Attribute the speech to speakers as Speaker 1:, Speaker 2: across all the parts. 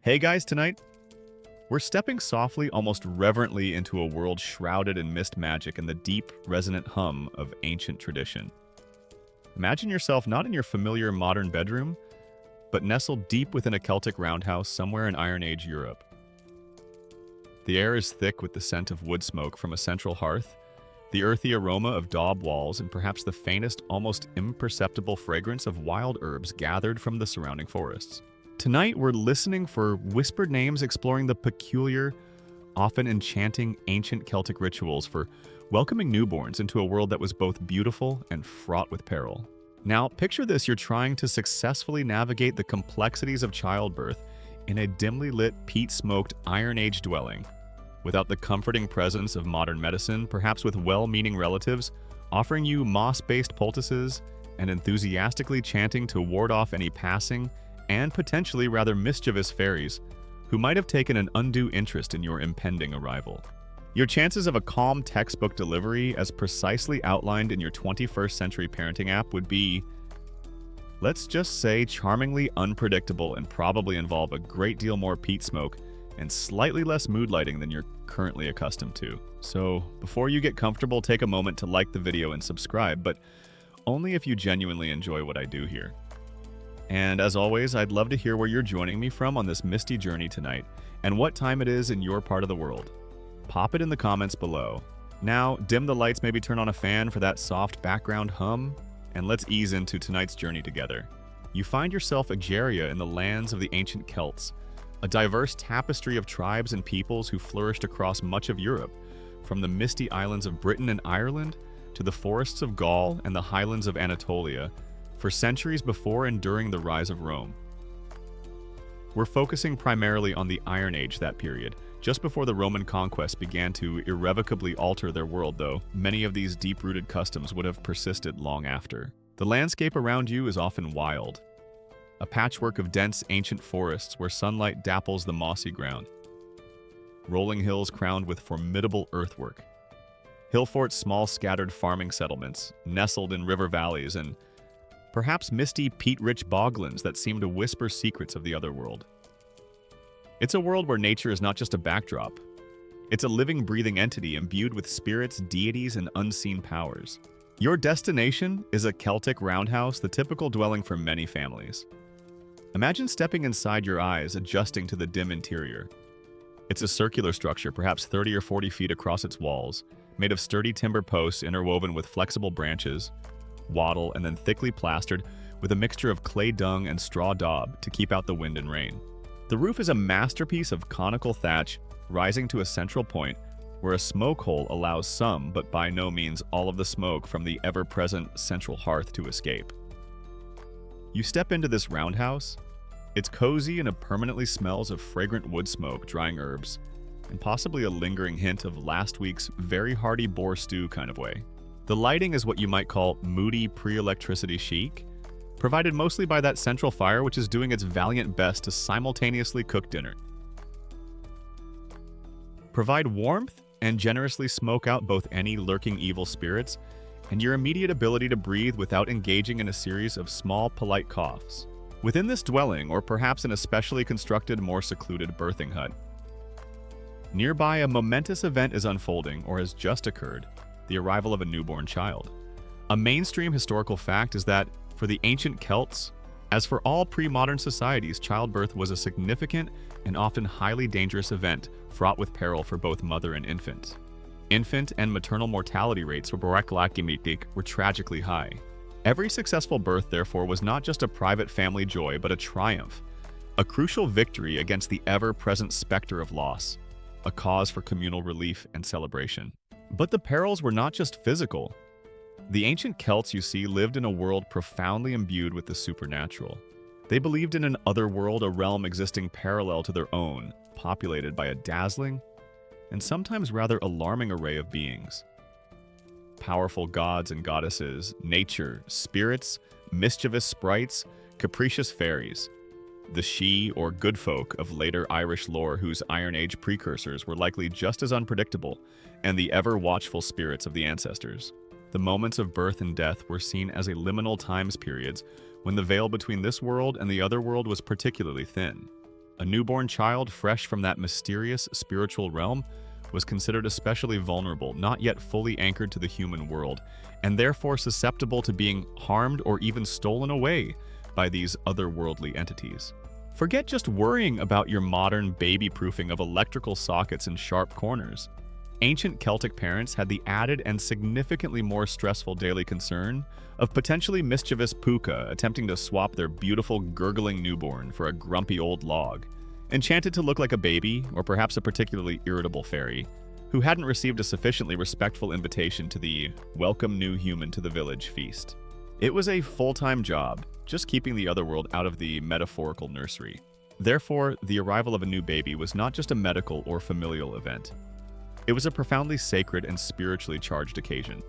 Speaker 1: Hey guys, tonight we're stepping softly, almost reverently, into a world shrouded in mist magic and the deep, resonant hum of ancient tradition. Imagine yourself not in your familiar modern bedroom, but nestled deep within a Celtic roundhouse somewhere in Iron Age Europe. The air is thick with the scent of wood smoke from a central hearth, the earthy aroma of daub walls, and perhaps the faintest, almost imperceptible fragrance of wild herbs gathered from the surrounding forests. Tonight, we're listening for whispered names exploring the peculiar, often enchanting ancient Celtic rituals for welcoming newborns into a world that was both beautiful and fraught with peril. Now, picture this: you're trying to successfully navigate the complexities of childbirth in a dimly lit, peat-smoked Iron Age dwelling, without the comforting presence of modern medicine, perhaps with well-meaning relatives offering you moss-based poultices and enthusiastically chanting to ward off any passing and potentially rather mischievous fairies who might have taken an undue interest in your impending arrival. Your chances of a calm textbook delivery, as precisely outlined in your 21st century parenting app, would be, let's just say, charmingly unpredictable and probably involve a great deal more peat smoke and slightly less mood lighting than you're currently accustomed to. So, before you get comfortable, take a moment to like the video and subscribe, but only if you genuinely enjoy what I do here. And as always, I'd love to hear where you're joining me from on this misty journey tonight, and what time it is in your part of the world. Pop it in the comments below. Now, dim the lights, maybe turn on a fan for that soft background hum, and let's ease into tonight's journey together. You find yourself Egeria in the lands of the ancient Celts, a diverse tapestry of tribes and peoples who flourished across much of Europe, from the misty islands of Britain and Ireland to the forests of Gaul and the highlands of Anatolia, for centuries before and during the rise of Rome. We're focusing primarily on the Iron Age, that period, just before the Roman conquest began to irrevocably alter their world, though many of these deep-rooted customs would have persisted long after. The landscape around you is often wild, a patchwork of dense ancient forests where sunlight dapples the mossy ground, rolling hills crowned with formidable earthwork, hill forts, small scattered farming settlements nestled in river valleys, and perhaps misty, peat-rich boglands that seem to whisper secrets of the other world. It's a world where nature is not just a backdrop. It's a living, breathing entity imbued with spirits, deities, and unseen powers. Your destination is a Celtic roundhouse, the typical dwelling for many families. Imagine stepping inside your eyes, adjusting to the dim interior. It's a circular structure, perhaps 30 or 40 feet across its walls, made of sturdy timber posts interwoven with flexible branches, wattle, and then thickly plastered with a mixture of clay dung and straw daub to keep out the wind and rain. The roof is a masterpiece of conical thatch rising to a central point where a smoke hole allows some, but by no means all, of the smoke from the ever-present central hearth to escape. You step into this roundhouse. It's cozy and it permanently smells of fragrant wood smoke, drying herbs, and possibly a lingering hint of last week's very hearty boar stew kind of way. The lighting is what you might call moody pre-electricity chic, provided mostly by that central fire which is doing its valiant best to simultaneously cook dinner, provide warmth, and generously smoke out both any lurking evil spirits and your immediate ability to breathe without engaging in a series of small, polite coughs. Within this dwelling, or perhaps in a specially constructed, more secluded birthing hut, nearby a momentous event is unfolding or has just occurred: the arrival of a newborn child. A mainstream historical fact is that, for the ancient Celts, as for all pre-modern societies, childbirth was a significant and often highly dangerous event, fraught with peril for both mother and infant. Infant and maternal mortality rates were tragically high. Every successful birth, therefore, was not just a private family joy, but a triumph, a crucial victory against the ever-present specter of loss, a cause for communal relief and celebration. But the perils were not just physical. The ancient Celts, you see, lived in a world profoundly imbued with the supernatural. They believed in an other world, a realm existing parallel to their own, populated by a dazzling and sometimes rather alarming array of beings. Powerful gods and goddesses, nature, spirits, mischievous sprites, capricious fairies, the she or good folk of later Irish lore whose Iron Age precursors were likely just as unpredictable, and the ever-watchful spirits of the ancestors. The moments of birth and death were seen as a liminal times periods when the veil between this world and the other world was particularly thin. A newborn child fresh from that mysterious spiritual realm was considered especially vulnerable, not yet fully anchored to the human world, and therefore susceptible to being harmed or even stolen away by these otherworldly entities. Forget just worrying about your modern baby-proofing of electrical sockets and sharp corners. Ancient Celtic parents had the added and significantly more stressful daily concern of potentially mischievous puka attempting to swap their beautiful, gurgling newborn for a grumpy old log, enchanted to look like a baby or perhaps a particularly irritable fairy, who hadn't received a sufficiently respectful invitation to the welcome new human to the village feast. It was a full-time job, just keeping the otherworld out of the metaphorical nursery. Therefore, the arrival of a new baby was not just a medical or familial event. It was a profoundly sacred and spiritually charged occasion.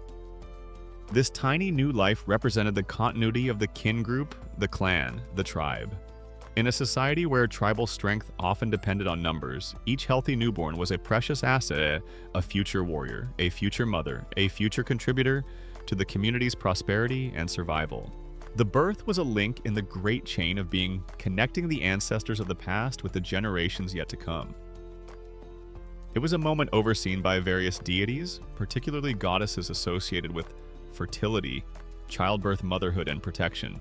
Speaker 1: This tiny new life represented the continuity of the kin group, the clan, the tribe. In a society where tribal strength often depended on numbers, each healthy newborn was a precious asset, a future warrior, a future mother, a future contributor to the community's prosperity and survival. The birth was a link in the great chain of being, connecting the ancestors of the past with the generations yet to come. It was a moment overseen by various deities, particularly goddesses associated with fertility, childbirth, motherhood, and protection.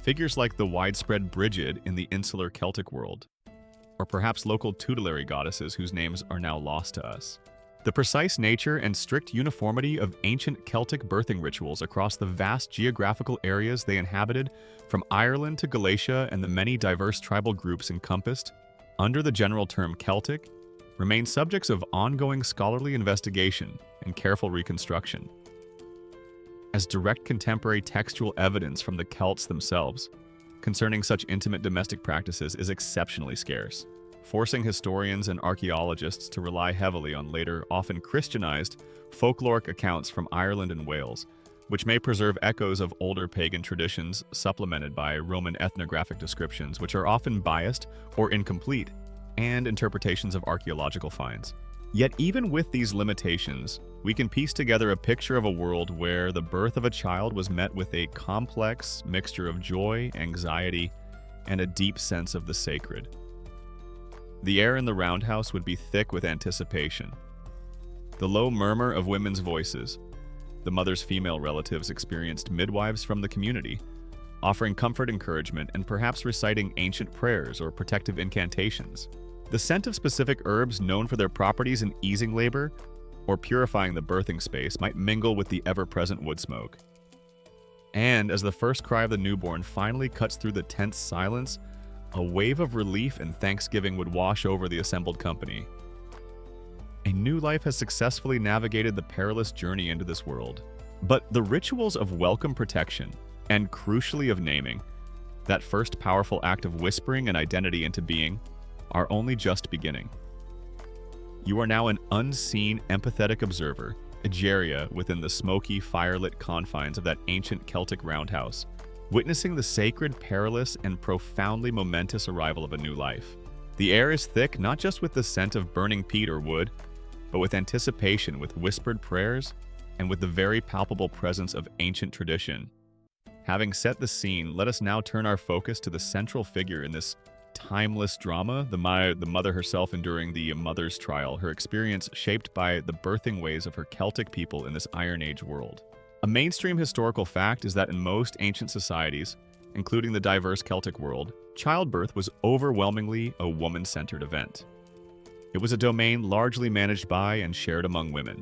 Speaker 1: Figures like the widespread Brigid in the insular Celtic world, or perhaps local tutelary goddesses whose names are now lost to us. The precise nature and strict uniformity of ancient Celtic birthing rituals across the vast geographical areas they inhabited, from Ireland to Galatia and the many diverse tribal groups encompassed under the general term Celtic, remain subjects of ongoing scholarly investigation and careful reconstruction. As direct contemporary textual evidence from the Celts themselves concerning such intimate domestic practices is exceptionally scarce, forcing historians and archaeologists to rely heavily on later, often Christianized, folkloric accounts from Ireland and Wales, which may preserve echoes of older pagan traditions supplemented by Roman ethnographic descriptions, which are often biased or incomplete, and interpretations of archaeological finds. Yet even with these limitations, we can piece together a picture of a world where the birth of a child was met with a complex mixture of joy, anxiety, and a deep sense of the sacred. The air in the roundhouse would be thick with anticipation. The low murmur of women's voices, the mother's female relatives experienced midwives from the community, offering comfort, encouragement, and perhaps reciting ancient prayers or protective incantations. The scent of specific herbs known for their properties in easing labor or purifying the birthing space might mingle with the ever-present wood smoke. And as the first cry of the newborn finally cuts through the tense silence, a wave of relief and thanksgiving would wash over the assembled company. A new life has successfully navigated the perilous journey into this world. But the rituals of welcome protection, and crucially of naming, that first powerful act of whispering an identity into being, are only just beginning. You are now an unseen, empathetic observer, Egeria within the smoky, firelit confines of that ancient Celtic roundhouse, witnessing the sacred, perilous, and profoundly momentous arrival of a new life. The air is thick not just with the scent of burning peat or wood, but with anticipation, with whispered prayers, and with the very palpable presence of ancient tradition. Having set the scene, let us now turn our focus to the central figure in this timeless drama, the mother herself enduring the mother's trial, her experience shaped by the birthing ways of her Celtic people in this Iron Age world. A mainstream historical fact is that in most ancient societies, including the diverse Celtic world, childbirth was overwhelmingly a woman-centered event. It was a domain largely managed by and shared among women.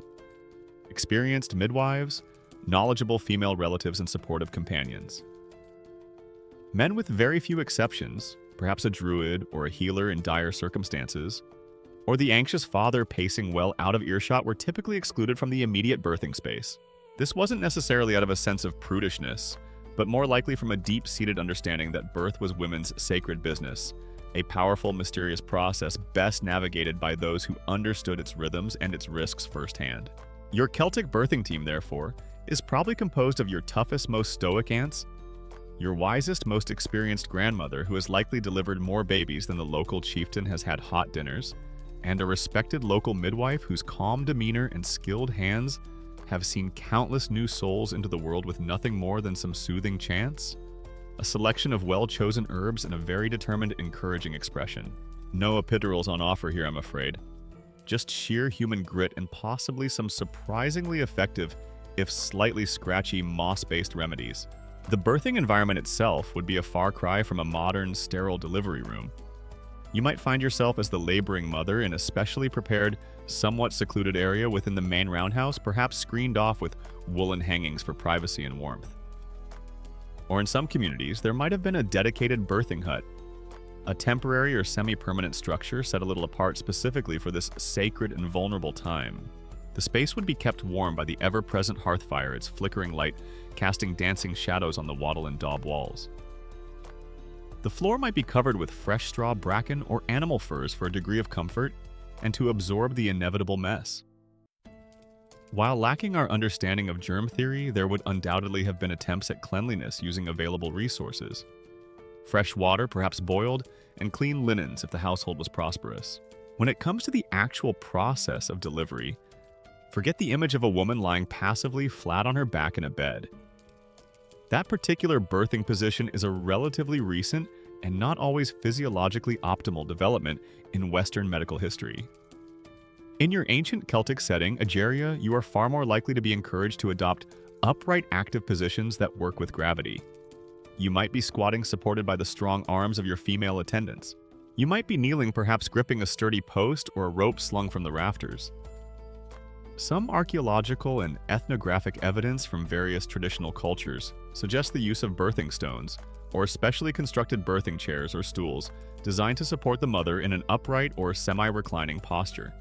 Speaker 1: Experienced midwives, knowledgeable female relatives, and supportive companions. Men, with very few exceptions, perhaps a druid or a healer in dire circumstances, or the anxious father pacing well out of earshot, were typically excluded from the immediate birthing space. This wasn't necessarily out of a sense of prudishness, but more likely from a deep-seated understanding that birth was women's sacred business, a powerful, mysterious process best navigated by those who understood its rhythms and its risks firsthand. Your Celtic birthing team, therefore, is probably composed of your toughest, most stoic aunts, your wisest, most experienced grandmother who has likely delivered more babies than the local chieftain has had hot dinners, and a respected local midwife whose calm demeanor and skilled hands have seen countless new souls into the world with nothing more than some soothing chants. a selection of well-chosen herbs and a very determined, encouraging expression. No epidurals on offer here, I'm afraid. Just sheer human grit and possibly some surprisingly effective, if slightly scratchy, moss-based remedies. The birthing environment itself would be a far cry from a modern, sterile delivery room. You might find yourself as the laboring mother in a specially prepared, somewhat secluded area within the main roundhouse, perhaps screened off with woolen hangings for privacy and warmth. Or in some communities, there might have been a dedicated birthing hut, a temporary or semi-permanent structure set a little apart specifically for this sacred and vulnerable time. The space would be kept warm by the ever-present hearth fire, its flickering light casting dancing shadows on the wattle and daub walls. The floor might be covered with fresh straw, bracken, or animal furs for a degree of comfort and to absorb the inevitable mess. While lacking our understanding of germ theory, there would undoubtedly have been attempts at cleanliness using available resources. Fresh water, perhaps boiled, and clean linens if the household was prosperous. When it comes to the actual process of delivery, forget the image of a woman lying passively flat on her back in a bed. That particular birthing position is a relatively recent and not always physiologically optimal development in Western medical history. In your ancient Celtic setting, Egeria, you are far more likely to be encouraged to adopt upright active positions that work with gravity. You might be squatting supported by the strong arms of your female attendants. You might be kneeling, perhaps gripping a sturdy post or a rope slung from the rafters. Some archaeological and ethnographic evidence from various traditional cultures suggests the use of birthing stones, or specially constructed birthing chairs or stools designed to support the mother in an upright or semi-reclining posture.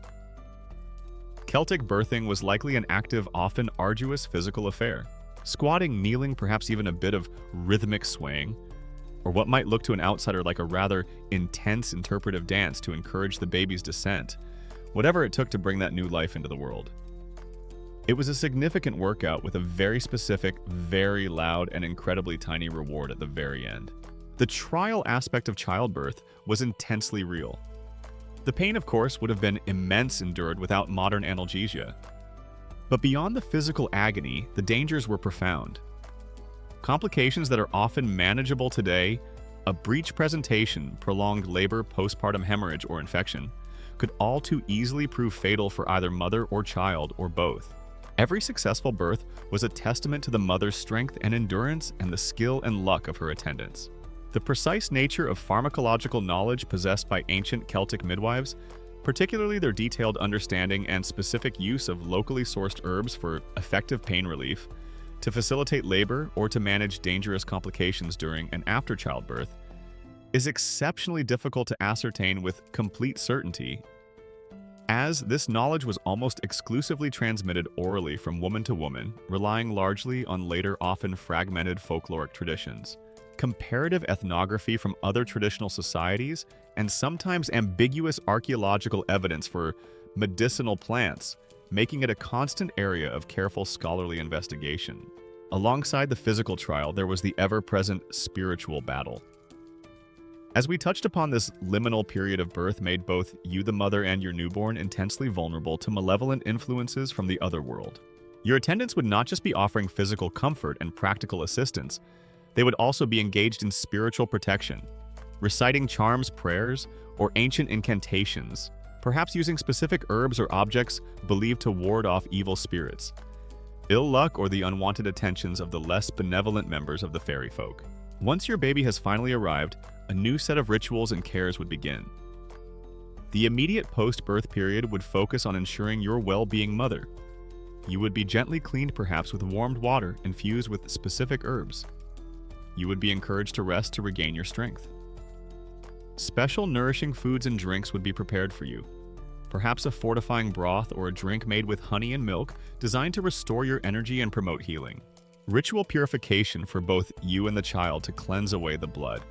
Speaker 1: Celtic birthing was likely an active, often arduous physical affair. Squatting, kneeling, perhaps even a bit of rhythmic swaying, or what might look to an outsider like a rather intense interpretive dance to encourage the baby's descent, whatever it took to bring that new life into the world. It was a significant workout with a very specific, very loud, and incredibly tiny reward at the very end. The trial aspect of childbirth was intensely real. The pain, of course, would have been immense endured without modern analgesia. But beyond the physical agony, the dangers were profound. Complications that are often manageable today, a breech presentation, prolonged labor, postpartum hemorrhage, or infection, could all too easily prove fatal for either mother or child, or both. Every successful birth was a testament to the mother's strength and endurance and the skill and luck of her attendants. The precise nature of pharmacological knowledge possessed by ancient Celtic midwives, particularly their detailed understanding and specific use of locally sourced herbs for effective pain relief, to facilitate labor or to manage dangerous complications during and after childbirth, is exceptionally difficult to ascertain with complete certainty, as this knowledge was almost exclusively transmitted orally from woman to woman, relying largely on later, often fragmented folkloric traditions, comparative ethnography from other traditional societies, and sometimes ambiguous archaeological evidence for medicinal plants, making it a constant area of careful scholarly investigation. Alongside the physical trial, there was the ever-present spiritual battle. As we touched upon, this liminal period of birth made both you, the mother, and your newborn intensely vulnerable to malevolent influences from the other world. Your attendants would not just be offering physical comfort and practical assistance, they would also be engaged in spiritual protection, reciting charms, prayers, or ancient incantations, perhaps using specific herbs or objects believed to ward off evil spirits, ill luck, or the unwanted attentions of the less benevolent members of the fairy folk. Once your baby has finally arrived, a new set of rituals and cares would begin. The immediate post-birth period would focus on ensuring your well-being mother. You would be gently cleaned, perhaps with warmed water infused with specific herbs. You would be encouraged to rest to regain your strength. Special nourishing foods and drinks would be prepared for you, perhaps a fortifying broth or a drink made with honey and milk designed to restore your energy and promote healing. Ritual purification for both you and the child to cleanse away the blood.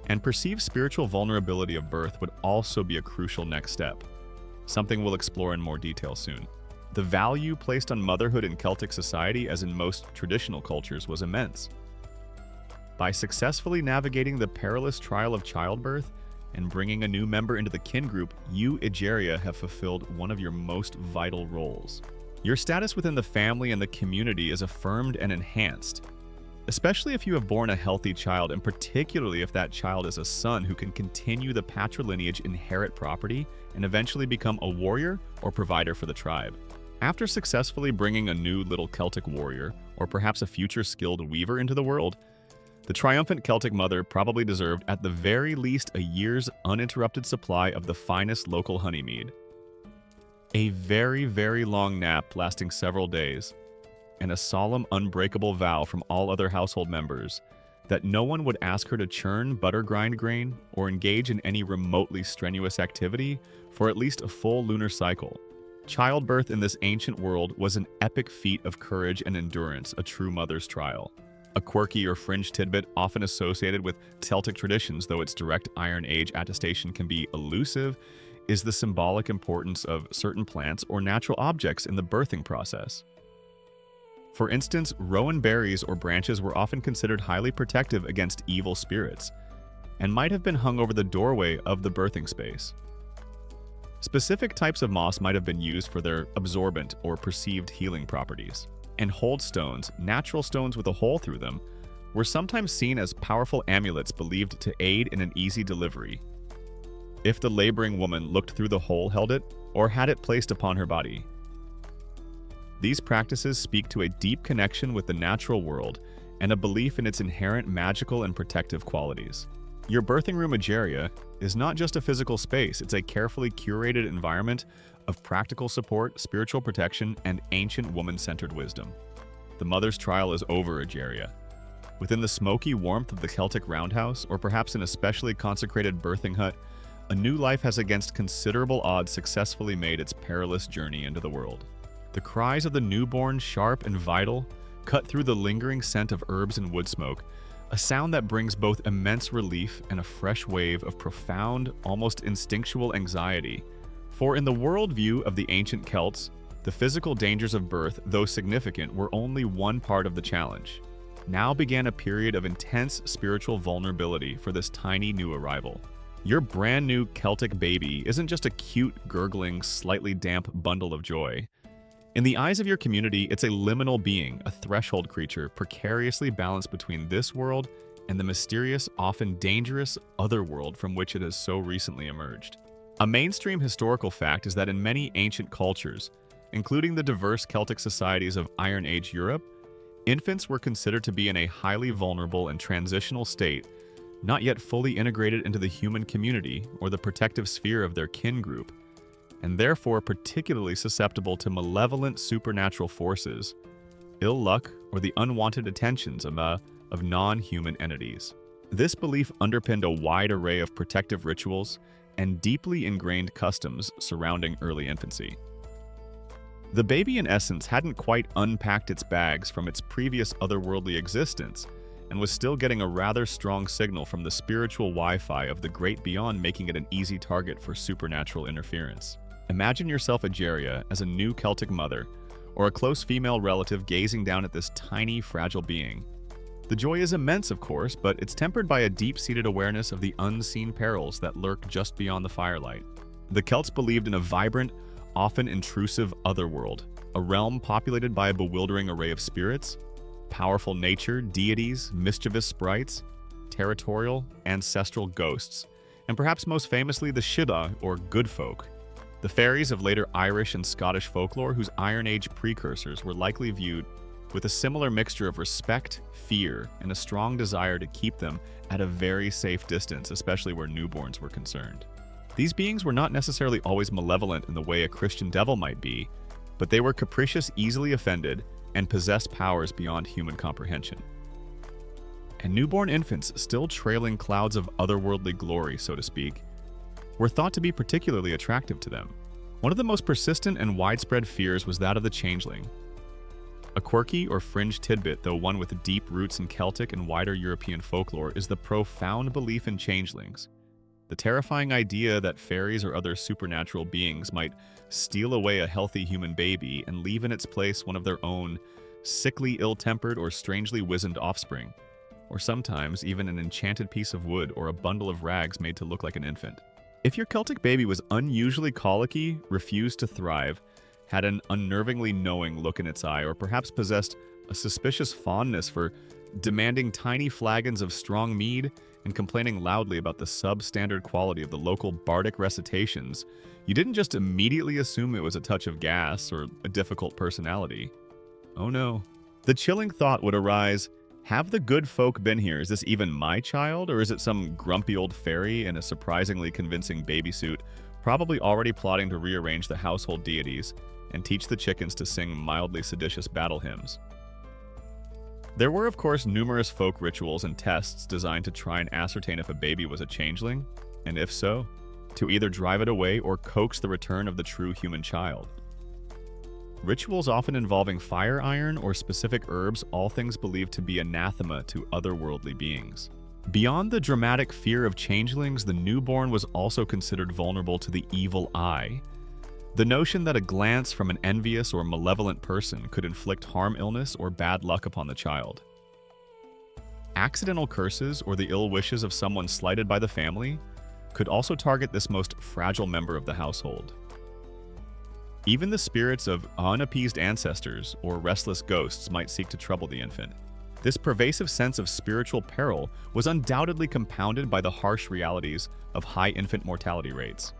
Speaker 1: And perceived spiritual vulnerability of birth would also be a crucial next step, something we'll explore in more detail soon. The value placed on motherhood in Celtic society, as in most traditional cultures, was immense. By successfully navigating the perilous trial of childbirth and bringing a new member into the kin group, you, Egeria, have fulfilled one of your most vital roles. Your status within the family and the community is affirmed and enhanced. especially if you have born a healthy child, and particularly if that child is a son who can continue the patrilineage, inherit property, and eventually become a warrior or provider for the tribe. After successfully bringing a new little Celtic warrior, or perhaps a future skilled weaver into the world, the triumphant Celtic mother probably deserved at the very least a year's uninterrupted supply of the finest local honey mead. A very, very long nap lasting several days, and a solemn, unbreakable vow from all other household members that no one would ask her to churn, butter grind grain, or engage in any remotely strenuous activity for at least a full lunar cycle. Childbirth in this ancient world was an epic feat of courage and endurance, a true mother's trial. A quirky or fringe tidbit often associated with Celtic traditions, though its direct Iron Age attestation can be elusive, is the symbolic importance of certain plants or natural objects in the birthing process. For instance, rowan berries or branches were often considered highly protective against evil spirits, and might have been hung over the doorway of the birthing space. Specific types of moss might have been used for their absorbent or perceived healing properties. And hold stones, natural stones with a hole through them, were sometimes seen as powerful amulets believed to aid in an easy delivery, if the laboring woman looked through the hole held it or had it placed upon her body. These practices speak to a deep connection with the natural world and a belief in its inherent magical and protective qualities. Your birthing room Ageria is not just a physical space, it's a carefully curated environment of practical support, spiritual protection, and ancient woman-centered wisdom. The mother's trial is over, Ageria. Within the smoky warmth of the Celtic roundhouse, or perhaps an especially consecrated birthing hut, a new life has against considerable odds successfully made its perilous journey into the world. The cries of the newborn, sharp and vital, cut through the lingering scent of herbs and wood smoke, a sound that brings both immense relief and a fresh wave of profound, almost instinctual anxiety. For in the worldview of the ancient Celts, the physical dangers of birth, though significant, were only one part of the challenge. Now began a period of intense spiritual vulnerability for this tiny new arrival. Your brand new Celtic baby isn't just a cute, gurgling, slightly damp bundle of joy. In the eyes of your community, it's a liminal being, a threshold creature, precariously balanced between this world and the mysterious, often dangerous, other world from which it has so recently emerged. A mainstream historical fact is that in many ancient cultures, including the diverse Celtic societies of Iron Age Europe, infants were considered to be in a highly vulnerable and transitional state, not yet fully integrated into the human community or the protective sphere of their kin group, and therefore particularly susceptible to malevolent supernatural forces, ill luck, or the unwanted attentions of non-human entities. This belief underpinned a wide array of protective rituals and deeply ingrained customs surrounding early infancy. The baby, in essence, hadn't quite unpacked its bags from its previous otherworldly existence and was still getting a rather strong signal from the spiritual Wi-Fi of the great beyond, making it an easy target for supernatural interference. Imagine yourself, Ageria, as a new Celtic mother, or a close female relative gazing down at this tiny, fragile being. The joy is immense, of course, but it's tempered by a deep-seated awareness of the unseen perils that lurk just beyond the firelight. The Celts believed in a vibrant, often intrusive otherworld, a realm populated by a bewildering array of spirits, powerful nature, deities, mischievous sprites, territorial, ancestral ghosts, and perhaps most famously the Shida, or good folk, the fairies of later Irish and Scottish folklore whose Iron Age precursors were likely viewed with a similar mixture of respect, fear, and a strong desire to keep them at a very safe distance, especially where newborns were concerned. These beings were not necessarily always malevolent in the way a Christian devil might be, but they were capricious, easily offended, and possessed powers beyond human comprehension. And newborn infants, still trailing clouds of otherworldly glory, so to speak, were thought to be particularly attractive to them. One of the most persistent and widespread fears was that of the changeling. A quirky or fringe tidbit, though one with deep roots in Celtic and wider European folklore, is the profound belief in changelings. The terrifying idea that fairies or other supernatural beings might steal away a healthy human baby and leave in its place one of their own sickly, ill-tempered, or strangely wizened offspring, or sometimes even an enchanted piece of wood or a bundle of rags made to look like an infant. If your Celtic baby was unusually colicky, refused to thrive, had an unnervingly knowing look in its eye, or perhaps possessed a suspicious fondness for demanding tiny flagons of strong mead and complaining loudly about the substandard quality of the local bardic recitations, you didn't just immediately assume it was a touch of gas or a difficult personality. Oh no. The chilling thought would arise, have the good folk been here? Is this even my child, or is it some grumpy old fairy in a surprisingly convincing baby suit, probably already plotting to rearrange the household deities and teach the chickens to sing mildly seditious battle hymns? There were, of course, numerous folk rituals and tests designed to try and ascertain if a baby was a changeling, and if so, to either drive it away or coax the return of the true human child. Rituals often involving fire iron or specific herbs, all things believed to be anathema to otherworldly beings. Beyond the dramatic fear of changelings, the newborn was also considered vulnerable to the evil eye. The notion that a glance from an envious or malevolent person could inflict harm, illness, or bad luck upon the child. Accidental curses or the ill wishes of someone slighted by the family could also target this most fragile member of the household. Even the spirits of unappeased ancestors or restless ghosts might seek to trouble the infant. This pervasive sense of spiritual peril was undoubtedly compounded by the harsh realities of high infant mortality rates.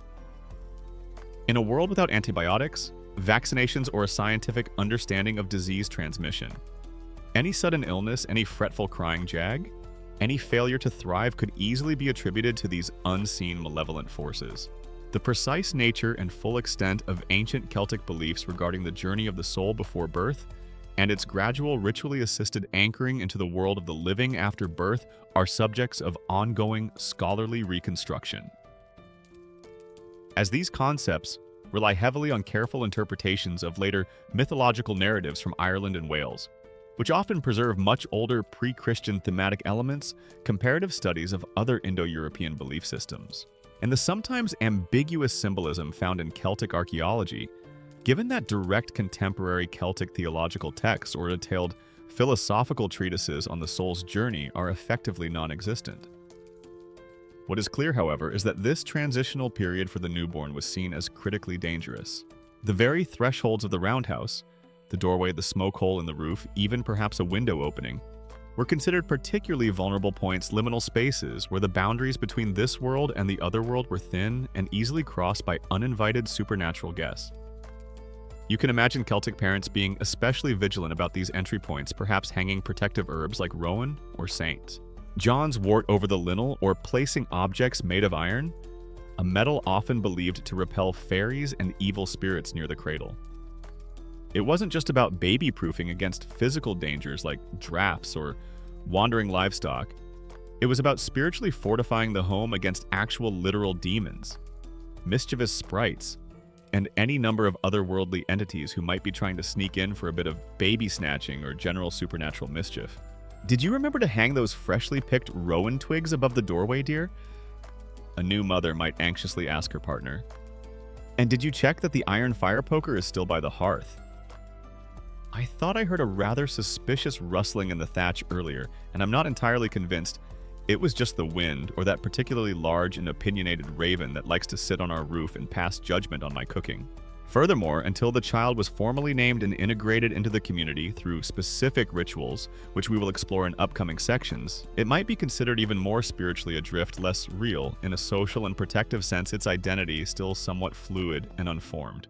Speaker 1: In a world without antibiotics, vaccinations, or a scientific understanding of disease transmission, any sudden illness, any fretful crying jag, any failure to thrive could easily be attributed to these unseen malevolent forces. The precise nature and full extent of ancient Celtic beliefs regarding the journey of the soul before birth and its gradual ritually assisted anchoring into the world of the living after birth are subjects of ongoing scholarly reconstruction. As these concepts rely heavily on careful interpretations of later mythological narratives from Ireland and Wales, which often preserve much older pre-Christian thematic elements, comparative studies of other Indo-European belief systems, and the sometimes ambiguous symbolism found in Celtic archaeology, given that direct contemporary Celtic theological texts or detailed philosophical treatises on the soul's journey are effectively non-existent. What is clear, however, is that this transitional period for the newborn was seen as critically dangerous. The very thresholds of the roundhouse, the doorway, the smoke hole in the roof, even perhaps a window opening, were considered particularly vulnerable points, liminal spaces, where the boundaries between this world and the other world were thin and easily crossed by uninvited supernatural guests. You can imagine Celtic parents being especially vigilant about these entry points, perhaps hanging protective herbs like rowan or saint, John's wort over the lintel, or placing objects made of iron, a metal often believed to repel fairies and evil spirits near the cradle. It wasn't just about baby-proofing against physical dangers like drafts or wandering livestock. It was about spiritually fortifying the home against actual literal demons, mischievous sprites, and any number of otherworldly entities who might be trying to sneak in for a bit of baby snatching or general supernatural mischief. Did you remember to hang those freshly picked rowan twigs above the doorway, dear? A new mother might anxiously ask her partner. And did you check that the iron fire poker is still by the hearth? I thought I heard a rather suspicious rustling in the thatch earlier, and I'm not entirely convinced it was just the wind or that particularly large and opinionated raven that likes to sit on our roof and pass judgment on my cooking. Furthermore, until the child was formally named and integrated into the community through specific rituals, which we will explore in upcoming sections, it might be considered even more spiritually adrift, less real. In a social and protective sense, its identity is still somewhat fluid and unformed.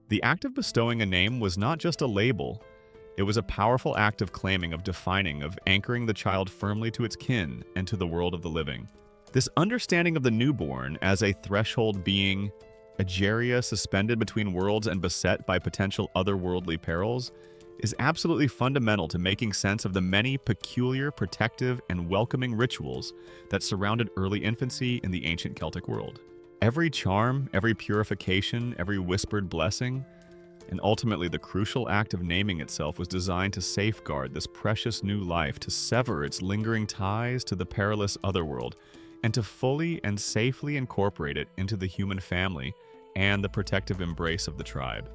Speaker 1: The act of bestowing a name was not just a label. It was a powerful act of claiming, of defining, of anchoring the child firmly to its kin and to the world of the living. This understanding of the newborn as a threshold being, a Geria suspended between worlds and beset by potential otherworldly perils, is absolutely fundamental to making sense of the many peculiar, protective, and welcoming rituals that surrounded early infancy in the ancient Celtic world. Every charm, every purification, every whispered blessing, and ultimately the crucial act of naming itself was designed to safeguard this precious new life, to sever its lingering ties to the perilous otherworld, and to fully and safely incorporate it into the human family and the protective embrace of the tribe.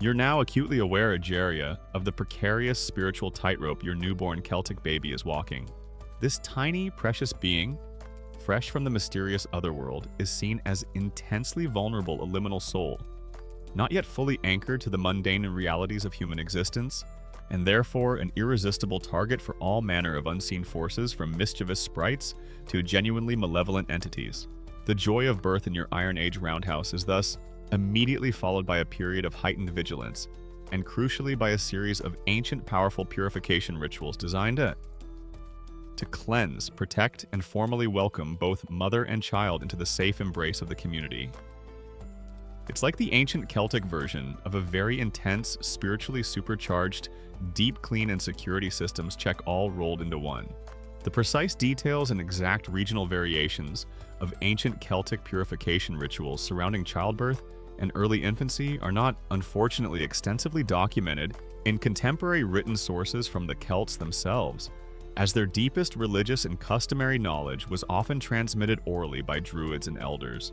Speaker 1: You're now acutely aware, Ageria, of the precarious spiritual tightrope your newborn Celtic baby is walking. This tiny, precious being, fresh from the mysterious otherworld, is seen as intensely vulnerable, a liminal soul, not yet fully anchored to the mundane realities of human existence, and therefore an irresistible target for all manner of unseen forces, from mischievous sprites to genuinely malevolent entities. The joy of birth in your Iron Age roundhouse is thus immediately followed by a period of heightened vigilance, and crucially by a series of ancient powerful purification rituals designed to cleanse, protect, and formally welcome both mother and child into the safe embrace of the community. It's like the ancient Celtic version of a very intense, spiritually supercharged, deep clean and security systems check all rolled into one. The precise details and exact regional variations of ancient Celtic purification rituals surrounding childbirth and early infancy are not, unfortunately, extensively documented in contemporary written sources from the Celts themselves, as their deepest religious and customary knowledge was often transmitted orally by druids and elders,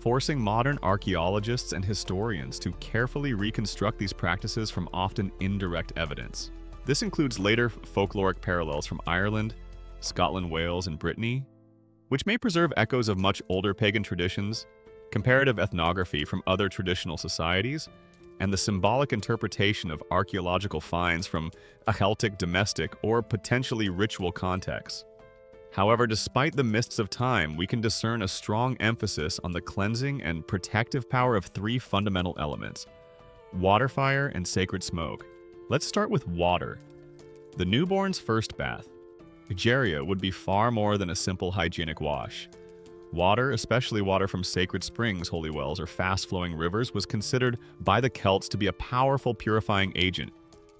Speaker 1: forcing modern archaeologists and historians to carefully reconstruct these practices from often indirect evidence. This includes later folkloric parallels from Ireland, Scotland, Wales, and Brittany, which may preserve echoes of much older pagan traditions, comparative ethnography from other traditional societies, and the symbolic interpretation of archaeological finds from a Celtic domestic or potentially ritual contexts. However, despite the mists of time, we can discern a strong emphasis on the cleansing and protective power of three fundamental elements: water, fire, and sacred smoke. Let's start with water. The newborn's first bath. Egeria would be far more than a simple hygienic wash. Water, especially water from sacred springs, holy wells, or fast-flowing rivers, was considered by the Celts to be a powerful purifying agent,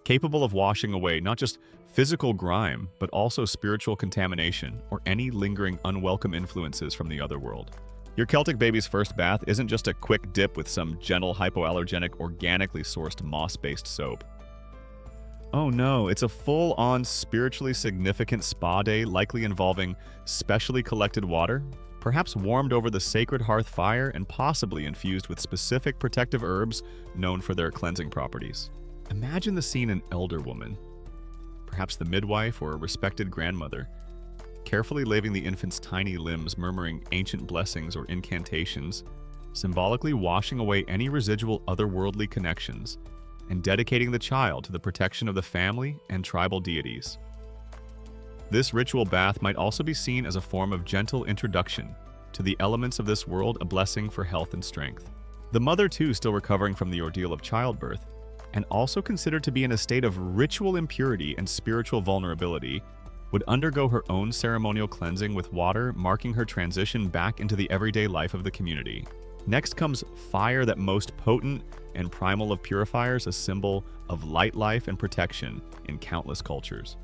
Speaker 1: capable of washing away not just physical grime, but also spiritual contamination or any lingering unwelcome influences from the other world. Your Celtic baby's first bath isn't just a quick dip with some gentle hypoallergenic, organically sourced moss-based soap. Oh no, it's a full-on spiritually significant spa day, likely involving specially collected water, perhaps warmed over the sacred hearth fire and possibly infused with specific protective herbs known for their cleansing properties. Imagine the scene: an elder woman, perhaps the midwife or a respected grandmother, carefully laving the infant's tiny limbs, murmuring ancient blessings or incantations, symbolically washing away any residual otherworldly connections, and dedicating the child to the protection of the family and tribal deities. This ritual bath might also be seen as a form of gentle introduction to the elements of this world, a blessing for health and strength. The mother, too, still recovering from the ordeal of childbirth, and also considered to be in a state of ritual impurity and spiritual vulnerability, would undergo her own ceremonial cleansing with water, marking her transition back into the everyday life of the community. Next comes fire, that most potent and primal of purifiers, a symbol of light, life, and protection in countless cultures.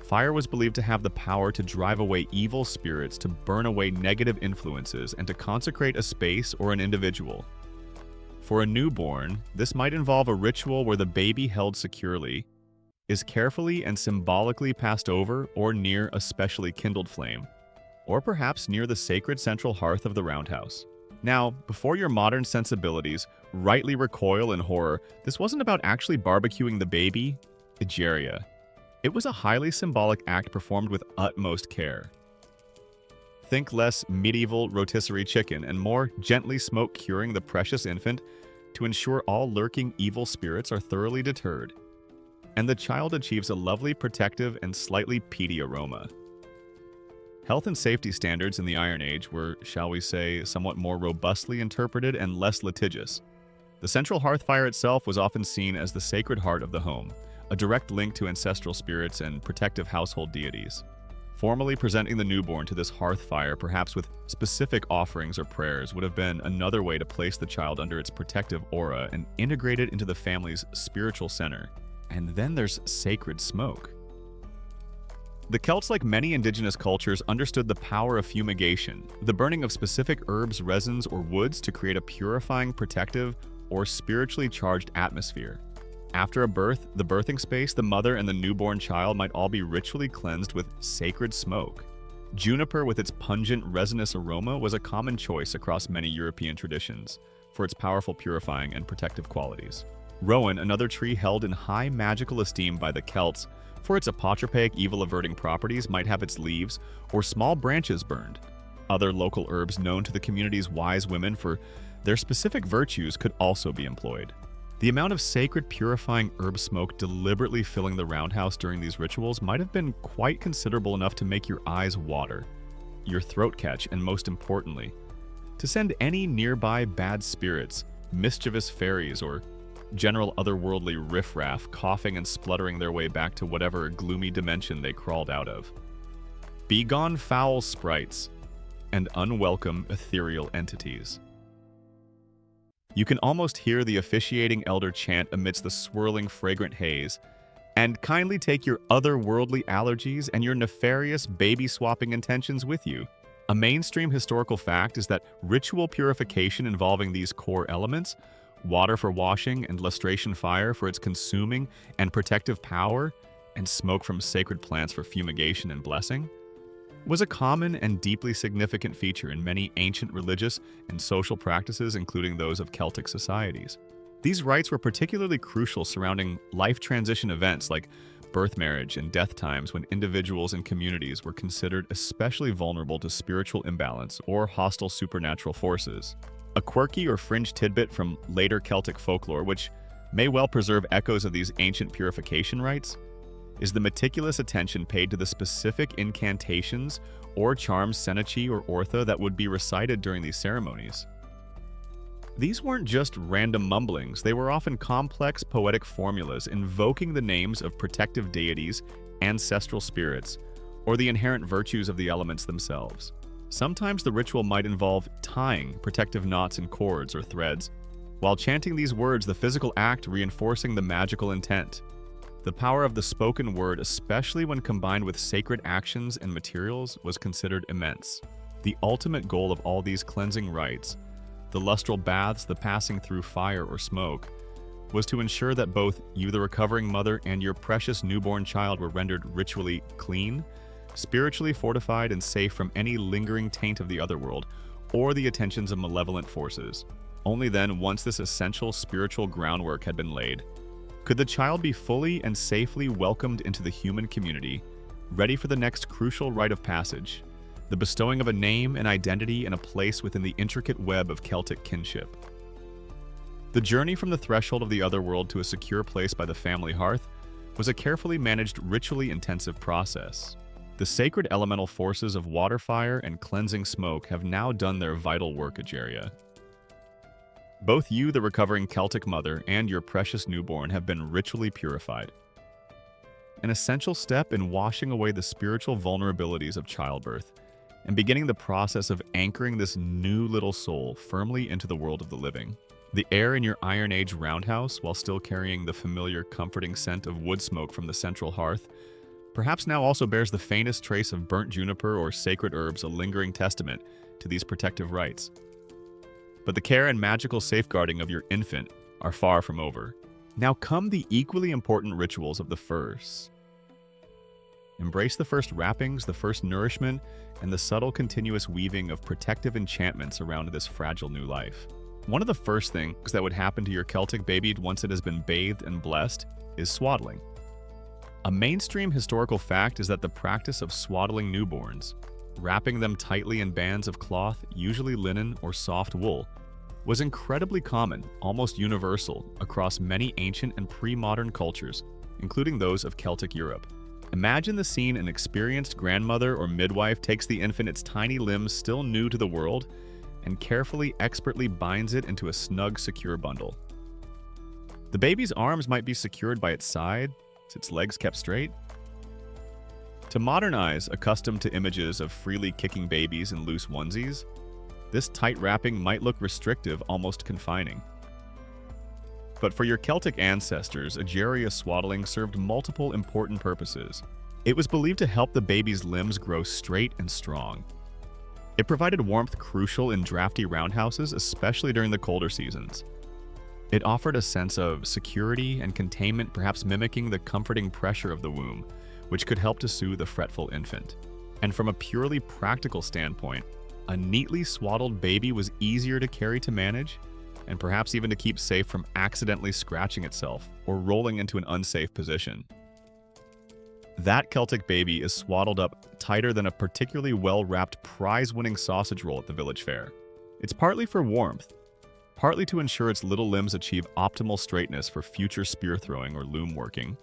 Speaker 1: Fire was believed to have the power to drive away evil spirits, to burn away negative influences, and to consecrate a space or an individual. For a newborn, this might involve a ritual where the baby, held securely, is carefully and symbolically passed over or near a specially kindled flame, or perhaps near the sacred central hearth of the roundhouse. Now, before your modern sensibilities rightly recoil in horror, this wasn't about actually barbecuing the baby, Egeria. It was a highly symbolic act performed with utmost care. Think less medieval rotisserie chicken and more gently smoke curing the precious infant to ensure all lurking evil spirits are thoroughly deterred, and the child achieves a lovely, protective, and slightly peaty aroma. Health and safety standards in the Iron Age were, shall we say, somewhat more robustly interpreted and less litigious. The central hearth fire itself was often seen as the sacred heart of the home, a direct link to ancestral spirits and protective household deities. Formally presenting the newborn to this hearth fire, perhaps with specific offerings or prayers, would have been another way to place the child under its protective aura and integrate it into the family's spiritual center. And then there's sacred smoke. The Celts, like many indigenous cultures, understood the power of fumigation, the burning of specific herbs, resins, or woods to create a purifying, protective, or spiritually charged atmosphere. After a birth, the birthing space, the mother, and the newborn child might all be ritually cleansed with sacred smoke. Juniper, with its pungent, resinous aroma, was a common choice across many European traditions for its powerful purifying and protective qualities. Rowan, another tree held in high magical esteem by the Celts for its apotropaic, evil-averting properties, might have its leaves or small branches burned. Other local herbs known to the community's wise women for their specific virtues could also be employed. The amount of sacred purifying herb smoke deliberately filling the roundhouse during these rituals might have been quite considerable enough to make your eyes water, your throat catch, and most importantly, to send any nearby bad spirits, mischievous fairies, or general otherworldly riffraff coughing and spluttering their way back to whatever gloomy dimension they crawled out of. Begone foul sprites and unwelcome ethereal entities. You can almost hear the officiating elder chant amidst the swirling fragrant haze, and kindly take your otherworldly allergies and your nefarious baby-swapping intentions with you. A mainstream historical fact is that ritual purification involving these core elements, water for washing and lustration fire for its consuming and protective power, and smoke from sacred plants for fumigation and blessing, was a common and deeply significant feature in many ancient religious and social practices, including those of Celtic societies. These rites were particularly crucial surrounding life transition events like birth, marriage, and death times, when individuals and communities were considered especially vulnerable to spiritual imbalance or hostile supernatural forces. A quirky or fringe tidbit from later Celtic folklore, which may well preserve echoes of these ancient purification rites, is the meticulous attention paid to the specific incantations or charms, senechi or ortha, that would be recited during these ceremonies. These weren't just random mumblings, they were often complex poetic formulas invoking the names of protective deities, ancestral spirits, or the inherent virtues of the elements themselves. Sometimes the ritual might involve tying protective knots in cords or threads, while chanting these words, the physical act reinforcing the magical intent. The power of the spoken word, especially when combined with sacred actions and materials, was considered immense. The ultimate goal of all these cleansing rites, the lustral baths, the passing through fire or smoke, was to ensure that both you, the recovering mother, and your precious newborn child were rendered ritually clean, spiritually fortified, and safe from any lingering taint of the otherworld or the attentions of malevolent forces. Only then, once this essential spiritual groundwork had been laid, could the child be fully and safely welcomed into the human community, ready for the next crucial rite of passage, the bestowing of a name, an identity, and a place within the intricate web of Celtic kinship. The journey from the threshold of the otherworld to a secure place by the family hearth was a carefully managed, ritually intensive process. The sacred elemental forces of water, fire, and cleansing smoke have now done their vital work, Ageria. Both you, the recovering Celtic mother, and your precious newborn have been ritually purified. An essential step in washing away the spiritual vulnerabilities of childbirth and beginning the process of anchoring this new little soul firmly into the world of the living. The air in your Iron Age roundhouse, while still carrying the familiar comforting scent of wood smoke from the central hearth, perhaps now also bears the faintest trace of burnt juniper or sacred herbs, a lingering testament to these protective rites. But the care and magical safeguarding of your infant are far from over. Now come the equally important rituals of the first. Embrace the first wrappings, the first nourishment, and the subtle continuous weaving of protective enchantments around this fragile new life. One of the first things that would happen to your Celtic baby once it has been bathed and blessed is swaddling. A mainstream historical fact is that the practice of swaddling newborns, wrapping them tightly in bands of cloth, usually linen or soft wool, was incredibly common, almost universal, across many ancient and pre-modern cultures, including those of Celtic Europe. Imagine the scene: an experienced grandmother or midwife takes the infant, its tiny limbs still new to the world, and carefully, expertly binds it into a snug, secure bundle. The baby's arms might be secured by its side, its legs kept straight. To modern eyes, accustomed to images of freely kicking babies in loose onesies, this tight wrapping might look restrictive, almost confining. But for your Celtic ancestors, Ageria swaddling served multiple important purposes. It was believed to help the baby's limbs grow straight and strong. It provided warmth crucial in drafty roundhouses, especially during the colder seasons. It offered a sense of security and containment, perhaps mimicking the comforting pressure of the womb, which could help to soothe a fretful infant. And from a purely practical standpoint, a neatly swaddled baby was easier to carry, to manage, and perhaps even to keep safe from accidentally scratching itself or rolling into an unsafe position. That Celtic baby is swaddled up tighter than a particularly well-wrapped prize-winning sausage roll at the village fair. It's partly for warmth, partly to ensure its little limbs achieve optimal straightness for future spear throwing or loom working,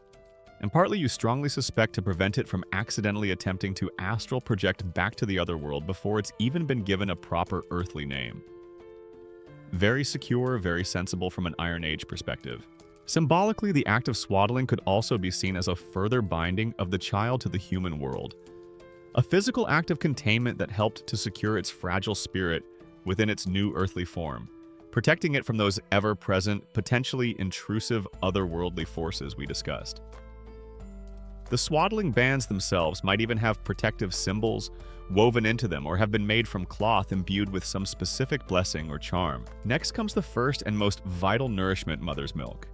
Speaker 1: and partly you strongly suspect to prevent it from accidentally attempting to astral project back to the other world before it's even been given a proper earthly name. Very secure, very sensible from an Iron Age perspective. Symbolically, the act of swaddling could also be seen as a further binding of the child to the human world. A physical act of containment that helped to secure its fragile spirit within its new earthly form, protecting it from those ever-present, potentially intrusive otherworldly forces we discussed. The swaddling bands themselves might even have protective symbols woven into them or have been made from cloth imbued with some specific blessing or charm. Next comes the first and most vital nourishment, mother's milk.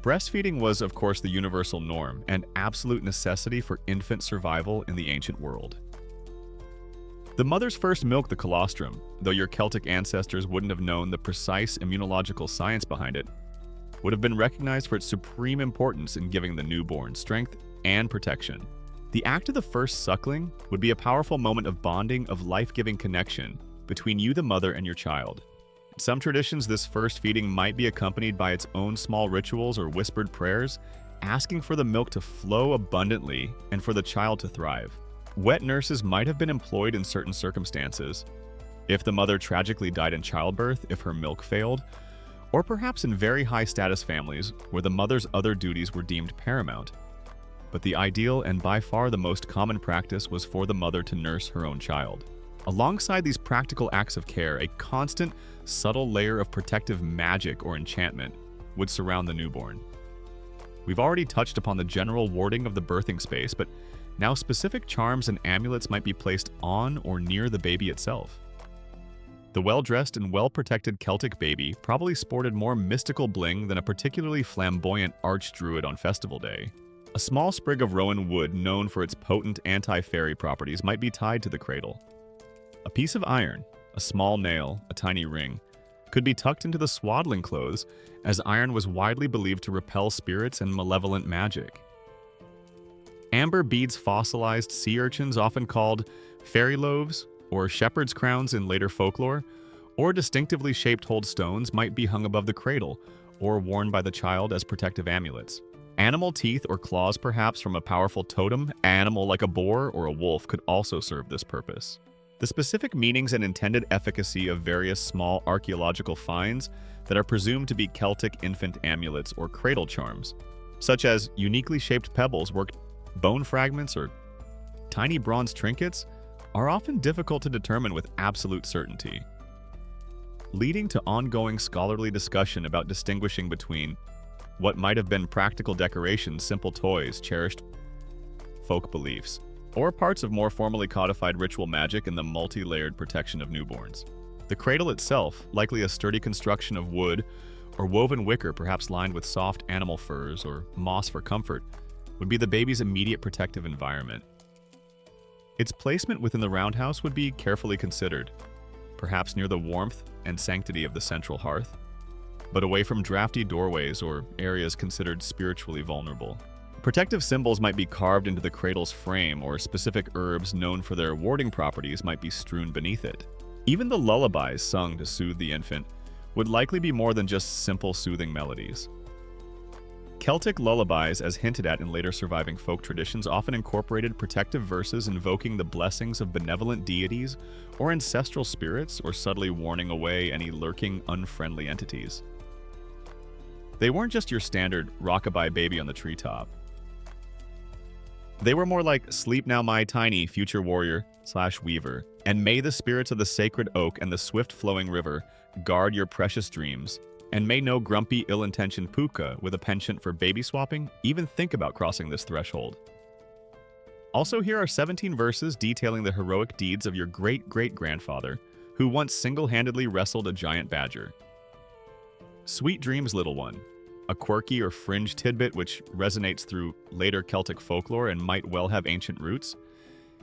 Speaker 1: Breastfeeding was, of course, the universal norm and absolute necessity for infant survival in the ancient world. The mother's first milk, the colostrum, though your Celtic ancestors wouldn't have known the precise immunological science behind it, would have been recognized for its supreme importance in giving the newborn strength and protection. The act of the first suckling would be a powerful moment of bonding, of life-giving connection between you, the mother, and your child. In some traditions, this first feeding might be accompanied by its own small rituals or whispered prayers, asking for the milk to flow abundantly and for the child to thrive. Wet nurses might have been employed in certain circumstances, if the mother tragically died in childbirth, if her milk failed, or perhaps in very high-status families where the mother's other duties were deemed paramount. But the ideal and by far the most common practice was for the mother to nurse her own child. Alongside these practical acts of care, a constant, subtle layer of protective magic or enchantment would surround the newborn. We've already touched upon the general warding of the birthing space, but now specific charms and amulets might be placed on or near the baby itself. The well-dressed and well-protected Celtic baby probably sported more mystical bling than a particularly flamboyant archdruid on festival day. A small sprig of rowan wood known for its potent anti-fairy properties might be tied to the cradle. A piece of iron, a small nail, a tiny ring, could be tucked into the swaddling clothes, as iron was widely believed to repel spirits and malevolent magic. Amber beads fossilized sea urchins, often called fairy loaves or shepherd's crowns in later folklore, or distinctively shaped hold stones might be hung above the cradle or worn by the child as protective amulets. Animal teeth or claws, perhaps from a powerful totem animal like a boar or a wolf, could also serve this purpose. The specific meanings and intended efficacy of various small archaeological finds that are presumed to be Celtic infant amulets or cradle charms, such as uniquely shaped pebbles, worked bone fragments, or tiny bronze trinkets, are often difficult to determine with absolute certainty, leading to ongoing scholarly discussion about distinguishing between what might have been practical decorations, simple toys, cherished folk beliefs, or parts of more formally codified ritual magic in the multi-layered protection of newborns. The cradle itself, likely a sturdy construction of wood or woven wicker, perhaps lined with soft animal furs or moss for comfort, would be the baby's immediate protective environment. Its placement within the roundhouse would be carefully considered, perhaps near the warmth and sanctity of the central hearth, but away from drafty doorways or areas considered spiritually vulnerable. Protective symbols might be carved into the cradle's frame, or specific herbs known for their warding properties might be strewn beneath it. Even the lullabies sung to soothe the infant would likely be more than just simple soothing melodies. Celtic lullabies, as hinted at in later surviving folk traditions, often incorporated protective verses invoking the blessings of benevolent deities or ancestral spirits, or subtly warning away any lurking, unfriendly entities. They weren't just your standard rockabye baby on the treetop. They were more like, "Sleep now, my tiny future warrior/weaver, and may the spirits of the sacred oak and the swift-flowing river guard your precious dreams, and may no grumpy, ill-intentioned puka with a penchant for baby swapping even think about crossing this threshold." Also, here are 17 verses detailing the heroic deeds of your great-great-grandfather, who once single-handedly wrestled a giant badger. Sweet dreams, little one. A quirky or fringe tidbit which resonates through later Celtic folklore and might well have ancient roots,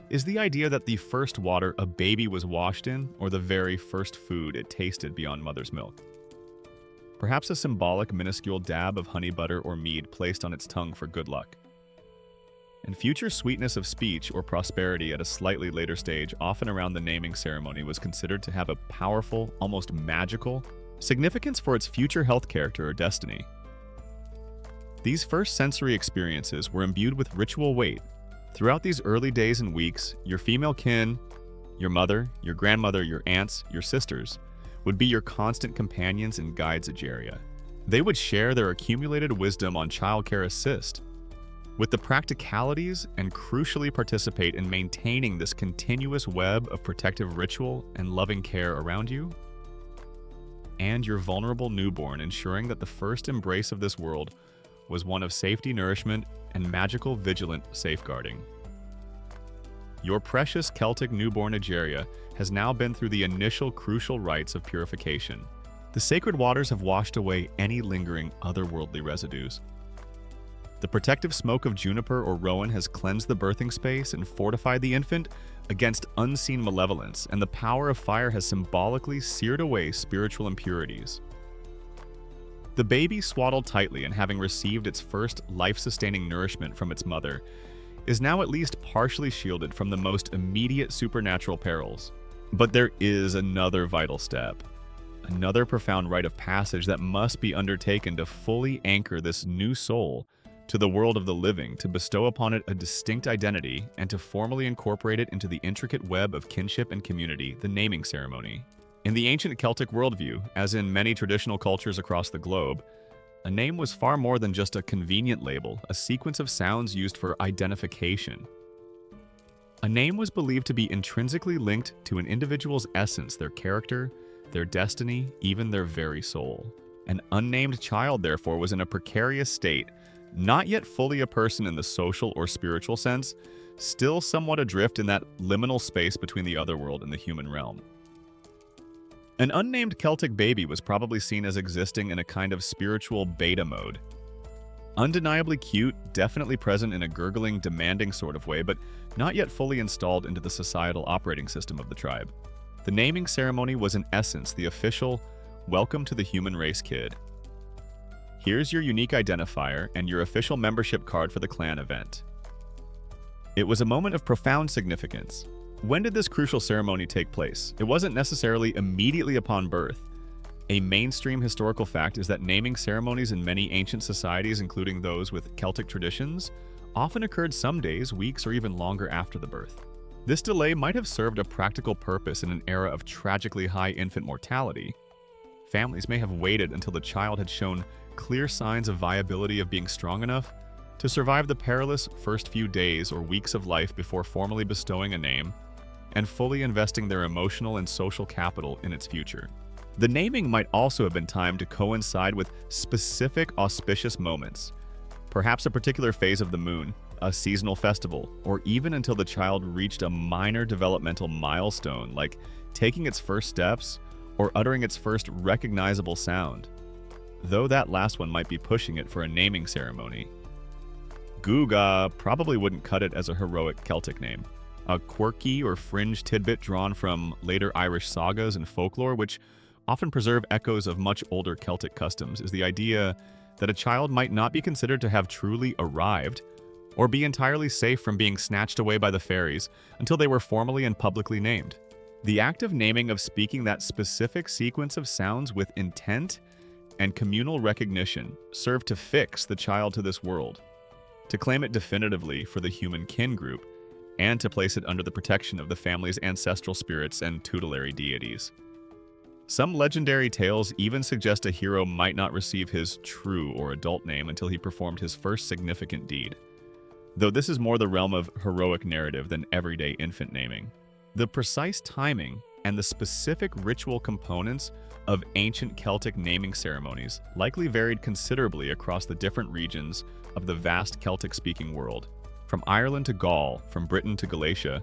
Speaker 1: is the idea that the first water a baby was washed in, or the very first food it tasted beyond mother's milk. Perhaps a symbolic, minuscule dab of honey butter or mead placed on its tongue for good luck. and future sweetness of speech or prosperity at a slightly later stage, often around the naming ceremony, was considered to have a powerful, almost magical, significance for its future health character or destiny. These first sensory experiences were imbued with ritual weight. Throughout these early days and weeks, your female kin, your mother, your grandmother, your aunts, your sisters, would be your constant companions and guides Ageria. They would share their accumulated wisdom on childcare assist, with the practicalities, and crucially participate in maintaining this continuous web of protective ritual and loving care around you and your vulnerable newborn, ensuring that the first embrace of this world was one of safety, nourishment, and magical vigilant safeguarding. Your precious Celtic newborn Ageria has now been through the initial crucial rites of purification. The sacred waters have washed away any lingering otherworldly residues. The protective smoke of juniper or rowan has cleansed the birthing space and fortified the infant against unseen malevolence, and the power of fire has symbolically seared away spiritual impurities. The baby, swaddled tightly and having received its first life-sustaining nourishment from its mother, is now at least partially shielded from the most immediate supernatural perils. But there is another vital step, another profound rite of passage that must be undertaken to fully anchor this new soul to the world of the living, to bestow upon it a distinct identity, and to formally incorporate it into the intricate web of kinship and community, the naming ceremony. In the ancient Celtic worldview, as in many traditional cultures across the globe, a name was far more than just a convenient label, a sequence of sounds used for identification. A name was believed to be intrinsically linked to an individual's essence, their character, their destiny, even their very soul. An unnamed child, therefore, was in a precarious state, not yet fully a person in the social or spiritual sense, still somewhat adrift in that liminal space between the otherworld and the human realm. An unnamed Celtic baby was probably seen as existing in a kind of spiritual beta mode. Undeniably cute, definitely present in a gurgling, demanding sort of way, but not yet fully installed into the societal operating system of the tribe. The naming ceremony was in essence the official welcome to the human race kid. Here's your unique identifier and your official membership card for the clan event. It was a moment of profound significance. When did this crucial ceremony take place? It wasn't necessarily immediately upon birth. A mainstream historical fact is that naming ceremonies in many ancient societies, including those with Celtic traditions, often occurred some days, weeks, or even longer after the birth. This delay might have served a practical purpose in an era of tragically high infant mortality. Families may have waited until the child had shown clear signs of viability of being strong enough to survive the perilous first few days or weeks of life before formally bestowing a name and fully investing their emotional and social capital in its future. The naming might also have been timed to coincide with specific auspicious moments, perhaps a particular phase of the moon, a seasonal festival, or even until the child reached a minor developmental milestone like taking its first steps or uttering its first recognizable sound, though that last one might be pushing it for a naming ceremony. Guga probably wouldn't cut it as a heroic Celtic name. A quirky or fringe tidbit drawn from later Irish sagas and folklore, which often preserve echoes of much older Celtic customs, is the idea that a child might not be considered to have truly arrived or be entirely safe from being snatched away by the fairies until they were formally and publicly named. The act of naming, of speaking that specific sequence of sounds with intent and communal recognition, served to fix the child to this world, to claim it definitively for the human kin group, and to place it under the protection of the family's ancestral spirits and tutelary deities. Some legendary tales even suggest a hero might not receive his true or adult name until he performed his first significant deed, though this is more the realm of heroic narrative than everyday infant naming. The precise timing and the specific ritual components of ancient Celtic naming ceremonies likely varied considerably across the different regions of the vast Celtic-speaking world, from Ireland to Gaul, from Britain to Galatia,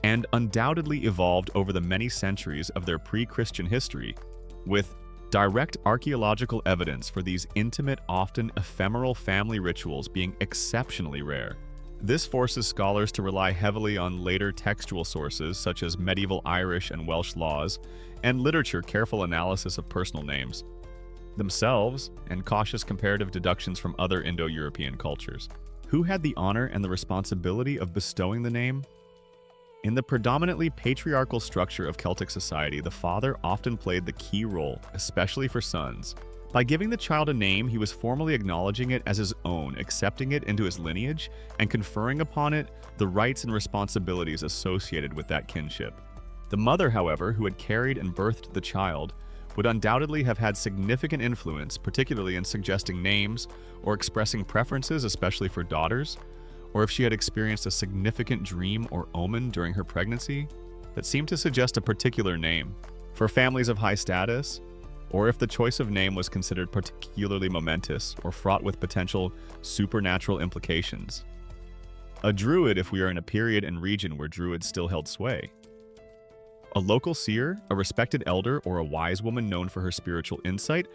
Speaker 1: and undoubtedly evolved over the many centuries of their pre-Christian history, with direct archaeological evidence for these intimate, often ephemeral family rituals being exceptionally rare. This forces scholars to rely heavily on later textual sources such as medieval Irish and Welsh laws, and literature careful analysis of personal names themselves, and cautious comparative deductions from other Indo-European cultures. Who had the honor and the responsibility of bestowing the name? In the predominantly patriarchal structure of Celtic society, the father often played the key role, especially for sons. By giving the child a name, he was formally acknowledging it as his own, accepting it into his lineage, and conferring upon it the rights and responsibilities associated with that kinship. The mother, however, who had carried and birthed the child, would undoubtedly have had significant influence, particularly in suggesting names or expressing preferences, especially for daughters, or if she had experienced a significant dream or omen during her pregnancy that seemed to suggest a particular name. For families of high status, or if the choice of name was considered particularly momentous or fraught with potential supernatural implications. A druid if we are in a period and region where druids still held sway. A local seer, a respected elder, or a wise woman known for her spiritual insight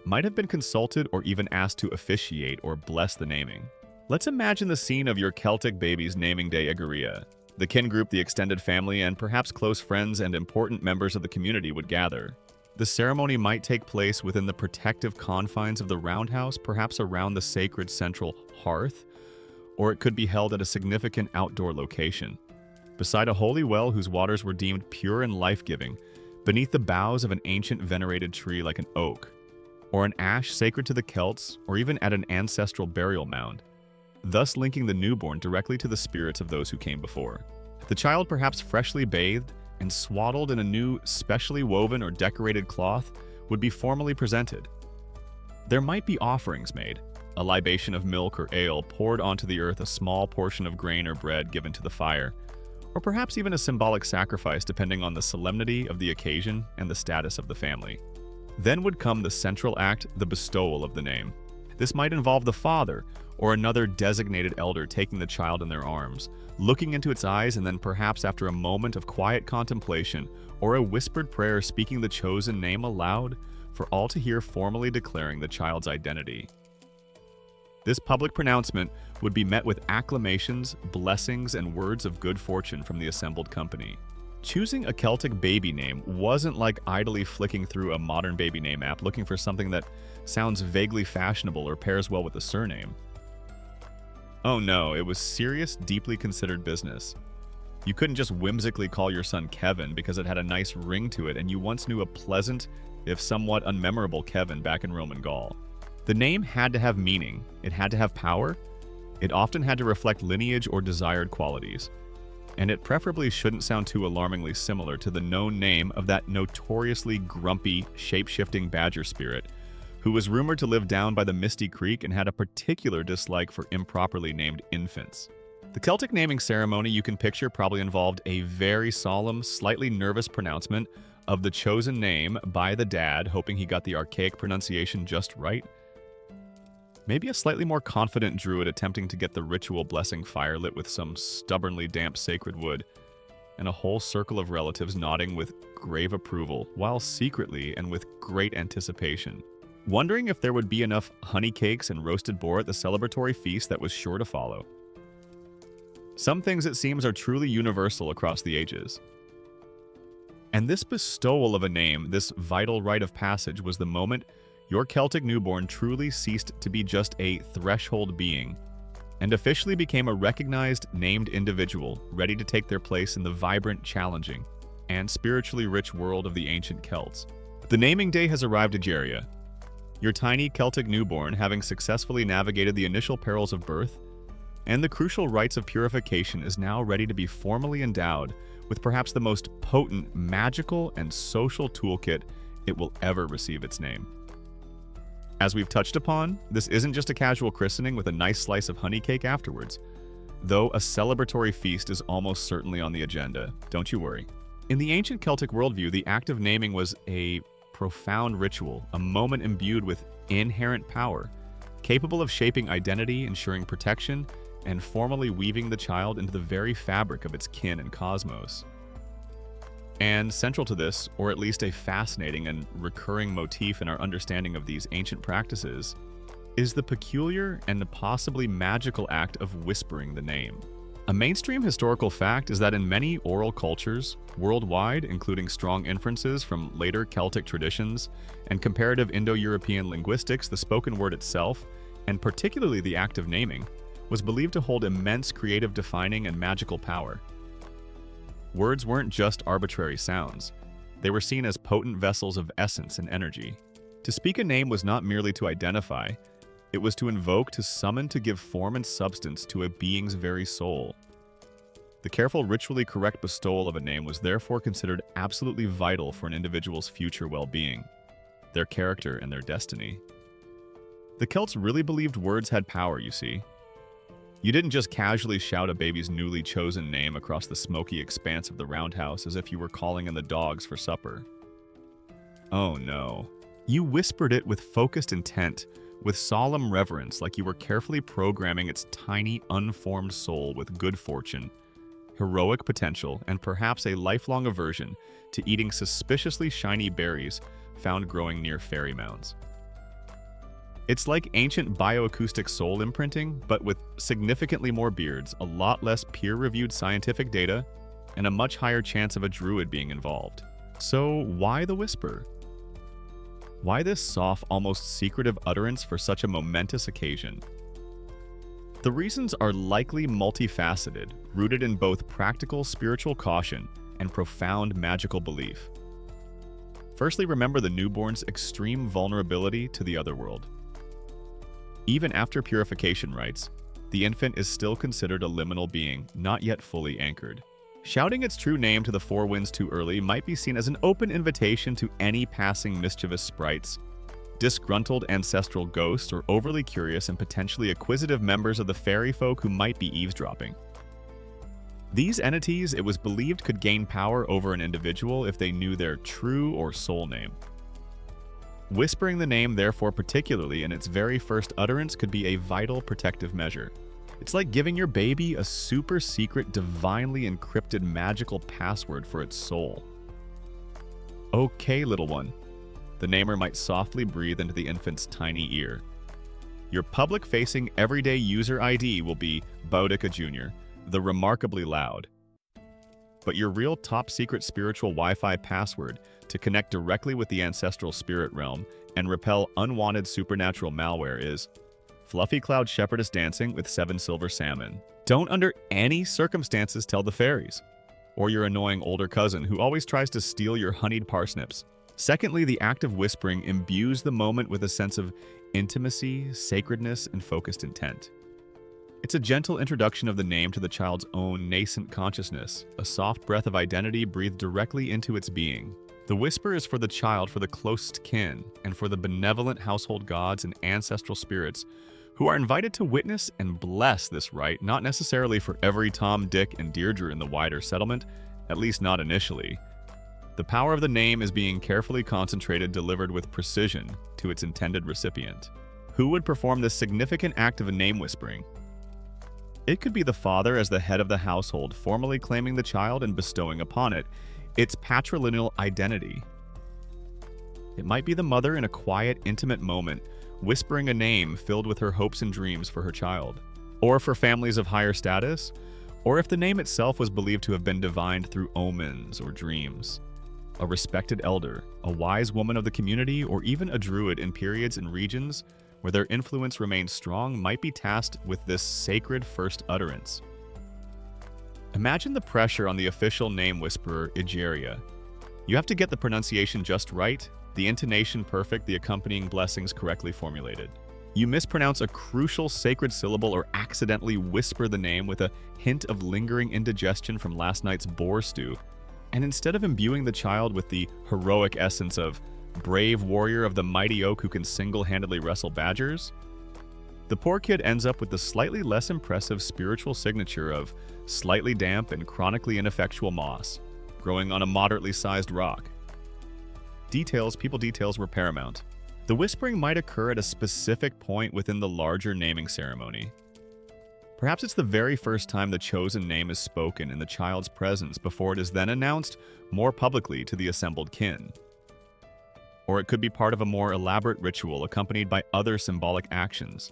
Speaker 1: might have been consulted or even asked to officiate or bless the naming. Let's imagine the scene of your Celtic baby's naming day Agaria. The kin group, the extended family, and perhaps close friends and important members of the community would gather. The ceremony might take place within the protective confines of the roundhouse, perhaps around the sacred central hearth, or it could be held at a significant outdoor location. Beside a holy well whose waters were deemed pure and life-giving, beneath the boughs of an ancient venerated tree like an oak, or an ash sacred to the Celts, or even at an ancestral burial mound, thus linking the newborn directly to the spirits of those who came before. The child, perhaps freshly bathed and swaddled in a new, specially woven or decorated cloth, would be formally presented. There might be offerings made, a libation of milk or ale poured onto the earth, a small portion of grain or bread given to the fire, or perhaps even a symbolic sacrifice depending on the solemnity of the occasion and the status of the family. Then would come the central act, the bestowal of the name. This might involve the father or another designated elder taking the child in their arms, looking into its eyes, and then perhaps after a moment of quiet contemplation or a whispered prayer speaking the chosen name aloud for all to hear, formally declaring the child's identity. This public pronouncement would be met with acclamations, blessings, and words of good fortune from the assembled company. Choosing a Celtic baby name wasn't like idly flicking through a modern baby name app looking for something that sounds vaguely fashionable or pairs well with the surname. Oh no, it was serious, deeply considered business. You couldn't just whimsically call your son Kevin because it had a nice ring to it and you once knew a pleasant, if somewhat unmemorable Kevin back in Roman Gaul. The name had to have meaning, it had to have power, it often had to reflect lineage or desired qualities, and it preferably shouldn't sound too alarmingly similar to the known name of that notoriously grumpy, shape-shifting badger spirit who was rumored to live down by the Misty Creek and had a particular dislike for improperly named infants. The Celtic naming ceremony you can picture probably involved a very solemn, slightly nervous pronouncement of the chosen name by the dad, hoping he got the archaic pronunciation just right. Maybe a slightly more confident druid attempting to get the ritual blessing fire lit with some stubbornly damp sacred wood, and a whole circle of relatives nodding with grave approval, while secretly and with great anticipation, wondering if there would be enough honey cakes and roasted boar at the celebratory feast that was sure to follow. Some things, it seems, are truly universal across the ages. And this bestowal of a name, this vital rite of passage, was the moment your Celtic newborn truly ceased to be just a threshold being and officially became a recognized, named individual ready to take their place in the vibrant, challenging, and spiritually rich world of the ancient Celts. The naming day has arrived, Ageria. Your tiny Celtic newborn, having successfully navigated the initial perils of birth and the crucial rites of purification, is now ready to be formally endowed with perhaps the most potent, magical, and social toolkit it will ever receive its name. As we've touched upon, this isn't just a casual christening with a nice slice of honey cake afterwards, though a celebratory feast is almost certainly on the agenda, don't you worry. In the ancient Celtic worldview, the act of naming was a profound ritual, a moment imbued with inherent power, capable of shaping identity, ensuring protection, and formally weaving the child into the very fabric of its kin and cosmos. And central to this, or at least a fascinating and recurring motif in our understanding of these ancient practices, is the peculiar and possibly magical act of whispering the name. A mainstream historical fact is that in many oral cultures worldwide, including strong inferences from later Celtic traditions and comparative Indo-European linguistics, the spoken word itself, and particularly the act of naming, was believed to hold immense creative, defining, and magical power. Words weren't just arbitrary sounds. They were seen as potent vessels of essence and energy. To speak a name was not merely to identify, it was to invoke, to summon, to give form and substance to a being's very soul. The careful, ritually correct bestowal of a name was therefore considered absolutely vital for an individual's future well-being, their character, and their destiny. The Celts really believed words had power, you see. You didn't just casually shout a baby's newly chosen name across the smoky expanse of the roundhouse as if you were calling in the dogs for supper. Oh no. You whispered it with focused intent, with solemn reverence, like you were carefully programming its tiny, unformed soul with good fortune, heroic potential, and perhaps a lifelong aversion to eating suspiciously shiny berries found growing near fairy mounds. It's like ancient bioacoustic soul imprinting, but with significantly more beards, a lot less peer-reviewed scientific data, and a much higher chance of a druid being involved. So why the whisper? Why this soft, almost secretive utterance for such a momentous occasion? The reasons are likely multifaceted, rooted in both practical spiritual caution and profound magical belief. Firstly, remember the newborn's extreme vulnerability to the otherworld. Even after purification rites, the infant is still considered a liminal being, not yet fully anchored. Shouting its true name to the four winds too early might be seen as an open invitation to any passing mischievous sprites, disgruntled ancestral ghosts, or overly curious and potentially acquisitive members of the fairy folk who might be eavesdropping. These entities, it was believed, could gain power over an individual if they knew their true or soul name. Whispering the name, therefore, particularly in its very first utterance, could be a vital protective measure. It's like giving your baby a super secret, divinely encrypted magical password for its soul. Okay, little one. The namer might softly breathe into the infant's tiny ear. Your public-facing everyday user ID will be Boudica Jr., the remarkably loud. But your real top-secret spiritual Wi-Fi password to connect directly with the ancestral spirit realm and repel unwanted supernatural malware is Fluffy Cloud Shepherdess Dancing with 7 Silver Salmon. Don't under any circumstances tell the fairies, or your annoying older cousin who always tries to steal your honeyed parsnips. Secondly, the act of whispering imbues the moment with a sense of intimacy, sacredness, and focused intent. It's a gentle introduction of the name to the child's own nascent consciousness, a soft breath of identity breathed directly into its being. The whisper is for the child, for the closest kin, and for the benevolent household gods and ancestral spirits who are invited to witness and bless this rite, not necessarily for every Tom, Dick, and Deirdre in the wider settlement, at least not initially. The power of the name is being carefully concentrated, delivered with precision to its intended recipient. Who would perform this significant act of name whispering? It could be the father as the head of the household, formally claiming the child and bestowing upon it its patrilineal identity. It might be the mother in a quiet, intimate moment, whispering a name filled with her hopes and dreams for her child. Or for families of higher status, or if the name itself was believed to have been divined through omens or dreams. A respected elder, a wise woman of the community, or even a druid in periods and regions where their influence remains strong might be tasked with this sacred first utterance. Imagine the pressure on the official name whisperer, Egeria. You have to get the pronunciation just right, the intonation perfect, the accompanying blessings correctly formulated. You mispronounce a crucial sacred syllable or accidentally whisper the name with a hint of lingering indigestion from last night's boar stew, and instead of imbuing the child with the heroic essence of brave warrior of the mighty oak who can single-handedly wrestle badgers, the poor kid ends up with the slightly less impressive spiritual signature of slightly damp and chronically ineffectual moss, growing on a moderately sized rock. People details were paramount. The whispering might occur at a specific point within the larger naming ceremony. Perhaps it's the very first time the chosen name is spoken in the child's presence before it is then announced more publicly to the assembled kin. Or it could be part of a more elaborate ritual accompanied by other symbolic actions.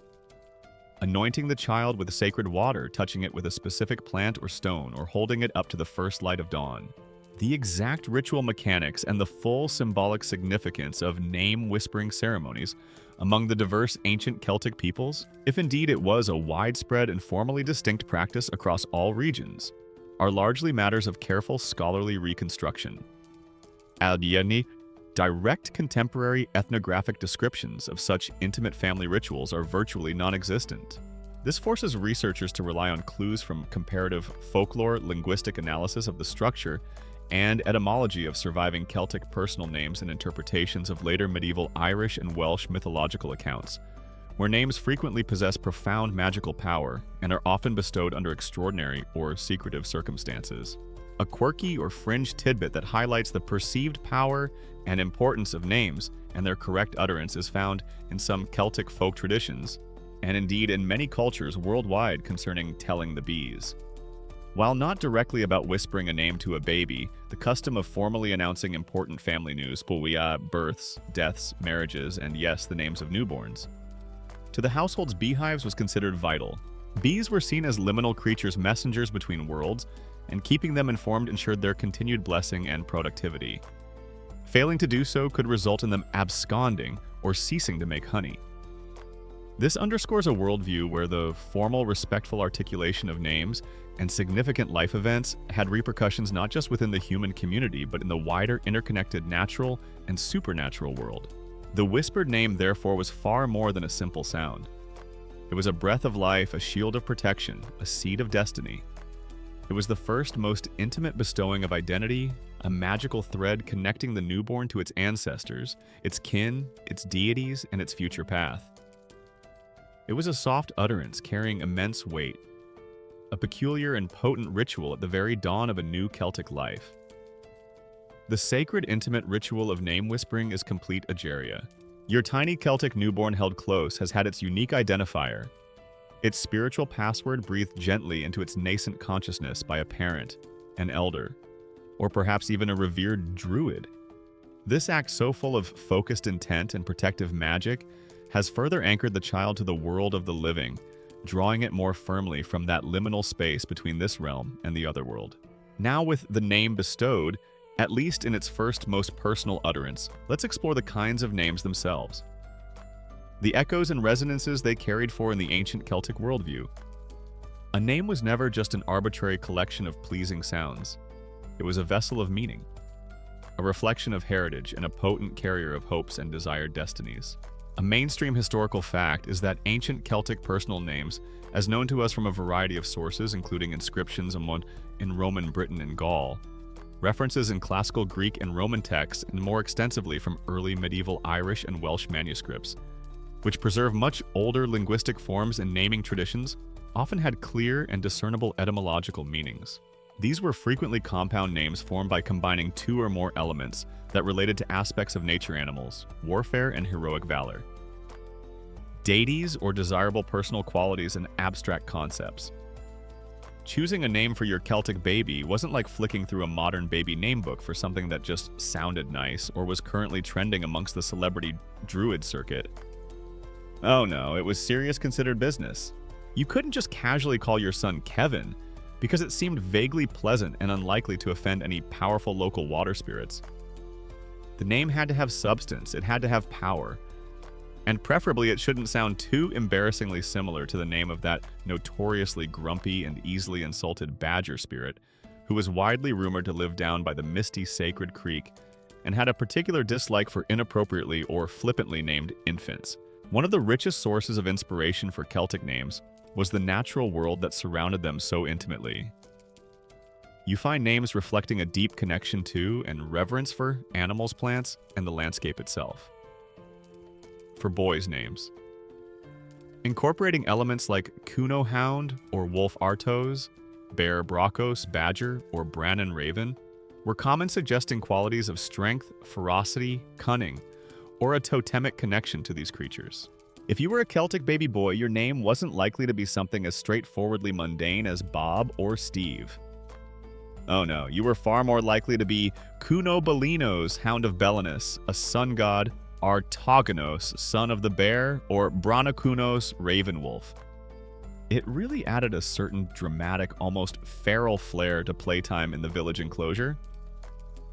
Speaker 1: Anointing the child with sacred water, touching it with a specific plant or stone, or holding it up to the first light of dawn. The exact ritual mechanics and the full symbolic significance of name-whispering ceremonies among the diverse ancient Celtic peoples, if indeed it was a widespread and formally distinct practice across all regions, are largely matters of careful scholarly reconstruction. Adieni, direct contemporary ethnographic descriptions of such intimate family rituals are virtually non-existent. This forces researchers to rely on clues from comparative folklore, linguistic analysis of the structure, and etymology of surviving Celtic personal names and interpretations of later medieval Irish and Welsh mythological accounts, where names frequently possess profound magical power and are often bestowed under extraordinary or secretive circumstances. A quirky or fringe tidbit that highlights the perceived power and importance of names and their correct utterance is found in some Celtic folk traditions, and indeed in many cultures worldwide concerning telling the bees. While not directly about whispering a name to a baby, the custom of formally announcing important family news, births, deaths, marriages, and yes, the names of newborns, to the household's beehives was considered vital. Bees were seen as liminal creatures, messengers between worlds, and keeping them informed ensured their continued blessing and productivity. Failing to do so could result in them absconding or ceasing to make honey. This underscores a worldview where the formal, respectful articulation of names and significant life events had repercussions not just within the human community, but in the wider, interconnected natural and supernatural world. The whispered name, therefore, was far more than a simple sound. It was a breath of life, a shield of protection, a seed of destiny. It was the first, most intimate bestowing of identity, a magical thread connecting the newborn to its ancestors, its kin, its deities, and its future path. It was a soft utterance carrying immense weight, a peculiar and potent ritual at the very dawn of a new Celtic life. The sacred, intimate ritual of name whispering is complete Ageria. Your tiny Celtic newborn held close has had its unique identifier, its spiritual password breathed gently into its nascent consciousness by a parent, an elder, or perhaps even a revered druid. This act, so full of focused intent and protective magic, has further anchored the child to the world of the living, drawing it more firmly from that liminal space between this realm and the other world. Now, with the name bestowed, at least in its first, most personal utterance, let's explore the kinds of names themselves. The echoes and resonances they carried for in the ancient Celtic worldview. A name was never just an arbitrary collection of pleasing sounds. It was a vessel of meaning, a reflection of heritage, and a potent carrier of hopes and desired destinies. A mainstream historical fact is that ancient Celtic personal names, as known to us from a variety of sources, including inscriptions in Roman Britain and Gaul, references in classical Greek and Roman texts, and more extensively from early medieval Irish and Welsh manuscripts, which preserve much older linguistic forms and naming traditions, often had clear and discernible etymological meanings. These were frequently compound names formed by combining two or more elements that related to aspects of nature animals, warfare, and heroic valor. Deities or desirable personal qualities and abstract concepts. Choosing a name for your Celtic baby wasn't like flicking through a modern baby name book for something that just sounded nice or was currently trending amongst the celebrity druid circuit. Oh no, it was serious considered business. You couldn't just casually call your son Kevin because it seemed vaguely pleasant and unlikely to offend any powerful local water spirits. The name had to have substance, it had to have power, and preferably it shouldn't sound too embarrassingly similar to the name of that notoriously grumpy and easily insulted badger spirit who was widely rumored to live down by the misty sacred creek and had a particular dislike for inappropriately or flippantly named infants. One of the richest sources of inspiration for Celtic names was the natural world that surrounded them so intimately. You find names reflecting a deep connection to and reverence for animals, plants, and the landscape itself. For boys' names, incorporating elements like Kuno Hound or Wolf Artos, Bear Brachos Badger, or Brannon Raven were common, suggesting qualities of strength, ferocity, cunning, or a totemic connection to these creatures. If you were a Celtic baby boy, your name wasn't likely to be something as straightforwardly mundane as Bob or Steve. Oh no, you were far more likely to be Kuno Belinos, Hound of Belinus, a sun god, Artogonos, son of the bear, or Branakunos, raven wolf. It really added a certain dramatic, almost feral flair to playtime in the village enclosure.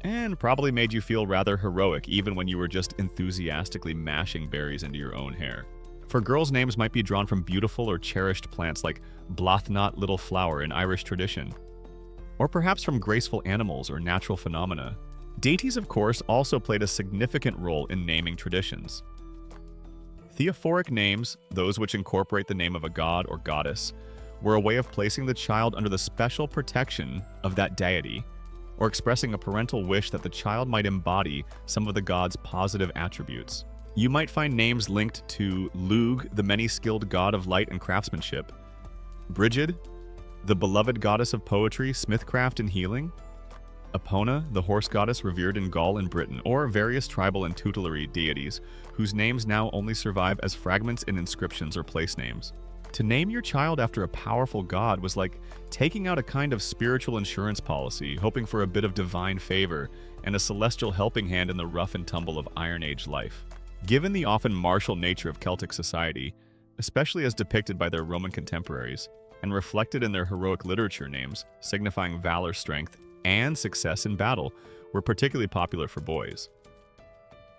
Speaker 1: and probably made you feel rather heroic even when you were just enthusiastically mashing berries into your own hair. For girls, names might be drawn from beautiful or cherished plants like Blathnot little flower in Irish tradition, or perhaps from graceful animals or natural phenomena. Deities, of course, also played a significant role in naming traditions. Theophoric names, those which incorporate the name of a god or goddess, were a way of placing the child under the special protection of that deity, or expressing a parental wish that the child might embody some of the god's positive attributes. You might find names linked to Lugh, the many-skilled god of light and craftsmanship, Brigid, the beloved goddess of poetry, smithcraft, and healing, Epona, the horse goddess revered in Gaul and Britain, or various tribal and tutelary deities whose names now only survive as fragments in inscriptions or place names. To name your child after a powerful god was like taking out a kind of spiritual insurance policy, hoping for a bit of divine favor and a celestial helping hand in the rough and tumble of Iron Age life. Given the often martial nature of Celtic society, especially as depicted by their Roman contemporaries, and reflected in their heroic literature, names signifying valor, strength, and success in battle were particularly popular for boys.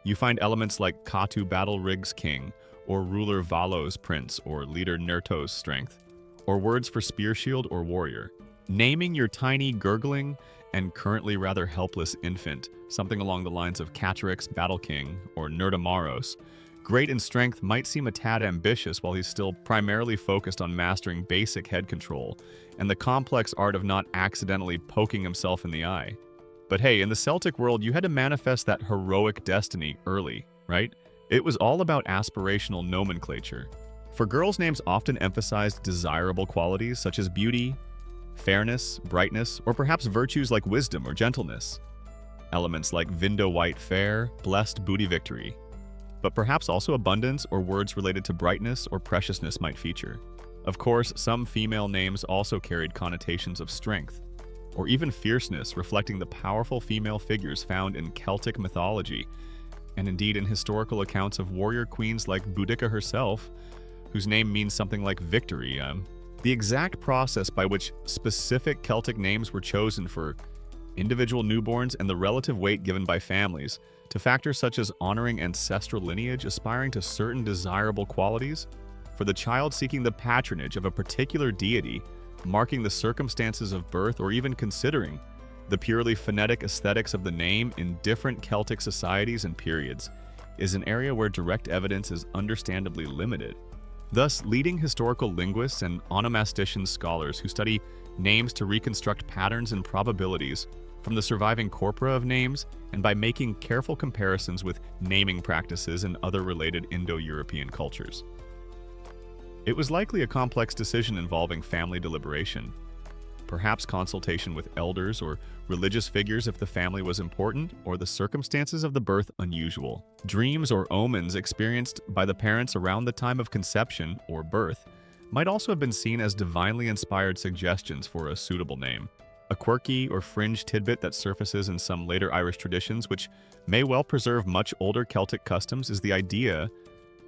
Speaker 1: You find elements like Katu Battle Rig's king, or ruler Valo's prince, or leader Nerto's strength, or words for spear shield or warrior. Naming your tiny, gurgling, and currently rather helpless infant something along the lines of Catrix Battle King or Nerdamaros, great in strength, might seem a tad ambitious while he's still primarily focused on mastering basic head control and the complex art of not accidentally poking himself in the eye. But hey, in the Celtic world, you had to manifest that heroic destiny early, right? It was all about aspirational nomenclature. For girls, names often emphasized desirable qualities such as beauty, fairness, brightness, or perhaps virtues like wisdom or gentleness. Elements like Vindo White Fair, blessed booty victory. But perhaps also abundance or words related to brightness or preciousness might feature. Of course, some female names also carried connotations of strength, or even fierceness, reflecting the powerful female figures found in Celtic mythology, and indeed in historical accounts of warrior queens like Boudica herself, whose name means something like victory. The exact process by which specific Celtic names were chosen for individual newborns and the relative weight given by families to factors such as honoring ancestral lineage, aspiring to certain desirable qualities, for the child seeking the patronage of a particular deity, marking the circumstances of birth, or even considering the purely phonetic aesthetics of the name in different Celtic societies and periods, is an area where direct evidence is understandably limited. Thus, leading historical linguists and onomastician scholars who study names to reconstruct patterns and probabilities from the surviving corpora of names, and by making careful comparisons with naming practices in other related Indo-European cultures. It was likely a complex decision involving family deliberation, perhaps consultation with elders or religious figures if the family was important or the circumstances of the birth unusual. Dreams or omens experienced by the parents around the time of conception or birth might also have been seen as divinely inspired suggestions for a suitable name. A quirky or fringe tidbit that surfaces in some later Irish traditions, which may well preserve much older Celtic customs, is the idea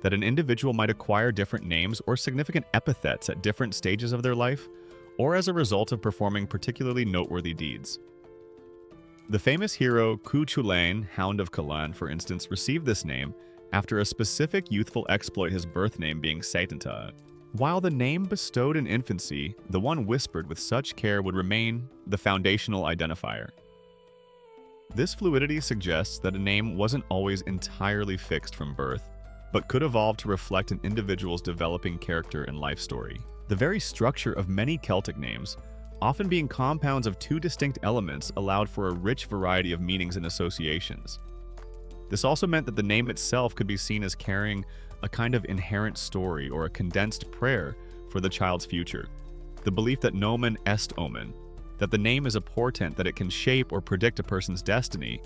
Speaker 1: that an individual might acquire different names or significant epithets at different stages of their life, or as a result of performing particularly noteworthy deeds. The famous hero Cu Chulainn, Hound of Cullen, for instance, received this name after a specific youthful exploit, his birth name being Saitanta. While the name bestowed in infancy, the one whispered with such care, would remain the foundational identifier. This fluidity suggests that a name wasn't always entirely fixed from birth, but could evolve to reflect an individual's developing character and life story. The very structure of many Celtic names, often being compounds of two distinct elements, allowed for a rich variety of meanings and associations. This also meant that the name itself could be seen as carrying a kind of inherent story or a condensed prayer for the child's future. The belief that nomen est omen, that the name is a portent that it can shape or predict a person's destiny,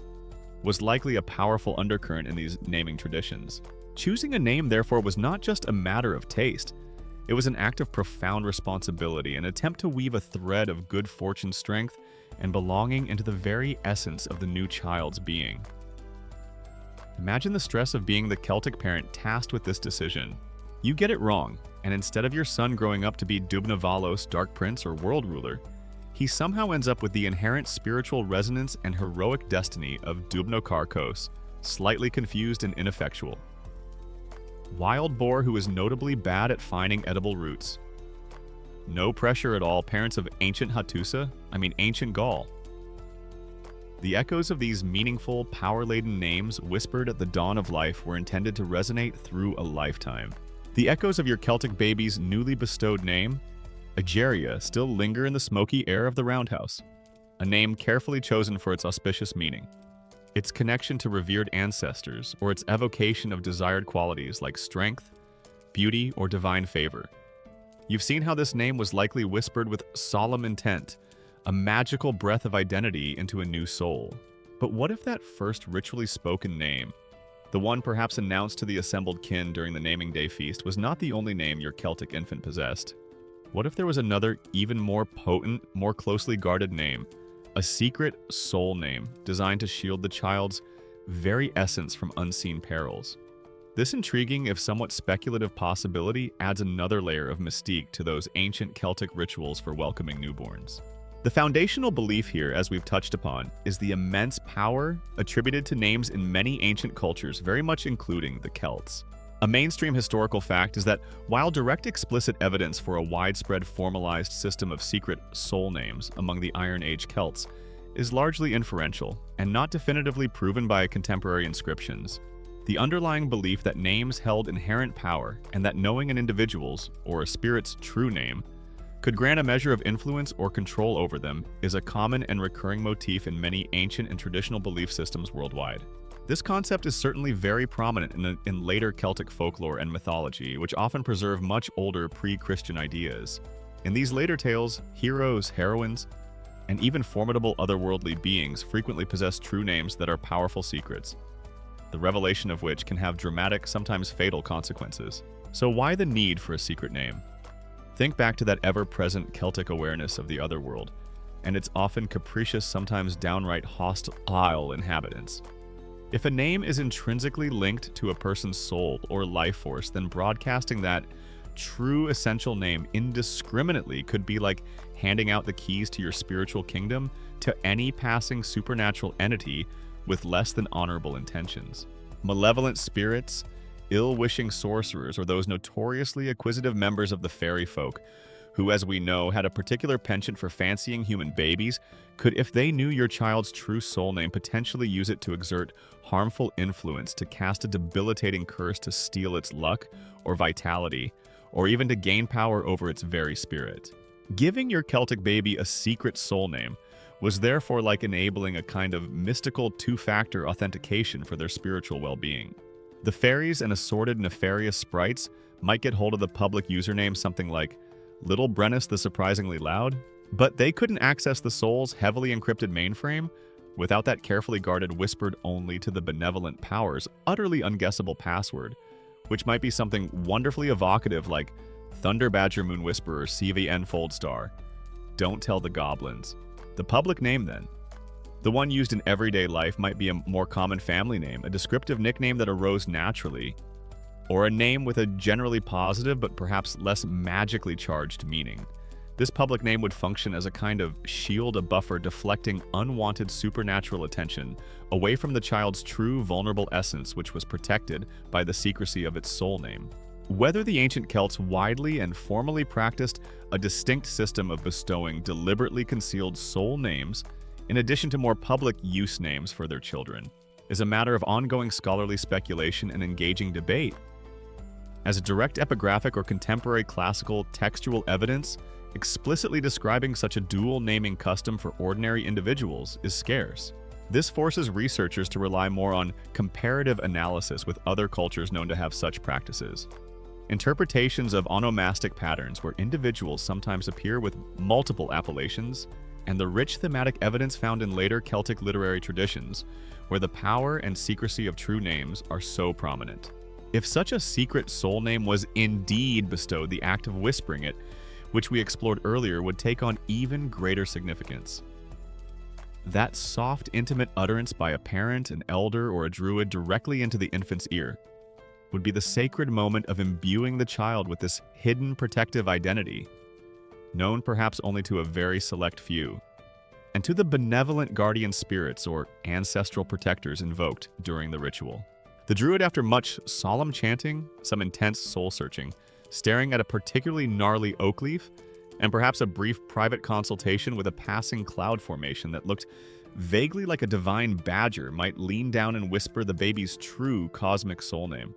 Speaker 1: was likely a powerful undercurrent in these naming traditions. Choosing a name, therefore, was not just a matter of taste. It was an act of profound responsibility, an attempt to weave a thread of good fortune, strength, and belonging into the very essence of the new child's being. Imagine the stress of being the Celtic parent tasked with this decision. You get it wrong, and instead of your son growing up to be Dubna Valos, Dark Prince, or World Ruler, he somehow ends up with the inherent spiritual resonance and heroic destiny of Dubno-Karkos, slightly confused and ineffectual. Wild boar who is notably bad at finding edible roots. No pressure at all, parents of ancient ancient Gaul. The echoes of these meaningful, power-laden names whispered at the dawn of life were intended to resonate through a lifetime. The echoes of your Celtic baby's newly bestowed name, Egeria, still linger in the smoky air of the roundhouse, a name carefully chosen for its auspicious meaning, its connection to revered ancestors, or its evocation of desired qualities like strength, beauty, or divine favor. You've seen how this name was likely whispered with solemn intent, a magical breath of identity into a new soul. But what if that first ritually spoken name, the one perhaps announced to the assembled kin during the naming day feast, was not the only name your Celtic infant possessed? What if there was another, even more potent, more closely guarded name, a secret soul name designed to shield the child's very essence from unseen perils? This intriguing, if somewhat speculative possibility adds another layer of mystique to those ancient Celtic rituals for welcoming newborns. The foundational belief here, as we've touched upon, is the immense power attributed to names in many ancient cultures, very much including the Celts. A mainstream historical fact is that while direct explicit evidence for a widespread formalized system of secret soul names among the Iron Age Celts is largely inferential and not definitively proven by contemporary inscriptions, the underlying belief that names held inherent power and that knowing an individual's, or a spirit's, true name could grant a measure of influence or control over them is a common and recurring motif in many ancient and traditional belief systems worldwide. This concept is certainly very prominent in later Celtic folklore and mythology, which often preserve much older pre-Christian ideas. In these later tales, heroes, heroines, and even formidable otherworldly beings frequently possess true names that are powerful secrets, the revelation of which can have dramatic, sometimes fatal consequences. So why the need for a secret name? Think back to that ever-present Celtic awareness of the otherworld, and its often capricious, sometimes downright hostile inhabitants. If a name is intrinsically linked to a person's soul or life force, then broadcasting that true essential name indiscriminately could be like handing out the keys to your spiritual kingdom to any passing supernatural entity with less than honorable intentions. Malevolent spirits, ill-wishing sorcerers, or those notoriously acquisitive members of the fairy folk who, as we know, had a particular penchant for fancying human babies, could, if they knew your child's true soul name, potentially use it to exert harmful influence, to cast a debilitating curse to steal its luck or vitality, or even to gain power over its very spirit. Giving your Celtic baby a secret soul name was therefore like enabling a kind of mystical two-factor authentication for their spiritual well-being. The fairies and assorted nefarious sprites might get hold of the public username something like Little Brennus the Surprisingly Loud, but they couldn't access the soul's heavily encrypted mainframe without that carefully guarded, whispered only to the benevolent powers, utterly unguessable password, which might be something wonderfully evocative like Thunder Badger Moon Whisperer CVN Foldstar. Don't tell the goblins. The public name, then. The one used in everyday life might be a more common family name, a descriptive nickname that arose naturally, or a name with a generally positive but perhaps less magically charged meaning. This public name would function as a kind of shield, a buffer deflecting unwanted supernatural attention away from the child's true vulnerable essence, which was protected by the secrecy of its soul name. Whether the ancient Celts widely and formally practiced a distinct system of bestowing deliberately concealed soul names in addition to more public use names for their children is a matter of ongoing scholarly speculation and engaging debate. As a direct epigraphic or contemporary classical textual evidence explicitly describing such a dual naming custom for ordinary individuals is scarce. This forces researchers to rely more on comparative analysis with other cultures known to have such practices. Interpretations of onomastic patterns where individuals sometimes appear with multiple appellations, and the rich thematic evidence found in later Celtic literary traditions where the power and secrecy of true names are so prominent. If such a secret soul name was indeed bestowed, the act of whispering it, which we explored earlier, would take on even greater significance. That soft, intimate utterance by a parent, an elder, or a druid directly into the infant's ear would be the sacred moment of imbuing the child with this hidden protective identity. known perhaps only to a very select few, and to the benevolent guardian spirits or ancestral protectors invoked during the ritual. The druid, after much solemn chanting, some intense soul-searching, staring at a particularly gnarly oak leaf, and perhaps a brief private consultation with a passing cloud formation that looked vaguely like a divine badger, might lean down and whisper the baby's true cosmic soul name.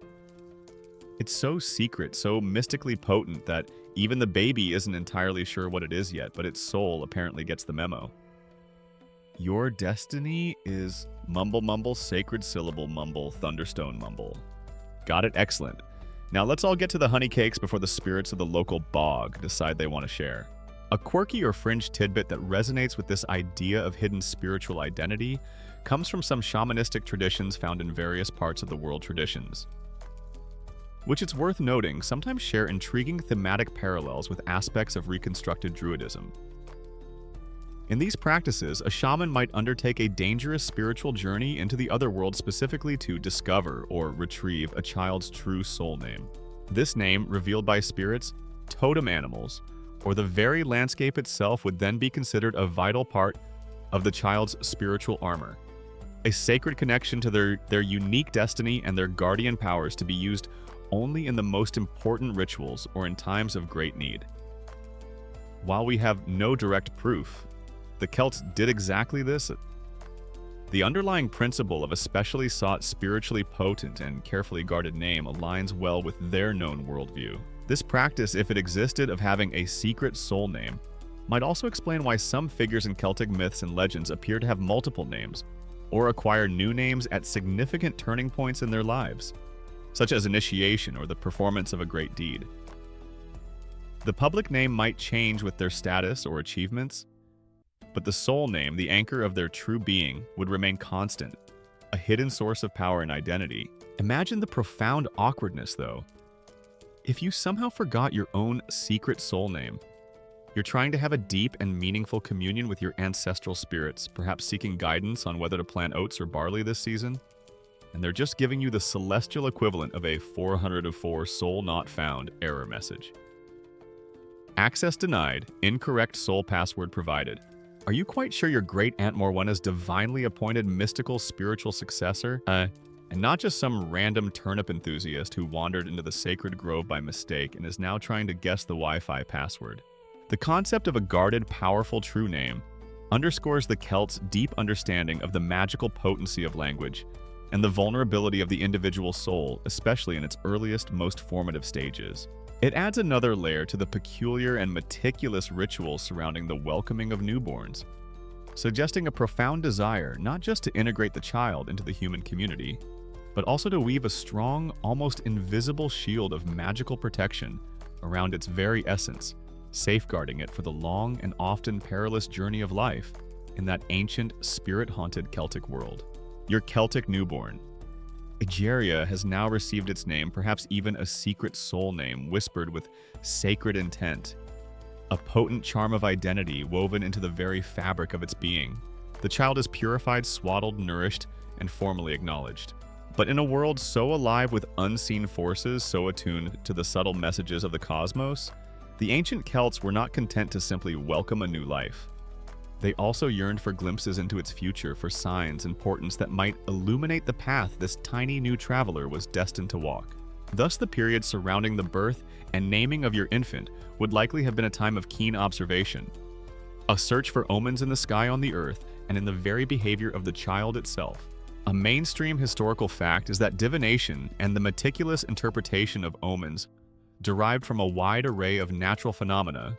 Speaker 1: It's so secret, so mystically potent that even the baby isn't entirely sure what it is yet, but its soul apparently gets the memo. Your destiny is mumble mumble, sacred syllable mumble, thunderstone mumble. Got it? Excellent. Now let's all get to the honey cakes before the spirits of the local bog decide they want to share. A quirky or fringe tidbit that resonates with this idea of hidden spiritual identity comes from some shamanistic traditions found in various parts of the world traditions, which, it's worth noting, sometimes share intriguing thematic parallels with aspects of reconstructed druidism. In these practices, a shaman might undertake a dangerous spiritual journey into the otherworld specifically to discover or retrieve a child's true soul name. This name, revealed by spirits, totem animals, or the very landscape itself, would then be considered a vital part of the child's spiritual armor, a sacred connection to their unique destiny and their guardian powers to be used only in the most important rituals or in times of great need. While we have no direct proof, the Celts did exactly this. The underlying principle of a specially sought, spiritually potent, and carefully guarded name aligns well with their known worldview. This practice, if it existed, of having a secret soul name, might also explain why some figures in Celtic myths and legends appear to have multiple names, or acquire new names at significant turning points in their lives, such as initiation or the performance of a great deed. The public name might change with their status or achievements, but the soul name, the anchor of their true being, would remain constant, a hidden source of power and identity. Imagine the profound awkwardness, though. If you somehow forgot your own secret soul name, you're trying to have a deep and meaningful communion with your ancestral spirits, perhaps seeking guidance on whether to plant oats or barley this season, and they're just giving you the celestial equivalent of a 400 of 4 soul not found error message. Access denied, incorrect soul password provided. Are you quite sure your great Aunt Morwenna's divinely appointed mystical spiritual successor? And not just some random turnip enthusiast who wandered into the sacred grove by mistake and is now trying to guess the Wi-Fi password. The concept of a guarded, powerful true name underscores the Celts' deep understanding of the magical potency of language and the vulnerability of the individual soul, especially in its earliest, most formative stages. It adds another layer to the peculiar and meticulous rituals surrounding the welcoming of newborns, suggesting a profound desire not just to integrate the child into the human community, but also to weave a strong, almost invisible shield of magical protection around its very essence, safeguarding it for the long and often perilous journey of life in that ancient, spirit-haunted Celtic world. Your Celtic newborn. Egeria has now received its name, perhaps even a secret soul name whispered with sacred intent, a potent charm of identity woven into the very fabric of its being. The child is purified, swaddled, nourished, and formally acknowledged. But in a world so alive with unseen forces, so attuned to the subtle messages of the cosmos, the ancient Celts were not content to simply welcome a new life. They also yearned for glimpses into its future, for signs and portents that might illuminate the path this tiny new traveler was destined to walk. Thus, the period surrounding the birth and naming of your infant would likely have been a time of keen observation, a search for omens in the sky on the earth and in the very behavior of the child itself. A mainstream historical fact is that divination and the meticulous interpretation of omens derived from a wide array of natural phenomena.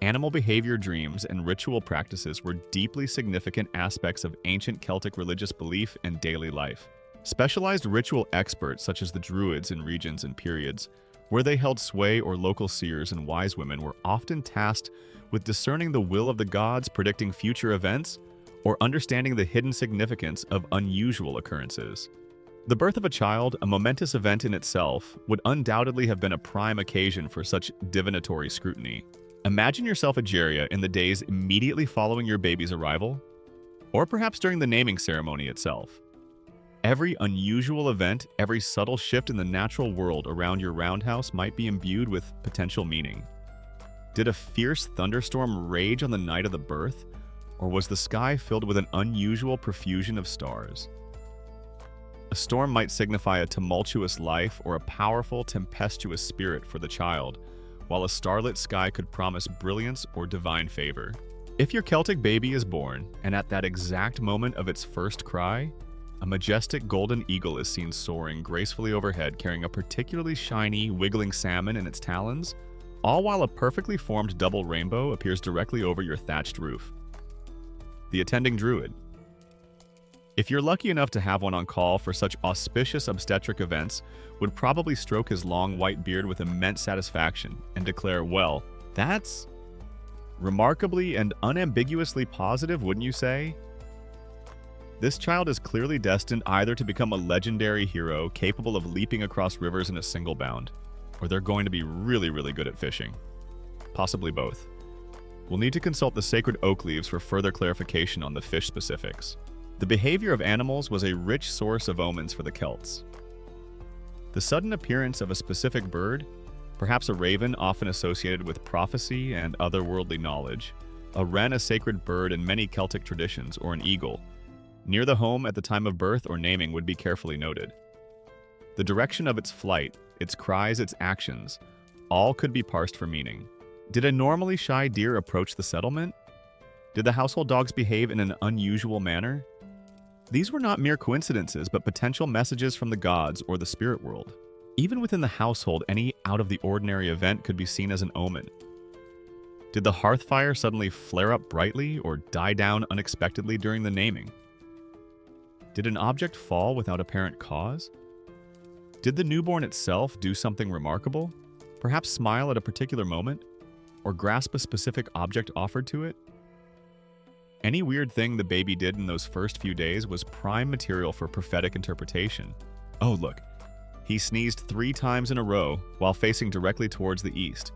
Speaker 1: Animal behavior, dreams, and ritual practices were deeply significant aspects of ancient Celtic religious belief and daily life. Specialized ritual experts such as the druids in regions and periods where they held sway, or local seers and wise women, were often tasked with discerning the will of the gods, predicting future events, or understanding the hidden significance of unusual occurrences. The birth of a child, a momentous event in itself, would undoubtedly have been a prime occasion for such divinatory scrutiny. Imagine yourself Egeria in the days immediately following your baby's arrival, or perhaps during the naming ceremony itself. Every unusual event, every subtle shift in the natural world around your roundhouse might be imbued with potential meaning. Did a fierce thunderstorm rage on the night of the birth, or was the sky filled with an unusual profusion of stars? A storm might signify a tumultuous life or a powerful, tempestuous spirit for the child, while a starlit sky could promise brilliance or divine favor. If your Celtic baby is born, and at that exact moment of its first cry, a majestic golden eagle is seen soaring gracefully overhead carrying a particularly shiny, wiggling salmon in its talons, all while a perfectly formed double rainbow appears directly over your thatched roof. The attending druid. If you're lucky enough to have one on call for such auspicious obstetric events, would probably stroke his long white beard with immense satisfaction and declare, well, that's remarkably and unambiguously positive, wouldn't you say? This child is clearly destined either to become a legendary hero capable of leaping across rivers in a single bound, or they're going to be really, really good at fishing. Possibly both. We'll need to consult the sacred oak leaves for further clarification on the fish specifics. The behavior of animals was a rich source of omens for the Celts. The sudden appearance of a specific bird, perhaps a raven often associated with prophecy and otherworldly knowledge, a wren a sacred bird in many Celtic traditions, or an eagle, near the home at the time of birth or naming would be carefully noted. The direction of its flight, its cries, its actions, all could be parsed for meaning. Did a normally shy deer approach the settlement? Did the household dogs behave in an unusual manner? These were not mere coincidences, but potential messages from the gods or the spirit world. Even within the household, any out-of-the-ordinary event could be seen as an omen. Did the hearth fire suddenly flare up brightly or die down unexpectedly during the naming? Did an object fall without apparent cause? Did the newborn itself do something remarkable? Perhaps smile at a particular moment? Or grasp a specific object offered to it? Any weird thing the baby did in those first few days was prime material for prophetic interpretation. Oh, look. He sneezed 3 times in a row while facing directly towards the east.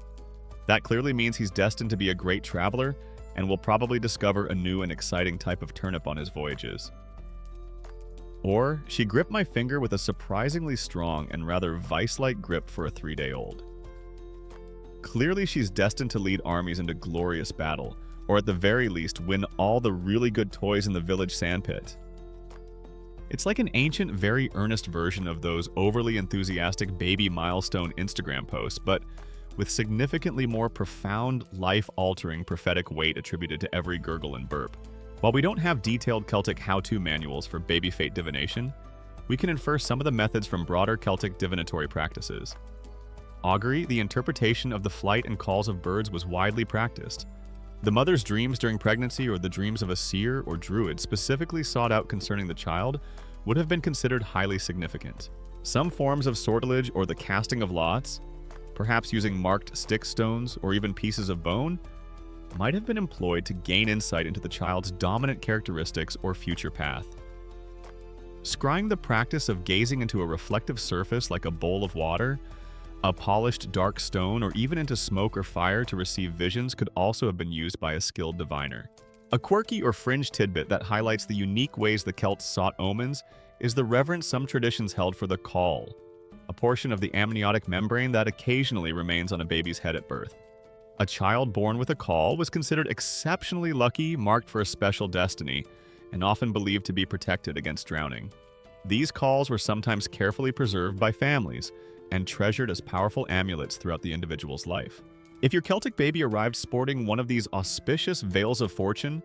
Speaker 1: That clearly means he's destined to be a great traveler and will probably discover a new and exciting type of turnip on his voyages. Or, she gripped my finger with a surprisingly strong and rather vice-like grip for a 3-day-old. Clearly she's destined to lead armies into glorious battle, or at the very least win all the really good toys in the village sandpit. It's like an ancient, very earnest version of those overly enthusiastic baby milestone Instagram posts, but with significantly more profound, life-altering prophetic weight attributed to every gurgle and burp. While we don't have detailed Celtic how-to manuals for baby fate divination, we can infer some of the methods from broader Celtic divinatory practices. Augury, the interpretation of the flight and calls of birds, was widely practiced. The mother's dreams during pregnancy or the dreams of a seer or druid specifically sought out concerning the child would have been considered highly significant. Some forms of sortilege or the casting of lots, perhaps using marked stick stones or even pieces of bone, might have been employed to gain insight into the child's dominant characteristics or future path. Scrying, the practice of gazing into a reflective surface like a bowl of water, a polished dark stone, or even into smoke or fire to receive visions could also have been used by a skilled diviner. A quirky or fringe tidbit that highlights the unique ways the Celts sought omens is the reverence some traditions held for the caul, a portion of the amniotic membrane that occasionally remains on a baby's head at birth. A child born with a caul was considered exceptionally lucky, marked for a special destiny, and often believed to be protected against drowning. These cauls were sometimes carefully preserved by families and treasured as powerful amulets throughout the individual's life. If your Celtic baby arrived sporting one of these auspicious veils of fortune,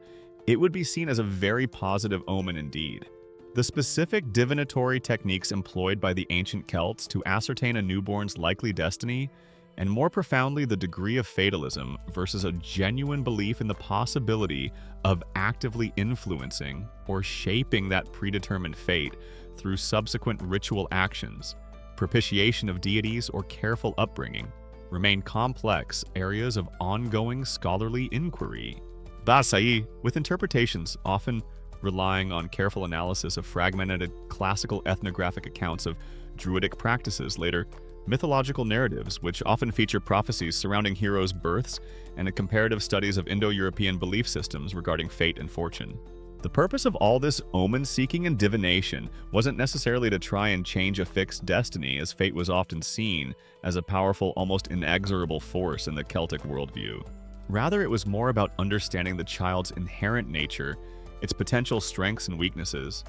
Speaker 1: it would be seen as a very positive omen indeed. The specific divinatory techniques employed by the ancient Celts to ascertain a newborn's likely destiny, and more profoundly the degree of fatalism versus a genuine belief in the possibility of actively influencing or shaping that predetermined fate through subsequent ritual actions, propitiation of deities, or careful upbringing, remain complex areas of ongoing scholarly inquiry. Basai, with interpretations often relying on careful analysis of fragmented classical ethnographic accounts of druidic practices, later mythological narratives, which often feature prophecies surrounding heroes' births, and comparative studies of Indo-European belief systems regarding fate and fortune. The purpose of all this omen-seeking and divination wasn't necessarily to try and change a fixed destiny, as fate was often seen as a powerful, almost inexorable force in the Celtic worldview. Rather, it was more about understanding the child's inherent nature, its potential strengths and weaknesses,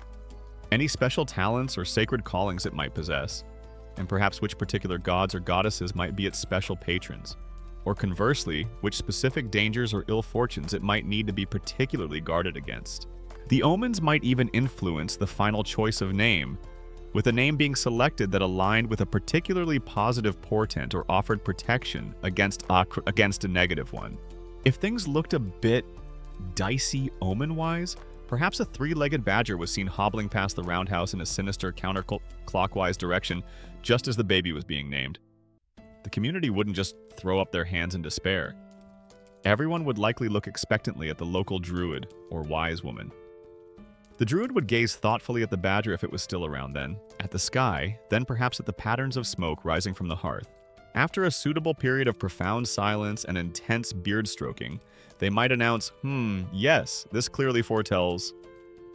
Speaker 1: any special talents or sacred callings it might possess, and perhaps which particular gods or goddesses might be its special patrons, or conversely, which specific dangers or ill fortunes it might need to be particularly guarded against. The omens might even influence the final choice of name, with a name being selected that aligned with a particularly positive portent or offered protection against a negative one. If things looked a bit dicey omen-wise, perhaps a three-legged badger was seen hobbling past the roundhouse in a sinister counterclockwise direction just as the baby was being named. The community wouldn't just throw up their hands in despair. Everyone would likely look expectantly at the local druid or wise woman. The druid would gaze thoughtfully at the badger if it was still around then, at the sky, then perhaps at the patterns of smoke rising from the hearth. After a suitable period of profound silence and intense beard stroking, they might announce, yes, this clearly foretells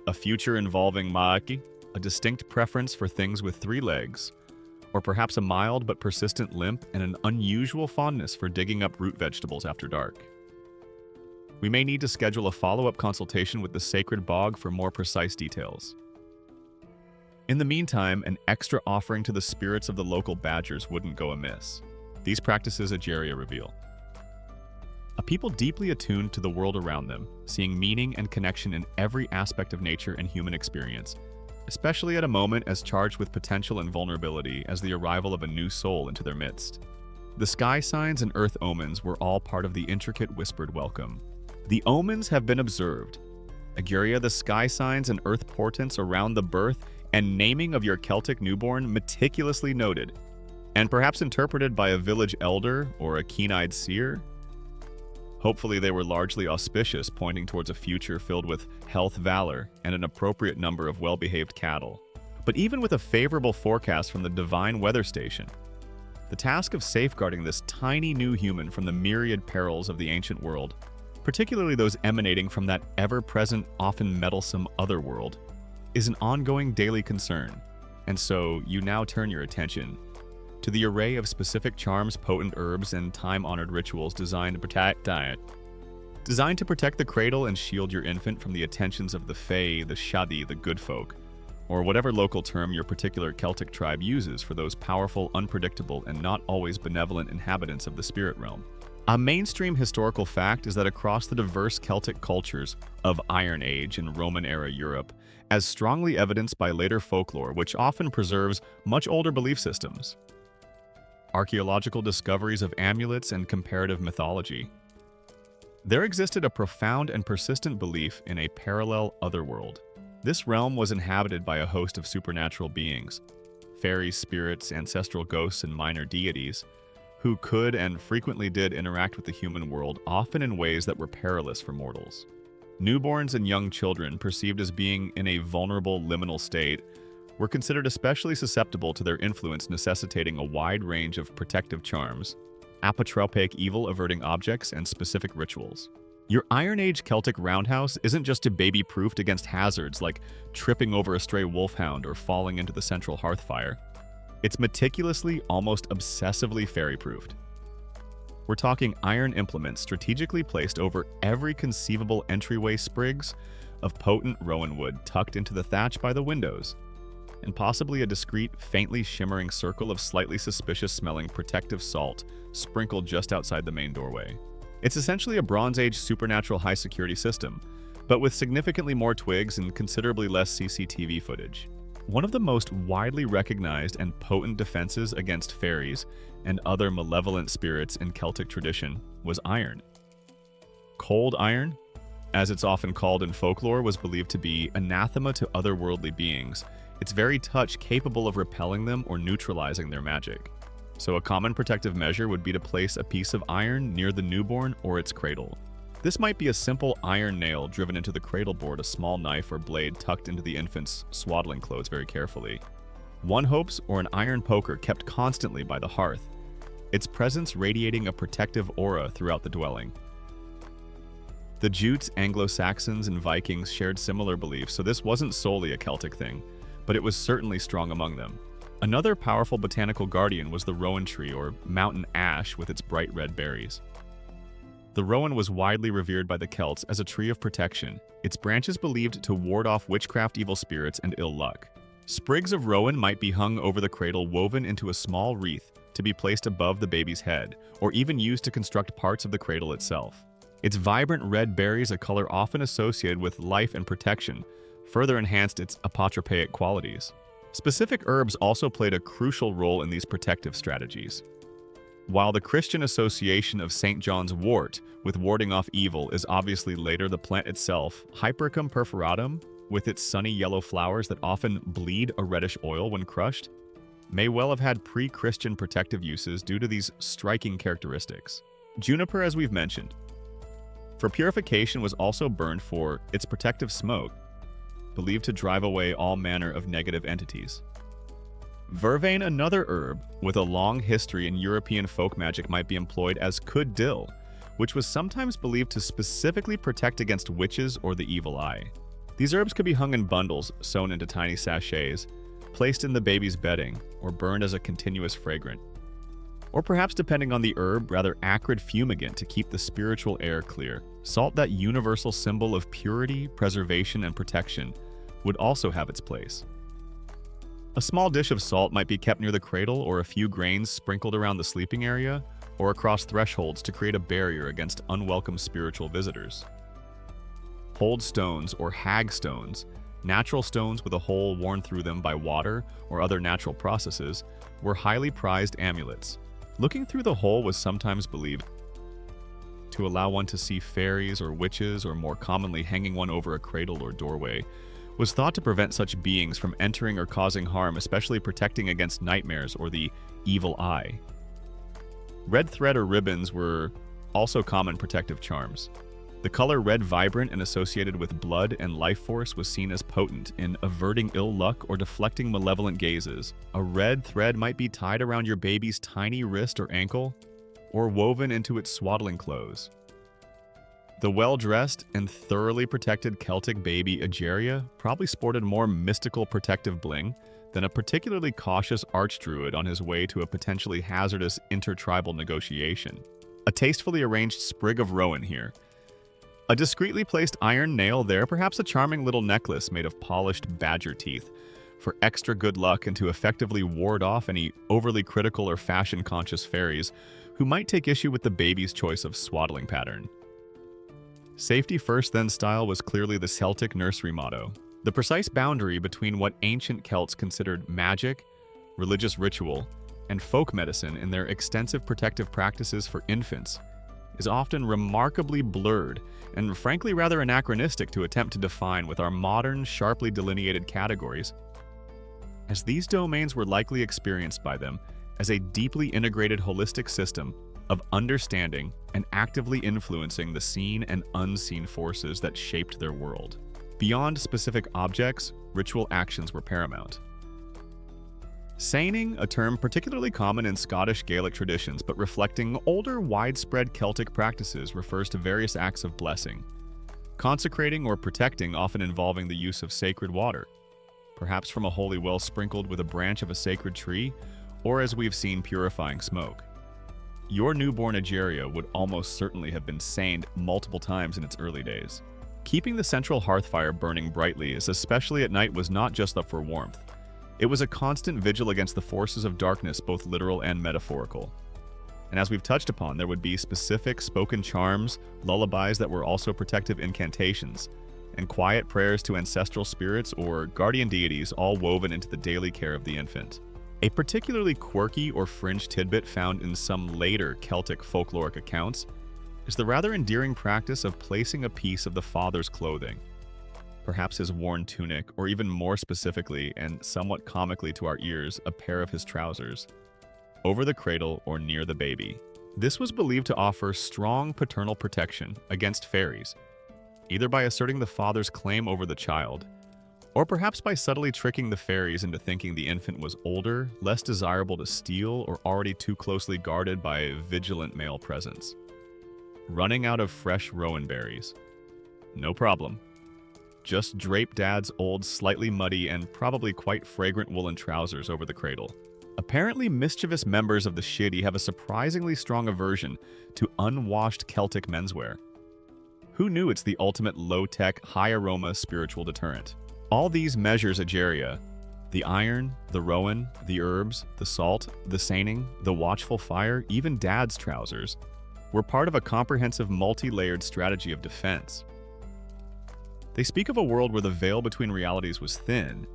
Speaker 1: a future involving maaki, a distinct preference for things with three legs, or perhaps a mild but persistent limp and an unusual fondness for digging up root vegetables after dark. We may need to schedule a follow-up consultation with the sacred bog for more precise details. In the meantime, an extra offering to the spirits of the local badgers wouldn't go amiss. These practices Egeria reveal. A people deeply attuned to the world around them, seeing meaning and connection in every aspect of nature and human experience, especially at a moment as charged with potential and vulnerability as the arrival of a new soul into their midst. The sky signs and earth omens were all part of the intricate whispered welcome. The omens have been observed. Egeria, the sky signs and earth portents around the birth and naming of your Celtic newborn meticulously noted, and perhaps interpreted by a village elder or a keen-eyed seer. Hopefully they were largely auspicious, pointing towards a future filled with health, valor, and an appropriate number of well-behaved cattle. But even with a favorable forecast from the divine weather station, the task of safeguarding this tiny new human from the myriad perils of the ancient world, particularly those emanating from that ever-present, often meddlesome other world, is an ongoing daily concern. And so you now turn your attention to the array of specific charms, potent herbs, and time-honored rituals designed to protect the cradle and shield your infant from the attentions of the Fae, the Shadi, the good folk, or whatever local term your particular Celtic tribe uses for those powerful, unpredictable, and not always benevolent inhabitants of the spirit realm. A mainstream historical fact is that across the diverse Celtic cultures of Iron Age and Roman-era Europe, as strongly evidenced by later folklore, which often preserves much older belief systems, archaeological discoveries of amulets, and comparative mythology, there existed a profound and persistent belief in a parallel otherworld. This realm was inhabited by a host of supernatural beings, fairies, spirits, ancestral ghosts, and minor deities, who could and frequently did interact with the human world, often in ways that were perilous for mortals. Newborns and young children, perceived as being in a vulnerable liminal state, were considered especially susceptible to their influence, necessitating a wide range of protective charms, apotropaic evil-averting objects, and specific rituals. Your Iron Age Celtic roundhouse isn't just to baby-proofed against hazards like tripping over a stray wolfhound or falling into the central hearth fire. It's meticulously, almost obsessively fairy-proofed. We're talking iron implements strategically placed over every conceivable entryway, sprigs of potent rowan wood tucked into the thatch by the windows, and possibly a discreet, faintly shimmering circle of slightly suspicious-smelling protective salt sprinkled just outside the main doorway. It's essentially a Bronze Age supernatural high-security system, but with significantly more twigs and considerably less CCTV footage. One of the most widely recognized and potent defenses against fairies and other malevolent spirits in Celtic tradition was iron. Cold iron, as it's often called in folklore, was believed to be anathema to otherworldly beings, its very touch capable of repelling them or neutralizing their magic. So a common protective measure would be to place a piece of iron near the newborn or its cradle. This might be a simple iron nail driven into the cradle board, a small knife or blade tucked into the infant's swaddling clothes very carefully. One hopes, or an iron poker kept constantly by the hearth, its presence radiating a protective aura throughout the dwelling. The Jutes, Anglo-Saxons, and Vikings shared similar beliefs, so this wasn't solely a Celtic thing, but it was certainly strong among them. Another powerful botanical guardian was the rowan tree, or mountain ash, with its bright red berries. The rowan was widely revered by the Celts as a tree of protection, its branches believed to ward off witchcraft, evil spirits, and ill luck. Sprigs of rowan might be hung over the cradle, woven into a small wreath to be placed above the baby's head, or even used to construct parts of the cradle itself. Its vibrant red berries, a color often associated with life and protection, further enhanced its apotropaic qualities. Specific herbs also played a crucial role in these protective strategies. While the Christian association of St. John's wort with warding off evil is obviously later, the plant itself, Hypericum perforatum, with its sunny yellow flowers that often bleed a reddish oil when crushed, may well have had pre-Christian protective uses due to these striking characteristics. Juniper, as we've mentioned, for purification, was also burned for its protective smoke, believed to drive away all manner of negative entities. Vervain, another herb with a long history in European folk magic, might be employed as could dill, which was sometimes believed to specifically protect against witches or the evil eye. These herbs could be hung in bundles, sewn into tiny sachets, placed in the baby's bedding, or burned as a continuous fragrant. Or perhaps, depending on the herb, rather acrid fumigant to keep the spiritual air clear. Salt, that universal symbol of purity, preservation, and protection, would also have its place. A small dish of salt might be kept near the cradle, or a few grains sprinkled around the sleeping area, or across thresholds to create a barrier against unwelcome spiritual visitors. Hold stones, or hag stones, natural stones with a hole worn through them by water or other natural processes, were highly prized amulets. Looking through the hole was sometimes believed to allow one to see fairies or witches, or more commonly hanging one over a cradle or doorway was thought to prevent such beings from entering or causing harm, especially protecting against nightmares or the evil eye. Red thread or ribbons were also common protective charms. The color red, vibrant and associated with blood and life force, was seen as potent in averting ill luck or deflecting malevolent gazes. A red thread might be tied around your baby's tiny wrist or ankle, or woven into its swaddling clothes. The well-dressed and thoroughly protected Celtic baby Egeria probably sported more mystical protective bling than a particularly cautious archdruid on his way to a potentially hazardous intertribal negotiation. A tastefully arranged sprig of rowan here, a discreetly placed iron nail there, perhaps a charming little necklace made of polished badger teeth for extra good luck and to effectively ward off any overly critical or fashion-conscious fairies who might take issue with the baby's choice of swaddling pattern. Safety first, then style was clearly the Celtic nursery motto. The precise boundary between what ancient Celts considered magic, religious ritual, and folk medicine in their extensive protective practices for infants is often remarkably blurred and frankly rather anachronistic to attempt to define with our modern, sharply delineated categories, as these domains were likely experienced by them as a deeply integrated holistic system of understanding and actively influencing the seen and unseen forces that shaped their world. Beyond specific objects, ritual actions were paramount. Seining, a term particularly common in Scottish Gaelic traditions but reflecting older, widespread Celtic practices, refers to various acts of blessing, consecrating or protecting, often involving the use of sacred water, perhaps from a holy well sprinkled with a branch of a sacred tree, or as we've seen, purifying smoke. Your newborn Egeria would almost certainly have been seined multiple times in its early days. Keeping the central hearth fire burning brightly, especially at night, was not just for warmth. It was a constant vigil against the forces of darkness, both literal and metaphorical. And as we've touched upon, there would be specific spoken charms, lullabies that were also protective incantations, and quiet prayers to ancestral spirits or guardian deities, all woven into the daily care of the infant. A particularly quirky or fringe tidbit found in some later Celtic folkloric accounts is the rather endearing practice of placing a piece of the father's clothing, perhaps his worn tunic, or even more specifically and somewhat comically to our ears, a pair of his trousers, over the cradle or near the baby. This was believed to offer strong paternal protection against fairies, either by asserting the father's claim over the child, or perhaps by subtly tricking the fairies into thinking the infant was older, less desirable to steal, or already too closely guarded by a vigilant male presence. Running out of fresh rowan berries. No problem. Just drape Dad's old, slightly muddy, and probably quite fragrant woolen trousers over the cradle. Apparently, mischievous members of the shitty have a surprisingly strong aversion to unwashed Celtic menswear. Who knew it's the ultimate low-tech, high-aroma spiritual deterrent? All these measures Ageria, the iron, the rowan, the herbs, the salt, the seining, the watchful fire, even Dad's trousers, were part of a comprehensive multi-layered strategy of defense. They speak of a world where the veil between realities was thin,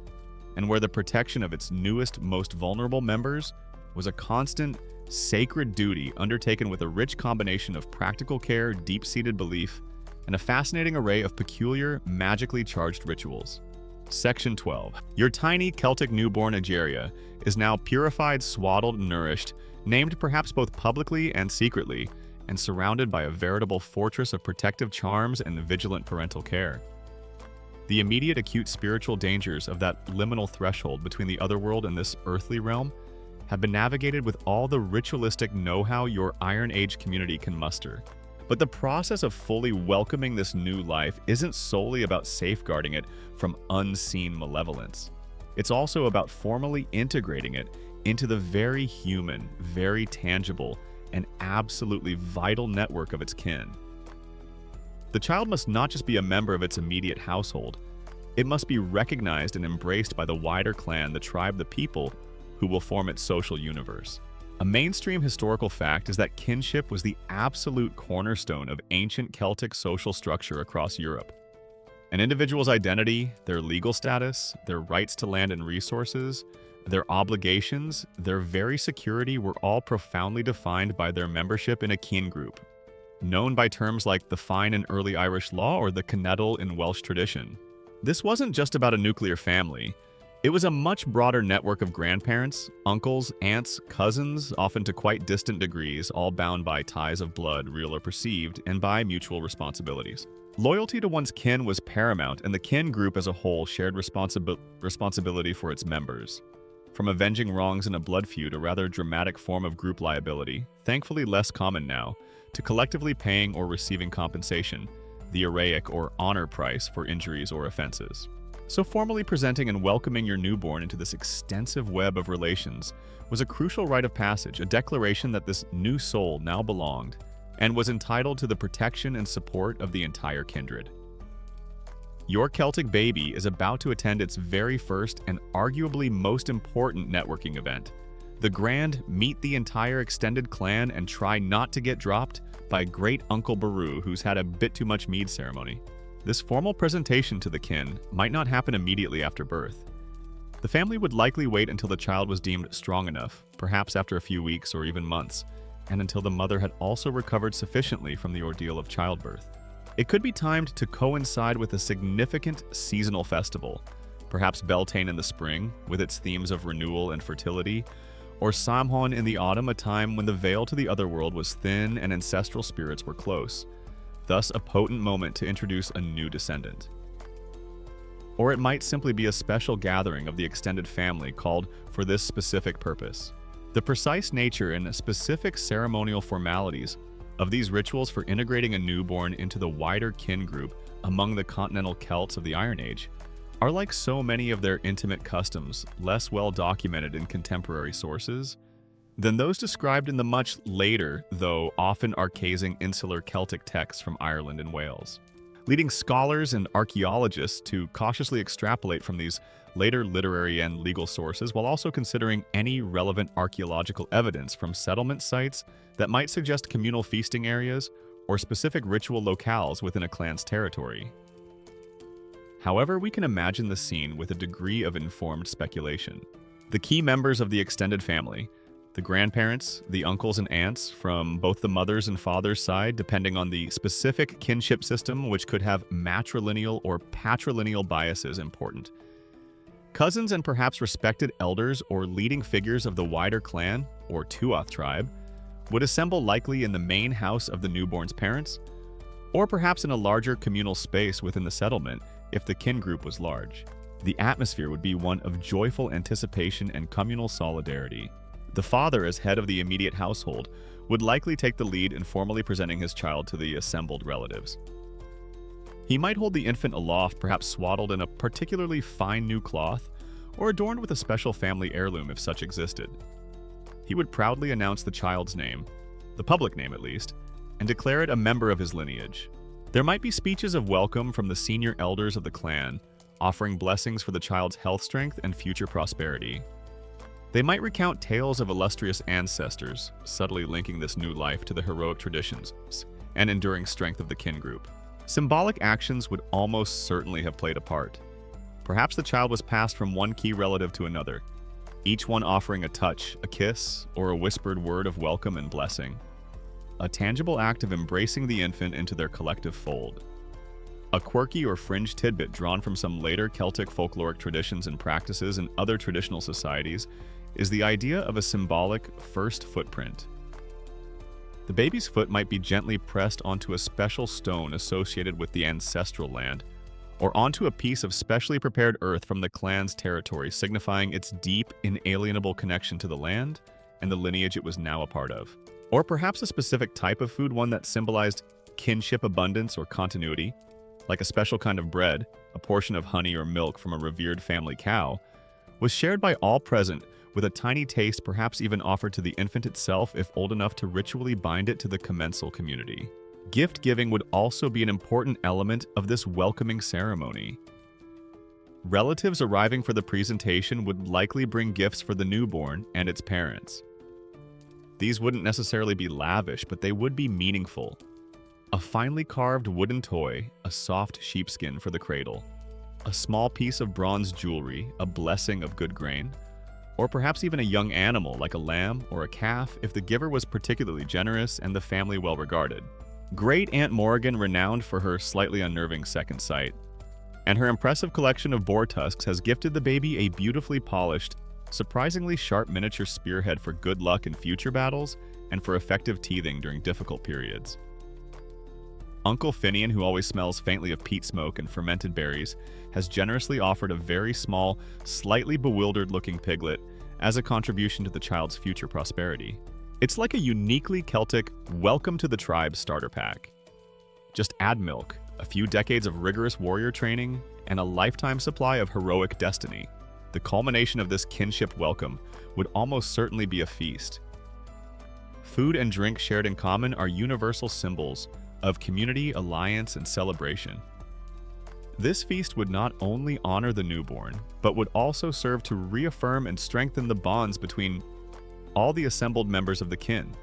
Speaker 1: and where the protection of its newest, most vulnerable members was a constant, sacred duty undertaken with a rich combination of practical care, deep-seated belief, and a fascinating array of peculiar, magically charged rituals. Section 12. Your tiny Celtic newborn Ageria is now purified, swaddled, and nourished, named perhaps both publicly and secretly, and surrounded by a veritable fortress of protective charms and vigilant parental care. The immediate acute spiritual dangers of that liminal threshold between the otherworld and this earthly realm have been navigated with all the ritualistic know-how your Iron Age community can muster. But the process of fully welcoming this new life isn't solely about safeguarding it from unseen malevolence. It's also about formally integrating it into the very human, very tangible, and absolutely vital network of its kin. The child must not just be a member of its immediate household. It must be recognized and embraced by the wider clan, the tribe, the people who will form its social universe. A mainstream historical fact is that kinship was the absolute cornerstone of ancient Celtic social structure across Europe. An individual's identity, their legal status, their rights to land and resources, their obligations, their very security were all profoundly defined by their membership in a kin group, known by terms like the fine in early Irish law or the cradle in Welsh tradition. This wasn't just about a nuclear family. It was a much broader network of grandparents, uncles, aunts, cousins, often to quite distant degrees, all bound by ties of blood, real or perceived, and by mutual responsibilities. Loyalty to one's kin was paramount, and the kin group as a whole shared responsibility for its members. From avenging wrongs in a blood feud, a rather dramatic form of group liability, thankfully less common now, to collectively paying or receiving compensation, the heroic or honor price for injuries or offenses. So formally presenting and welcoming your newborn into this extensive web of relations was a crucial rite of passage, a declaration that this new soul now belonged and was entitled to the protection and support of the entire kindred. Your Celtic baby is about to attend its very first and arguably most important networking event, the grand meet the entire extended clan and try not to get dropped by great Uncle Baru, who's had a bit too much mead ceremony. This formal presentation to the kin might not happen immediately after birth. The family would likely wait until the child was deemed strong enough, perhaps after a few weeks or even months, and until the mother had also recovered sufficiently from the ordeal of childbirth. It could be timed to coincide with a significant seasonal festival, perhaps Beltane in the spring, with its themes of renewal and fertility, or Samhain in the autumn, a time when the veil to the otherworld was thin and ancestral spirits were close, thus a potent moment to introduce a new descendant. Or it might simply be a special gathering of the extended family called for this specific purpose. The precise nature and specific ceremonial formalities of these rituals for integrating a newborn into the wider kin group among the continental Celts of the Iron Age are like so many of their intimate customs, less well documented in contemporary sources than those described in the much later, though often archaising insular Celtic texts from Ireland and Wales, leading scholars and archaeologists to cautiously extrapolate from these later literary and legal sources while also considering any relevant archaeological evidence from settlement sites that might suggest communal feasting areas or specific ritual locales within a clan's territory. However, we can imagine the scene with a degree of informed speculation. The key members of the extended family, the grandparents, the uncles and aunts from both the mother's and father's side, depending on the specific kinship system, which could have matrilineal or patrilineal biases important. Cousins and perhaps respected elders or leading figures of the wider clan, or Tuath tribe, would assemble likely in the main house of the newborn's parents, or perhaps in a larger communal space within the settlement if the kin group was large. The atmosphere would be one of joyful anticipation and communal solidarity. The father, as head of the immediate household, would likely take the lead in formally presenting his child to the assembled relatives. He might hold the infant aloft, perhaps swaddled in a particularly fine new cloth, or adorned with a special family heirloom if such existed. He would proudly announce the child's name, the public name at least, and declare it a member of his lineage. There might be speeches of welcome from the senior elders of the clan, offering blessings for the child's health strength and future prosperity. They might recount tales of illustrious ancestors, subtly linking this new life to the heroic traditions and enduring strength of the kin group. Symbolic actions would almost certainly have played a part. Perhaps the child was passed from one key relative to another, each one offering a touch, a kiss, or a whispered word of welcome and blessing. A tangible act of embracing the infant into their collective fold. A quirky or fringe tidbit drawn from some later Celtic folkloric traditions and practices in other traditional societies is the idea of a symbolic first footprint. The baby's foot might be gently pressed onto a special stone associated with the ancestral land, or onto a piece of specially prepared earth from the clan's territory, signifying its deep, inalienable connection to the land and the lineage it was now a part of. Or perhaps a specific type of food, one that symbolized kinship abundance or continuity, like a special kind of bread, a portion of honey or milk from a revered family cow, was shared by all present, with a tiny taste perhaps even offered to the infant itself if old enough to ritually bind it to the commensal community. Gift giving would also be an important element of this welcoming ceremony. Relatives arriving for the presentation would likely bring gifts for the newborn and its parents. These wouldn't necessarily be lavish, but they would be meaningful. A finely carved wooden toy, a soft sheepskin for the cradle, a small piece of bronze jewelry, a blessing of good grain, or perhaps even a young animal like a lamb or a calf if the giver was particularly generous and the family well regarded. Great Aunt Morrigan, renowned for her slightly unnerving second sight, and her impressive collection of boar tusks, has gifted the baby a beautifully polished, surprisingly sharp miniature spearhead for good luck in future battles and for effective teething during difficult periods. Uncle Finian, who always smells faintly of peat smoke and fermented berries, has generously offered a very small, slightly bewildered-looking piglet as a contribution to the child's future prosperity. It's like a uniquely Celtic welcome to the tribe starter pack. Just add milk, a few decades of rigorous warrior training, and a lifetime supply of heroic destiny. The culmination of this kinship welcome would almost certainly be a feast. Food and drink shared in common are universal symbols of community, alliance, and celebration. This feast would not only honor the newborn, but would also serve to reaffirm and strengthen the bonds between all the assembled members of the kin.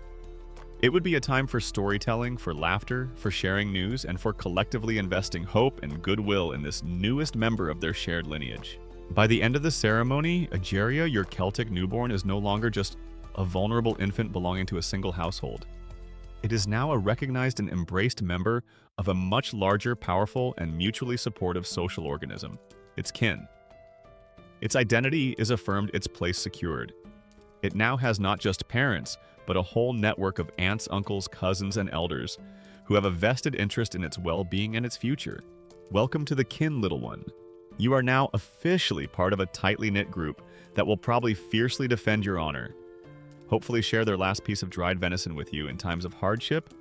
Speaker 1: It would be a time for storytelling, for laughter, for sharing news, and for collectively investing hope and goodwill in this newest member of their shared lineage. By the end of the ceremony, Ageria, your Celtic newborn, is no longer just a vulnerable infant belonging to a single household. It is now a recognized and embraced member of a much larger, powerful, and mutually supportive social organism, its kin. Its identity is affirmed, its place secured. It now has not just parents, but a whole network of aunts, uncles, cousins, and elders who have a vested interest in its well-being and its future. Welcome to the kin, little one. You are now officially part of a tightly knit group that will probably fiercely defend your honor, hopefully share their last piece of dried venison with you in times of hardship,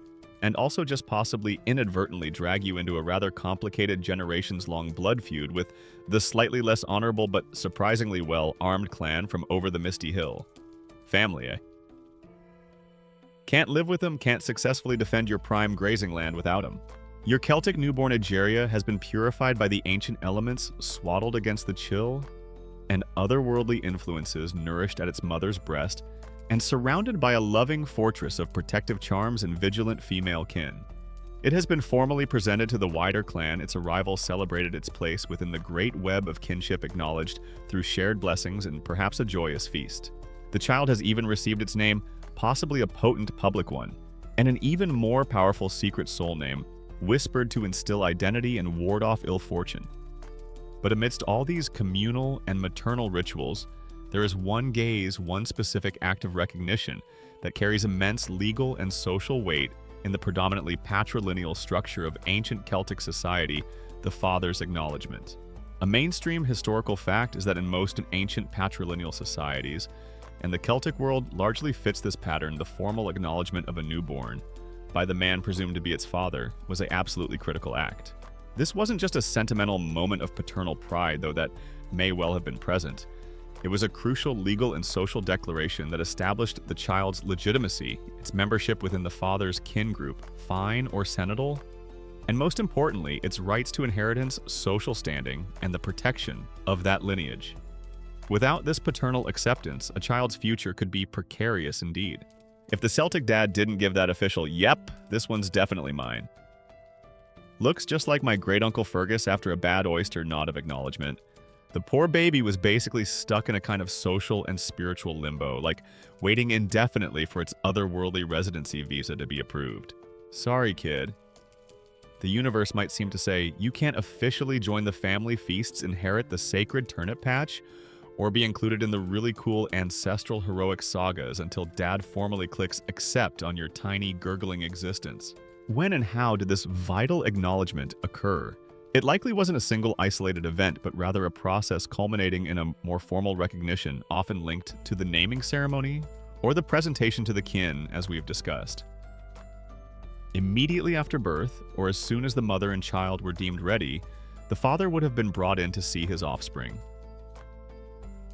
Speaker 1: and also just possibly inadvertently drag you into a rather complicated generations-long blood feud with the slightly less honorable but surprisingly well-armed clan from over the Misty Hill. Family, eh? Can't live with them, can't successfully defend your prime grazing land without them. Your Celtic newborn Ageria has been purified by the ancient elements, swaddled against the chill and otherworldly influences nourished at its mother's breast, and surrounded by a loving fortress of protective charms and vigilant female kin. It has been formally presented to the wider clan. Its arrival celebrated its place within the great web of kinship, acknowledged through shared blessings and perhaps a joyous feast. The child has even received its name, possibly a potent public one, and an even more powerful secret soul name, whispered to instill identity and ward off ill fortune. But amidst all these communal and maternal rituals, there is one gaze, one specific act of recognition that carries immense legal and social weight in the predominantly patrilineal structure of ancient Celtic society, the father's acknowledgement. A mainstream historical fact is that in most ancient patrilineal societies, and the Celtic world largely fits this pattern, the formal acknowledgement of a newborn by the man presumed to be its father was an absolutely critical act. This wasn't just a sentimental moment of paternal pride, though that may well have been present. It was a crucial legal and social declaration that established the child's legitimacy, its membership within the father's kin group, fine or senatal, and most importantly, its rights to inheritance, social standing, and the protection of that lineage. Without this paternal acceptance, a child's future could be precarious indeed. If the Celtic dad didn't give that official, "Yep, this one's definitely mine," looks just like my great-uncle Fergus after a bad oyster nod of acknowledgement. The poor baby was basically stuck in a kind of social and spiritual limbo, like waiting indefinitely for its otherworldly residency visa to be approved. Sorry, kid. The universe might seem to say, you can't officially join the family feasts, inherit the sacred turnip patch, or be included in the really cool ancestral heroic sagas until dad formally clicks accept on your tiny, gurgling existence. When and how did this vital acknowledgement occur? It likely wasn't a single isolated event, but rather a process culminating in a more formal recognition, often linked to the naming ceremony or the presentation to the kin, as we've discussed. Immediately after birth, or as soon as the mother and child were deemed ready, the father would have been brought in to see his offspring.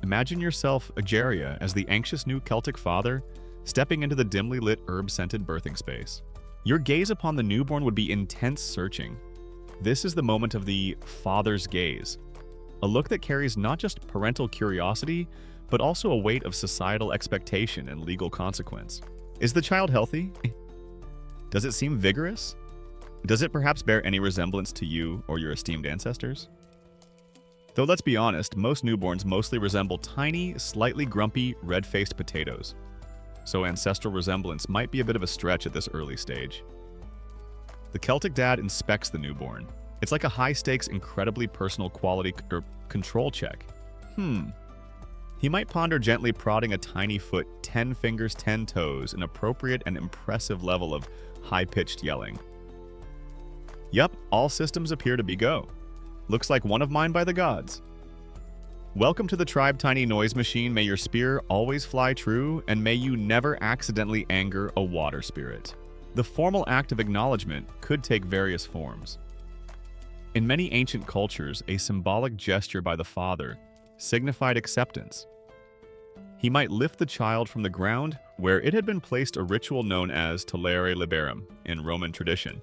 Speaker 1: Imagine yourself, Egeria, as the anxious new Celtic father, stepping into the dimly lit herb-scented birthing space. Your gaze upon the newborn would be intense searching. This is the moment of the father's gaze, a look that carries not just parental curiosity, but also a weight of societal expectation and legal consequence. Is the child healthy? Does it seem vigorous? Does it perhaps bear any resemblance to you or your esteemed ancestors? Though let's be honest, most newborns mostly resemble tiny, slightly grumpy, red-faced potatoes. So ancestral resemblance might be a bit of a stretch at this early stage. The Celtic dad inspects the newborn. It's like a high-stakes, incredibly personal quality or control check. He might ponder gently prodding a tiny foot 10 fingers, 10 toes, an appropriate and impressive level of high-pitched yelling. Yup, all systems appear to be go. Looks like one of mine by the gods. Welcome to the tribe, tiny noise machine. May your spear always fly true, and may you never accidentally anger a water spirit. The formal act of acknowledgement could take various forms. In many ancient cultures, a symbolic gesture by the father signified acceptance. He might lift the child from the ground where it had been placed, a ritual known as tolere liberum in Roman tradition,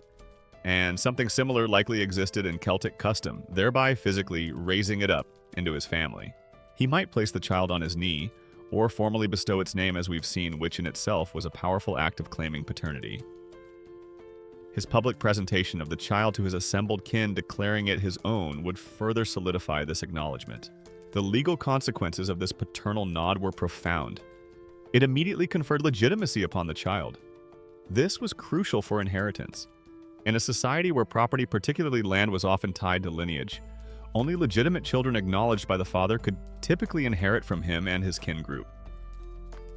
Speaker 1: and something similar likely existed in Celtic custom, thereby physically raising it up into his family. He might place the child on his knee, or formally bestow its name, as we've seen, which in itself was a powerful act of claiming paternity. His public presentation of the child to his assembled kin, declaring it his own, would further solidify this acknowledgement. The legal consequences of this paternal nod were profound. It immediately conferred legitimacy upon the child. This was crucial for inheritance. In a society where property, particularly land, was often tied to lineage, only legitimate children acknowledged by the father could typically inherit from him and his kin group.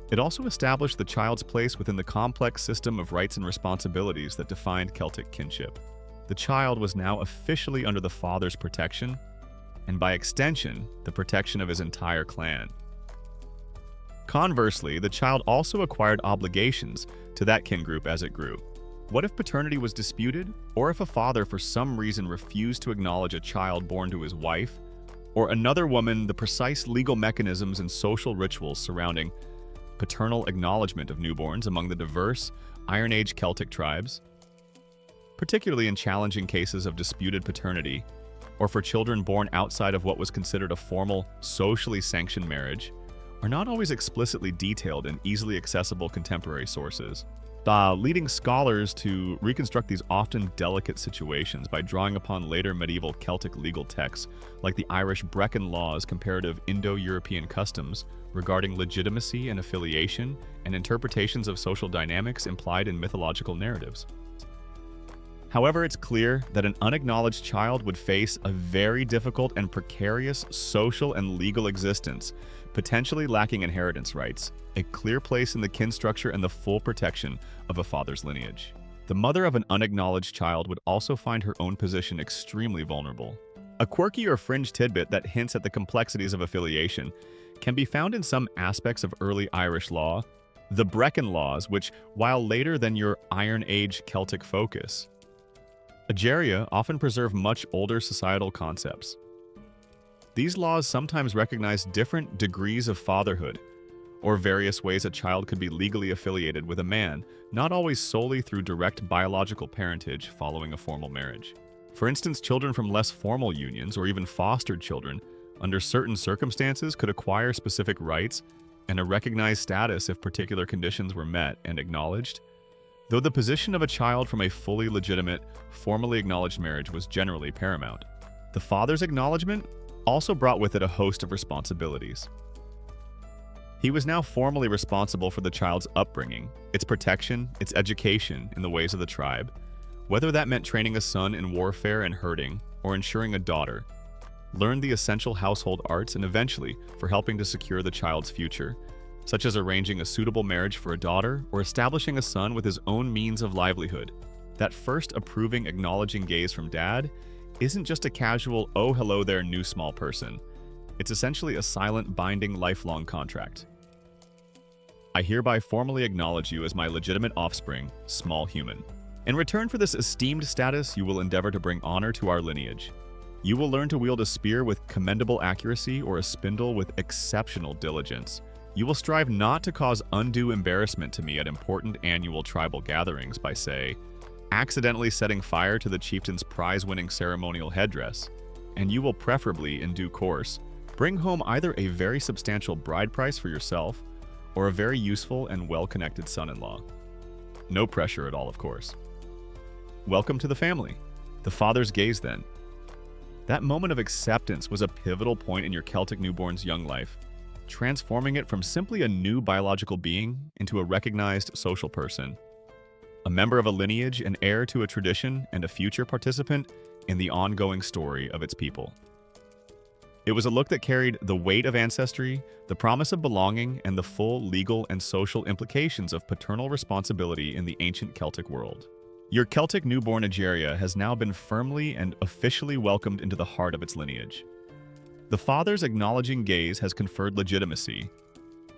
Speaker 1: It also established the child's place within the complex system of rights and responsibilities that defined Celtic kinship. The child was now officially under the father's protection, and by extension, the protection of his entire clan. Conversely, the child also acquired obligations to that kin group as it grew. What if paternity was disputed, or if a father for some reason refused to acknowledge a child born to his wife, or another woman? The precise legal mechanisms and social rituals surrounding paternal acknowledgement of newborns among the diverse Iron Age Celtic tribes, particularly in challenging cases of disputed paternity, or for children born outside of what was considered a formal, socially sanctioned marriage, are not always explicitly detailed in easily accessible contemporary sources, leading scholars to reconstruct these often delicate situations by drawing upon later medieval Celtic legal texts like the Irish Brecon Law's comparative Indo-European customs regarding legitimacy and affiliation, and interpretations of social dynamics implied in mythological narratives. However, it's clear that an unacknowledged child would face a very difficult and precarious social and legal existence, potentially lacking inheritance rights, a clear place in the kin structure, and the full protection of a father's lineage. The mother of an unacknowledged child would also find her own position extremely vulnerable. A quirky or fringe tidbit that hints at the complexities of affiliation can be found in some aspects of early Irish law, the Brecon Laws, which, while later than your Iron Age Celtic focus, Ageria often preserve much older societal concepts. These laws sometimes recognize different degrees of fatherhood, or various ways a child could be legally affiliated with a man, not always solely through direct biological parentage following a formal marriage. For instance, children from less formal unions, or even fostered children, under certain circumstances could acquire specific rights and a recognized status if particular conditions were met and acknowledged, though the position of a child from a fully legitimate, formally acknowledged marriage was generally paramount. The father's acknowledgement also brought with it a host of responsibilities. He was now formally responsible for the child's upbringing, its protection, its education in the ways of the tribe, whether that meant training a son in warfare and herding, or ensuring a daughter learned the essential household arts, and eventually for helping to secure the child's future, such as arranging a suitable marriage for a daughter or establishing a son with his own means of livelihood. That first approving, acknowledging gaze from dad isn't just a casual, "Oh, hello there, new small person." It's essentially a silent, binding, lifelong contract. I hereby formally acknowledge you as my legitimate offspring, small human. In return for this esteemed status, you will endeavor to bring honor to our lineage. You will learn to wield a spear with commendable accuracy or a spindle with exceptional diligence. You will strive not to cause undue embarrassment to me at important annual tribal gatherings by, say, accidentally setting fire to the chieftain's prize-winning ceremonial headdress, and you will preferably, in due course, bring home either a very substantial bride price for yourself or a very useful and well-connected son-in-law. No pressure at all, of course. Welcome to the family. The father's gaze, then. That moment of acceptance was a pivotal point in your Celtic newborn's young life, transforming it from simply a new biological being into a recognized social person, a member of a lineage, an heir to a tradition, and a future participant in the ongoing story of its people. It was a look that carried the weight of ancestry, the promise of belonging, and the full legal and social implications of paternal responsibility in the ancient Celtic world. Your Celtic newborn Ageria has now been firmly and officially welcomed into the heart of its lineage. The father's acknowledging gaze has conferred legitimacy.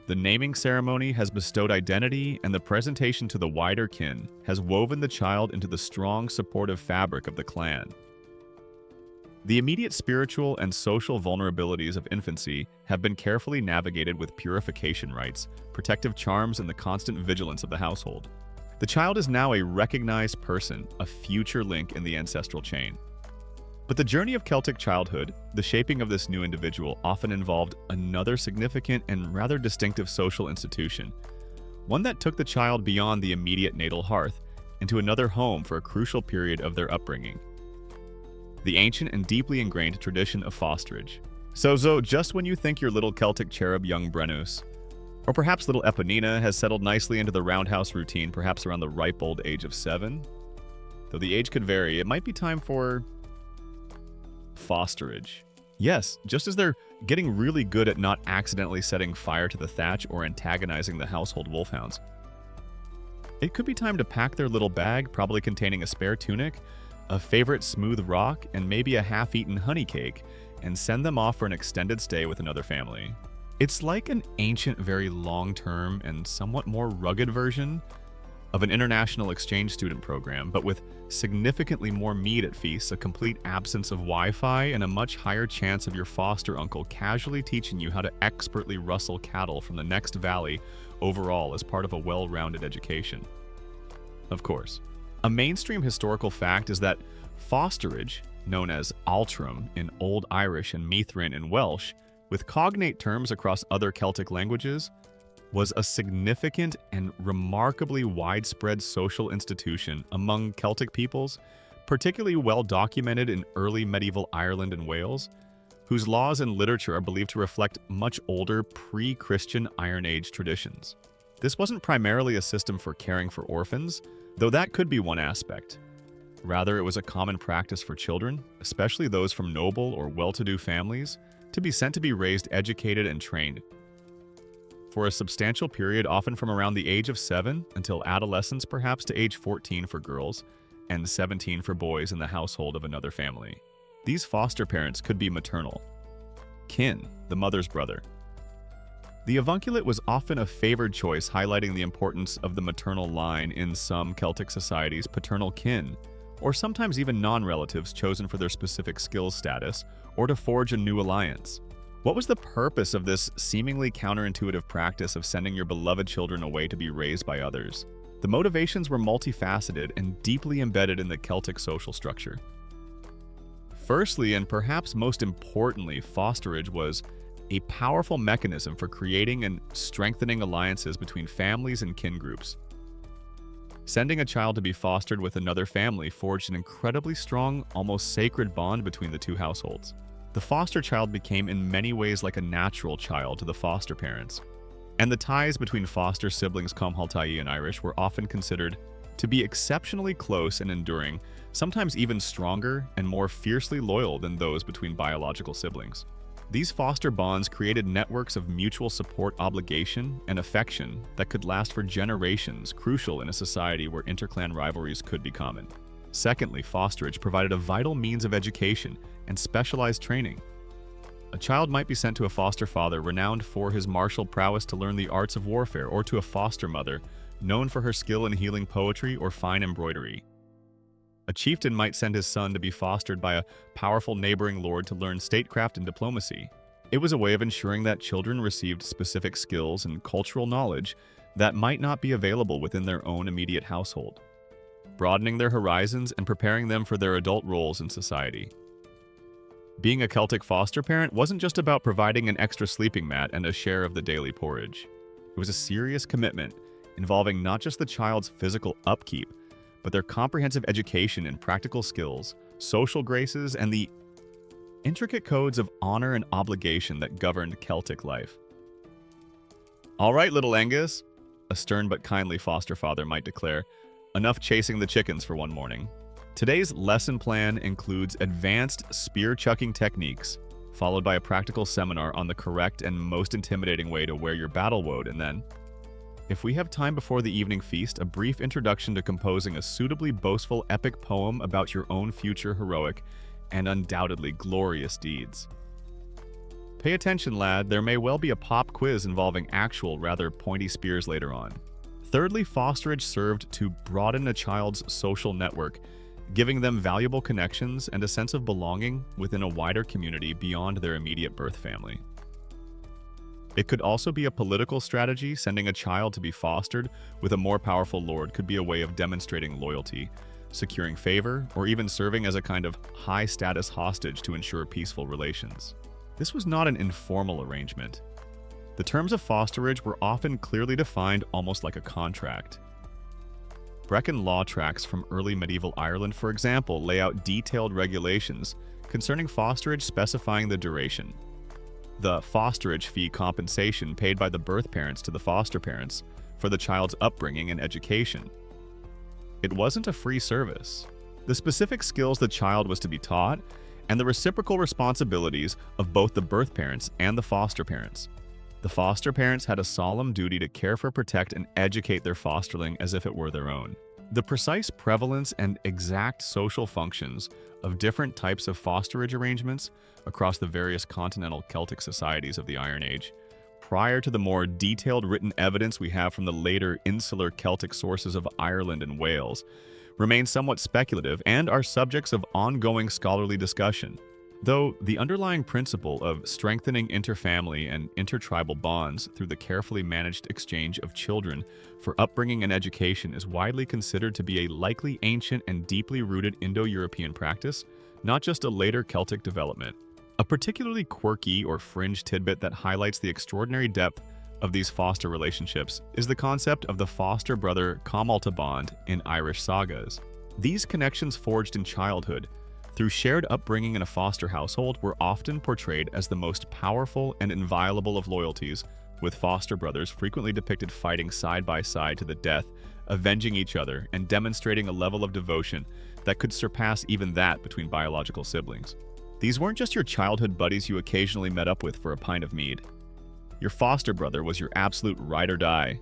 Speaker 1: The naming ceremony has bestowed identity, and the presentation to the wider kin has woven the child into the strong, supportive fabric of the clan. The immediate spiritual and social vulnerabilities of infancy have been carefully navigated with purification rites, protective charms, and the constant vigilance of the household. The child is now a recognized person, a future link in the ancestral chain. But the journey of Celtic childhood, the shaping of this new individual, often involved another significant and rather distinctive social institution, one that took the child beyond the immediate natal hearth into another home for a crucial period of their upbringing: the ancient and deeply ingrained tradition of fosterage. So, just when you think your little Celtic cherub young Brennus, or perhaps little Eponina, has settled nicely into the roundhouse routine, perhaps around the ripe old age of 7, though the age could vary, it might be time for fosterage. Yes, just as they're getting really good at not accidentally setting fire to the thatch or antagonizing the household wolfhounds, it could be time to pack their little bag, probably containing a spare tunic, a favorite smooth rock, and maybe a half-eaten honey cake, and send them off for an extended stay with another family. It's like an ancient, very long-term, and somewhat more rugged version of an international exchange student program, but with significantly more meat at feasts, a complete absence of Wi-Fi, and a much higher chance of your foster uncle casually teaching you how to expertly rustle cattle from the next valley overall as part of a well-rounded education. Of course, a mainstream historical fact is that fosterage, known as altrum in Old Irish and Mithrin in Welsh, with cognate terms across other Celtic languages, was a significant and remarkably widespread social institution among Celtic peoples, particularly well documented in early medieval Ireland and Wales, whose laws and literature are believed to reflect much older pre-Christian Iron Age traditions. This wasn't primarily a system for caring for orphans, though that could be one aspect. Rather, it was a common practice for children, especially those from noble or well-to-do families, to be sent to be raised, educated, and trained for a substantial period, often from around the age of 7 until adolescence, perhaps to age 14 for girls, and 17 for boys in the household of another family. These foster parents could be maternal, kin, the mother's brother. The avunculate was often a favored choice, highlighting the importance of the maternal line in some Celtic societies. Paternal kin or sometimes even non-relatives chosen for their specific skills status, or to forge a new alliance. What was the purpose of this seemingly counterintuitive practice of sending your beloved children away to be raised by others? The motivations were multifaceted and deeply embedded in the Celtic social structure. Firstly, and perhaps most importantly, fosterage was a powerful mechanism for creating and strengthening alliances between families and kin groups. Sending a child to be fostered with another family forged an incredibly strong, almost sacred bond between the two households. The foster child became in many ways like a natural child to the foster parents, and the ties between foster siblings Comhaltaí in Irish were often considered to be exceptionally close and enduring, sometimes even stronger and more fiercely loyal than those between biological siblings. These foster bonds created networks of mutual support, obligation, and affection that could last for generations, crucial in a society where interclan rivalries could be common. Secondly, fosterage provided a vital means of education and specialized training. A child might be sent to a foster father renowned for his martial prowess to learn the arts of warfare, or to a foster mother known for her skill in healing poetry or fine embroidery. A chieftain might send his son to be fostered by a powerful neighboring lord to learn statecraft and diplomacy. It was a way of ensuring that children received specific skills and cultural knowledge that might not be available within their own immediate household, broadening their horizons and preparing them for their adult roles in society. Being a Celtic foster parent wasn't just about providing an extra sleeping mat and a share of the daily porridge. It was a serious commitment involving not just the child's physical upkeep, but their comprehensive education in practical skills, social graces, and the intricate codes of honor and obligation that governed Celtic life. "All right, little Angus," a stern but kindly foster father might declare, "enough chasing the chickens for one morning. Today's lesson plan includes advanced spear-chucking techniques, followed by a practical seminar on the correct and most intimidating way to wear your battle woad, and then, if we have time before the evening feast, a brief introduction to composing a suitably boastful epic poem about your own future heroic and undoubtedly glorious deeds. Pay attention, lad, there may well be a pop quiz involving actual, rather pointy spears later on." Thirdly, fosterage served to broaden a child's social network, giving them valuable connections and a sense of belonging within a wider community beyond their immediate birth family. It could also be a political strategy. Sending a child to be fostered with a more powerful lord could be a way of demonstrating loyalty, securing favor, or even serving as a kind of high-status hostage to ensure peaceful relations. This was not an informal arrangement. The terms of fosterage were often clearly defined, almost like a contract. Brecon law tracts from early medieval Ireland, for example, lay out detailed regulations concerning fosterage, specifying the duration, the fosterage fee compensation paid by the birth parents to the foster parents for the child's upbringing and education. It wasn't a free service. The specific skills the child was to be taught, and the reciprocal responsibilities of both the birth parents and the foster parents. The foster parents had a solemn duty to care for, protect, and educate their fosterling as if it were their own. The precise prevalence and exact social functions of different types of fosterage arrangements across the various continental Celtic societies of the Iron Age, prior to the more detailed written evidence we have from the later insular Celtic sources of Ireland and Wales, remain somewhat speculative and are subjects of ongoing scholarly discussion. Though the underlying principle of strengthening interfamily and intertribal bonds through the carefully managed exchange of children for upbringing and education is widely considered to be a likely ancient and deeply rooted Indo-European practice, not just a later Celtic development. A particularly quirky or fringe tidbit that highlights the extraordinary depth of these foster relationships is the concept of the foster brother Comhalta bond in Irish sagas. These connections forged in childhood through shared upbringing in a foster household were often portrayed as the most powerful and inviolable of loyalties, with foster brothers frequently depicted fighting side by side to the death, avenging each other, and demonstrating a level of devotion that could surpass even that between biological siblings. These weren't just your childhood buddies you occasionally met up with for a pint of mead. Your foster brother was your absolute ride or die.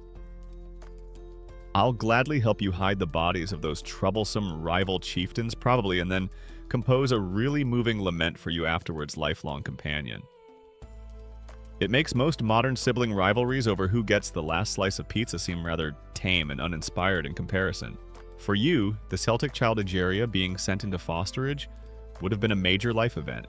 Speaker 1: I'll gladly help you hide the bodies of those troublesome rival chieftains, probably, and then compose a really moving lament for you afterwards, lifelong companion. It makes most modern sibling rivalries over who gets the last slice of pizza seem rather tame and uninspired in comparison. For you, the Celtic child Egeria being sent into fosterage would have been a major life event.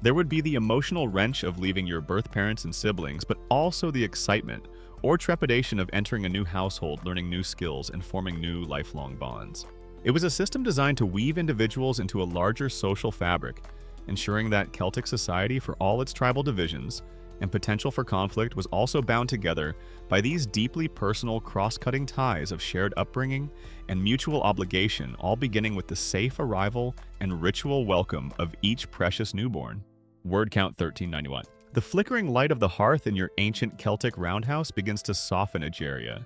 Speaker 1: There would be the emotional wrench of leaving your birth parents and siblings, but also the excitement or trepidation of entering a new household, learning new skills, and forming new lifelong bonds. It was a system designed to weave individuals into a larger social fabric, ensuring that Celtic society, for all its tribal divisions and potential for conflict, was also bound together by these deeply personal, cross-cutting ties of shared upbringing and mutual obligation, all beginning with the safe arrival and ritual welcome of each precious newborn. Word count 1391. The flickering light of the hearth in your ancient Celtic roundhouse begins to soften Egeria.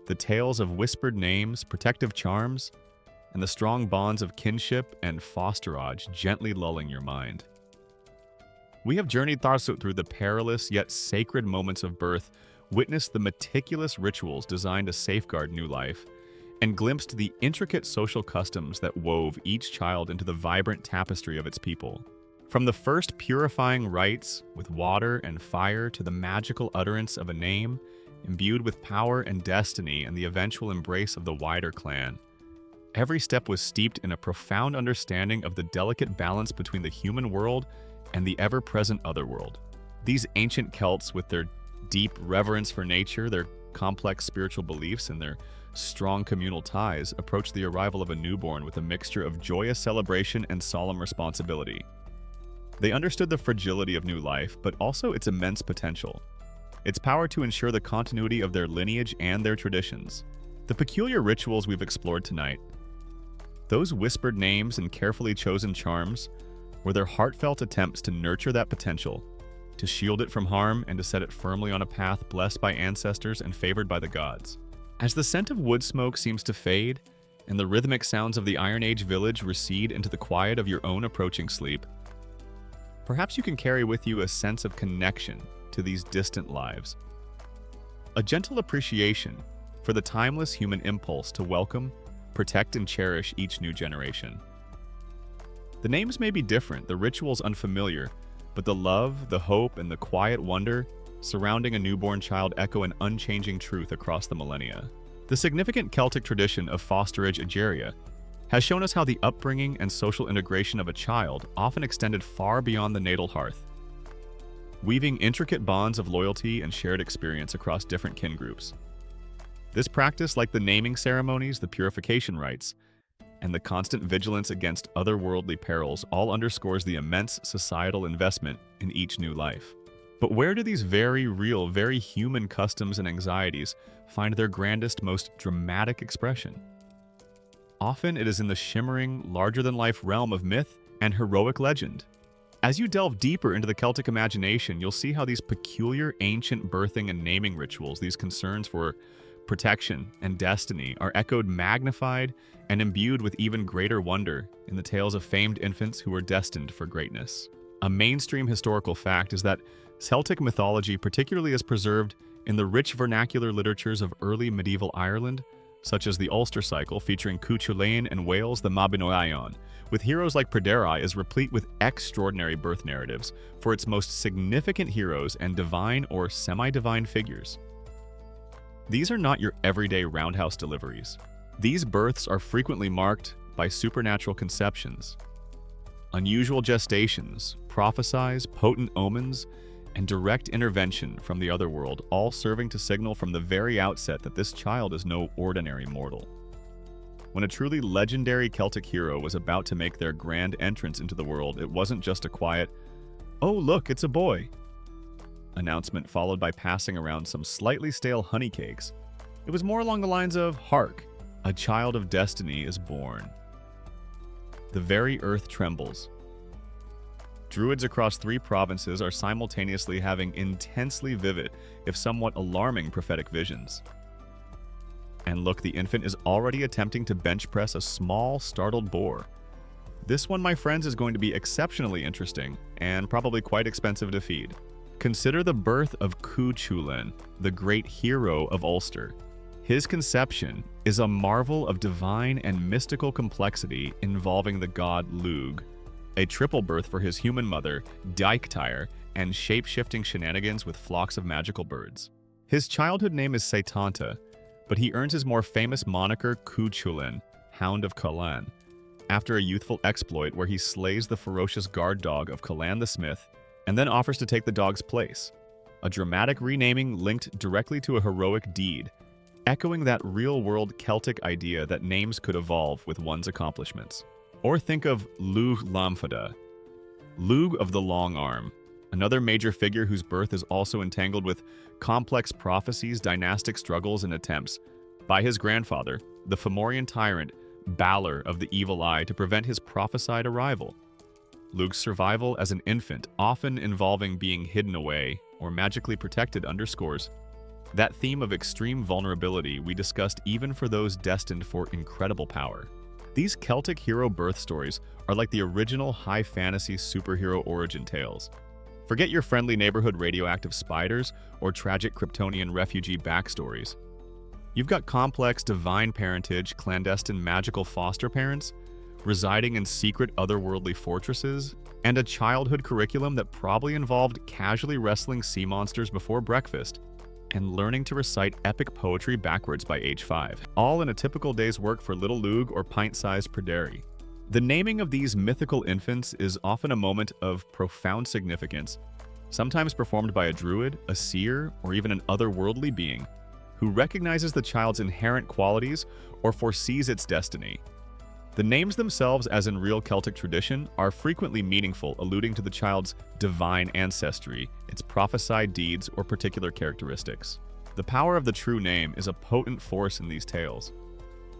Speaker 1: The tales of whispered names, protective charms, and the strong bonds of kinship and fosterage gently lulling your mind. We have journeyed through the perilous yet sacred moments of birth, witnessed the meticulous rituals designed to safeguard new life, and glimpsed the intricate social customs that wove each child into the vibrant tapestry of its people. From the first purifying rites with water and fire to the magical utterance of a name, imbued with power and destiny and the eventual embrace of the wider clan, every step was steeped in a profound understanding of the delicate balance between the human world and the ever-present otherworld. These ancient Celts, with their deep reverence for nature, their complex spiritual beliefs, and their strong communal ties, approached the arrival of a newborn with a mixture of joyous celebration and solemn responsibility. They understood the fragility of new life, but also its immense potential, its power to ensure the continuity of their lineage and their traditions. The peculiar rituals we've explored tonight, those whispered names and carefully chosen charms, were their heartfelt attempts to nurture that potential, to shield it from harm, and to set it firmly on a path blessed by ancestors and favored by the gods. As the scent of wood smoke seems to fade, and the rhythmic sounds of the Iron Age village recede into the quiet of your own approaching sleep, perhaps you can carry with you a sense of connection to these distant lives. A gentle appreciation for the timeless human impulse to welcome, protect, and cherish each new generation. The names may be different, the rituals unfamiliar, but the love, the hope, and the quiet wonder surrounding a newborn child echo an unchanging truth across the millennia. The significant Celtic tradition of fosterage Egeria has shown us how the upbringing and social integration of a child often extended far beyond the natal hearth, weaving intricate bonds of loyalty and shared experience across different kin groups. This practice, like the naming ceremonies, the purification rites, and the constant vigilance against otherworldly perils, all underscores the immense societal investment in each new life. But where do these very real, very human customs and anxieties find their grandest, most dramatic expression? Often it is in the shimmering, larger-than-life realm of myth and heroic legend. As you delve deeper into the Celtic imagination, you'll see how these peculiar ancient birthing and naming rituals, these concerns for protection and destiny, are echoed, magnified, and imbued with even greater wonder in the tales of famed infants who were destined for greatness. A mainstream historical fact is that Celtic mythology, particularly as preserved in the rich vernacular literatures of early medieval Ireland, such as the Ulster Cycle featuring Cuchulainn and Wales, the Mabinogion, with heroes like Pryderi, is replete with extraordinary birth narratives for its most significant heroes and divine or semi-divine figures. These are not your everyday roundhouse deliveries. These births are frequently marked by supernatural conceptions, unusual gestations, prophecies, potent omens, and direct intervention from the otherworld, all serving to signal from the very outset that this child is no ordinary mortal. When a truly legendary Celtic hero was about to make their grand entrance into the world, it wasn't just a quiet, "Oh look, it's a boy," announcement followed by passing around some slightly stale honey cakes. It was more along the lines of, "Hark, a child of destiny is born." The very earth trembles. Druids across 3 provinces are simultaneously having intensely vivid, if somewhat alarming, prophetic visions. And look, the infant is already attempting to bench press a small, startled boar. This one, my friends, is going to be exceptionally interesting and probably quite expensive to feed. Consider the birth of Cuchulainn, the great hero of Ulster. His conception is a marvel of divine and mystical complexity involving the god Lugh, a triple birth for his human mother, Deichtire, and shape-shifting shenanigans with flocks of magical birds. His childhood name is Setanta, but he earns his more famous moniker Cuchulainn, Hound of Cullann, after a youthful exploit where he slays the ferocious guard dog of Cullann the Smith and then offers to take the dog's place. A dramatic renaming linked directly to a heroic deed, echoing that real-world Celtic idea that names could evolve with one's accomplishments. Or think of Lugh Lamfada, Lugh of the Long Arm, another major figure whose birth is also entangled with complex prophecies, dynastic struggles, and attempts by his grandfather, the Fomorian tyrant Balor of the Evil Eye, to prevent his prophesied arrival. Lugh's survival as an infant, often involving being hidden away or magically protected, underscores that theme of extreme vulnerability we discussed even for those destined for incredible power. These Celtic hero birth stories are like the original high fantasy superhero origin tales. Forget your friendly neighborhood radioactive spiders or tragic Kryptonian refugee backstories. You've got complex divine parentage, clandestine magical foster parents, residing in secret otherworldly fortresses, and a childhood curriculum that probably involved casually wrestling sea monsters before breakfast and learning to recite epic poetry backwards by age 5, all in a typical day's work for little Lugh or pint-sized Pryderi. The naming of these mythical infants is often a moment of profound significance, sometimes performed by a druid, a seer, or even an otherworldly being who recognizes the child's inherent qualities or foresees its destiny. The names themselves, as in real Celtic tradition, are frequently meaningful, alluding to the child's divine ancestry, its prophesied deeds, or particular characteristics. The power of the true name is a potent force in these tales.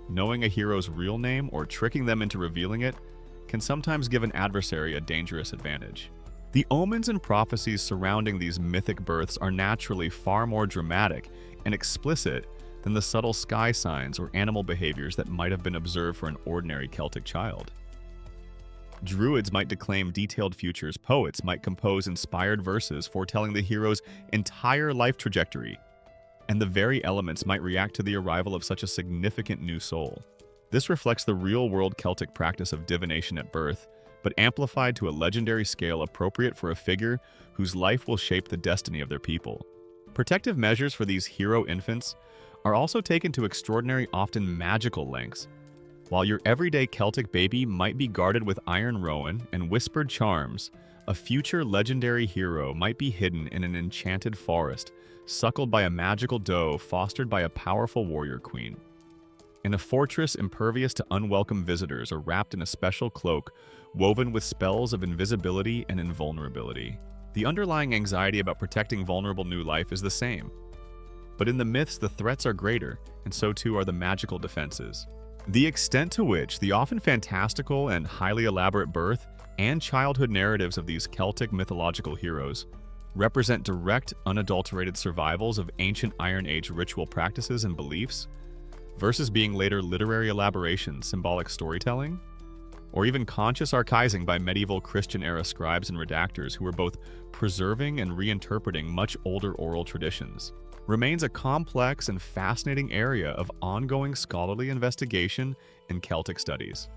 Speaker 1: Knowing a hero's real name or tricking them into revealing it can sometimes give an adversary a dangerous advantage. The omens and prophecies surrounding these mythic births are naturally far more dramatic and explicit than the subtle sky signs or animal behaviors that might have been observed for an ordinary Celtic child. Druids might declaim detailed futures, poets might compose inspired verses foretelling the hero's entire life trajectory, and the very elements might react to the arrival of such a significant new soul. This reflects the real-world Celtic practice of divination at birth, but amplified to a legendary scale appropriate for a figure whose life will shape the destiny of their people. Protective measures for these hero infants are also taken to extraordinary, often magical lengths. While your everyday Celtic baby might be guarded with iron rowan and whispered charms, a future legendary hero might be hidden in an enchanted forest, suckled by a magical doe fostered by a powerful warrior queen. In a fortress impervious to unwelcome visitors or wrapped in a special cloak woven with spells of invisibility and invulnerability. The underlying anxiety about protecting vulnerable new life is the same. But in the myths, the threats are greater, and so too are the magical defenses. The extent to which the often fantastical and highly elaborate birth and childhood narratives of these Celtic mythological heroes represent direct, unadulterated survivals of ancient Iron Age ritual practices and beliefs, versus being later literary elaborations, symbolic storytelling, or even conscious archiving by medieval Christian-era scribes and redactors who were both preserving and reinterpreting much older oral traditions, remains a complex and fascinating area of ongoing scholarly investigation in Celtic studies.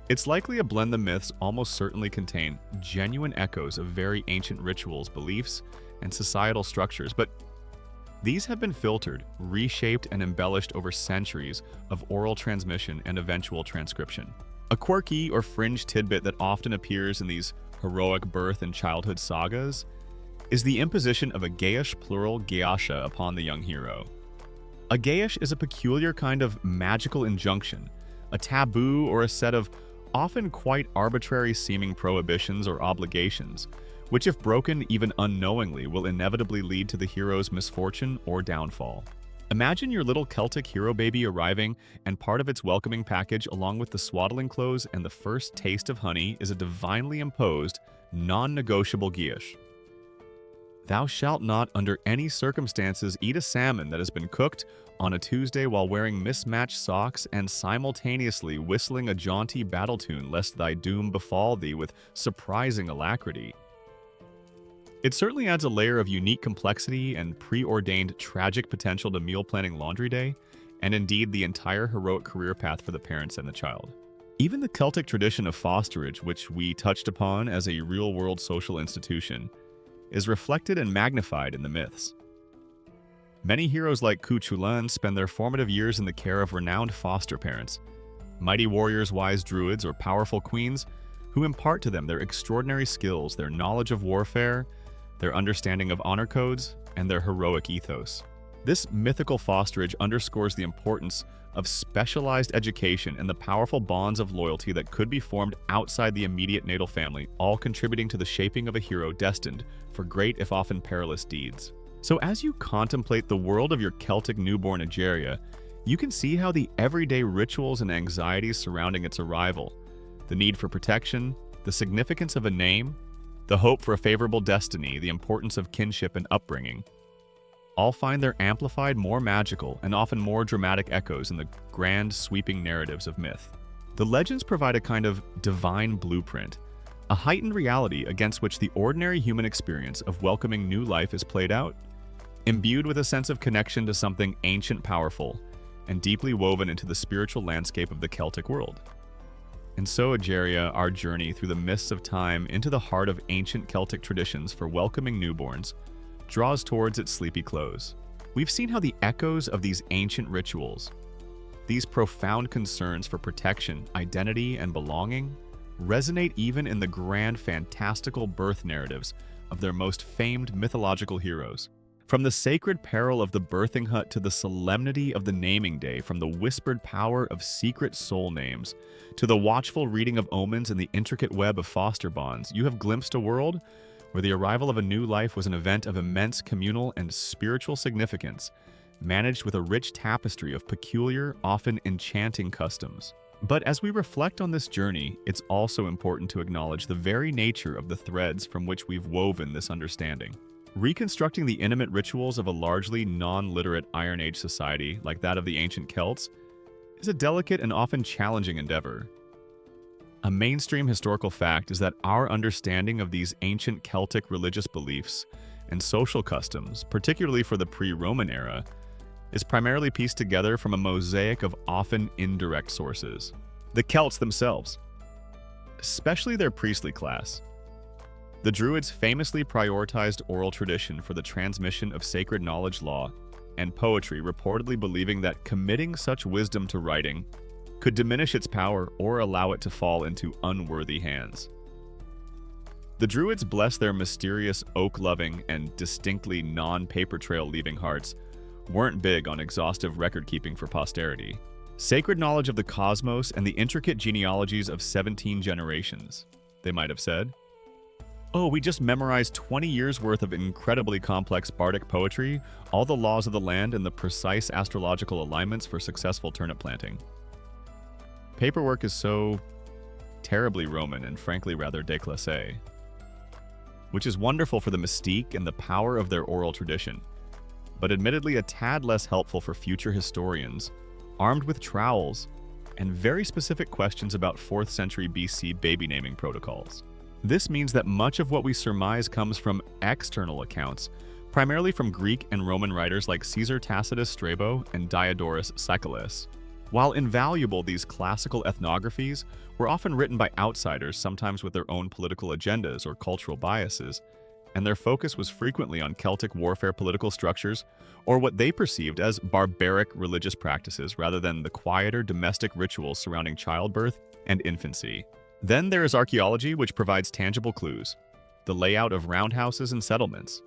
Speaker 1: It's likely a blend the myths almost certainly contain genuine echoes of very ancient rituals, beliefs, and societal structures, but these have been filtered, reshaped, and embellished over centuries of oral transmission and eventual transcription. A quirky or fringe tidbit that often appears in these heroic birth and childhood sagas is the imposition of a Gaelish plural Gaasha upon the young hero. A Gaelish is a peculiar kind of magical injunction, a taboo or a set of often quite arbitrary-seeming prohibitions or obligations, which if broken even unknowingly will inevitably lead to the hero's misfortune or downfall. Imagine your little Celtic hero baby arriving, and part of its welcoming package along with the swaddling clothes and the first taste of honey is a divinely imposed, non-negotiable Gaelish. Thou shalt not under any circumstances eat a salmon that has been cooked on a Tuesday while wearing mismatched socks and simultaneously whistling a jaunty battle tune lest thy doom befall thee with surprising alacrity. It certainly adds a layer of unique complexity and preordained tragic potential to meal planning laundry day, and indeed the entire heroic career path for the parents and the child. Even the Celtic tradition of fosterage, which we touched upon as a real-world social institution, is reflected and magnified in the myths. Many heroes like Cuchulainn spend their formative years in the care of renowned foster parents, mighty warriors, wise druids, or powerful queens who impart to them their extraordinary skills, their knowledge of warfare, their understanding of honor codes, and their heroic ethos. This mythical fosterage underscores the importance of specialized education and the powerful bonds of loyalty that could be formed outside the immediate natal family, all contributing to the shaping of a hero destined for great, if often perilous, deeds. So as you contemplate the world of your Celtic newborn Egeria, you can see how the everyday rituals and anxieties surrounding its arrival, the need for protection, the significance of a name, the hope for a favorable destiny, the importance of kinship and upbringing, all find their amplified, more magical, and often more dramatic echoes in the grand, sweeping narratives of myth. The legends provide a kind of divine blueprint, a heightened reality against which the ordinary human experience of welcoming new life is played out, imbued with a sense of connection to something ancient, powerful, and deeply woven into the spiritual landscape of the Celtic world. And so, Egeria, our journey through the mists of time into the heart of ancient Celtic traditions for welcoming newborns, draws towards its sleepy close. We've seen how the echoes of these ancient rituals, these profound concerns for protection, identity, and belonging, resonate even in the grand, fantastical birth narratives of their most famed mythological heroes. From the sacred peril of the birthing hut to the solemnity of the naming day, from the whispered power of secret soul names to the watchful reading of omens and the intricate web of foster bonds, you have glimpsed a world where the arrival of a new life was an event of immense communal and spiritual significance, managed with a rich tapestry of peculiar, often enchanting customs. But as we reflect on this journey, it's also important to acknowledge the very nature of the threads from which we've woven this understanding. Reconstructing the intimate rituals of a largely non-literate Iron Age society like that of the ancient Celts is a delicate and often challenging endeavor. A mainstream historical fact is that our understanding of these ancient Celtic religious beliefs and social customs, particularly for the pre-Roman era, is primarily pieced together from a mosaic of often indirect sources. The Celts themselves, especially their priestly class. The druids famously prioritized oral tradition for the transmission of sacred knowledge, law, and poetry, reportedly believing that committing such wisdom to writing could diminish its power or allow it to fall into unworthy hands. The druids, bless their mysterious, oak-loving, and distinctly non-paper trail-leaving hearts, weren't big on exhaustive record-keeping for posterity. Sacred knowledge of the cosmos and the intricate genealogies of 17 generations, they might have said. Oh, we just memorized 20 years worth of incredibly complex bardic poetry, all the laws of the land, and the precise astrological alignments for successful turnip planting. Paperwork is so terribly Roman and frankly rather déclassé, which is wonderful for the mystique and the power of their oral tradition, but admittedly a tad less helpful for future historians, armed with trowels and very specific questions about 4th century BC baby naming protocols. This means that much of what we surmise comes from external accounts, primarily from Greek and Roman writers like Caesar Tacitus Strabo and Diodorus Siculus. While invaluable, these classical ethnographies were often written by outsiders, sometimes with their own political agendas or cultural biases, and their focus was frequently on Celtic warfare political structures or what they perceived as barbaric religious practices rather than the quieter domestic rituals surrounding childbirth and infancy. Then there is archaeology, which provides tangible clues. The layout of roundhouses and settlements.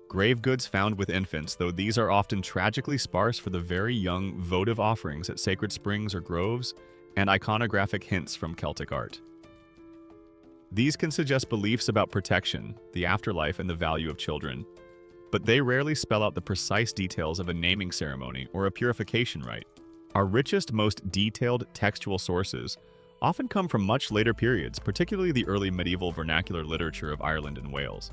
Speaker 1: Grave goods found with infants, though these are often tragically sparse for the very young votive offerings at sacred springs or groves, and iconographic hints from Celtic art. These can suggest beliefs about protection, the afterlife, and the value of children, but they rarely spell out the precise details of a naming ceremony or a purification rite. Our richest, most detailed textual sources often come from much later periods, particularly the early medieval vernacular literature of Ireland and Wales.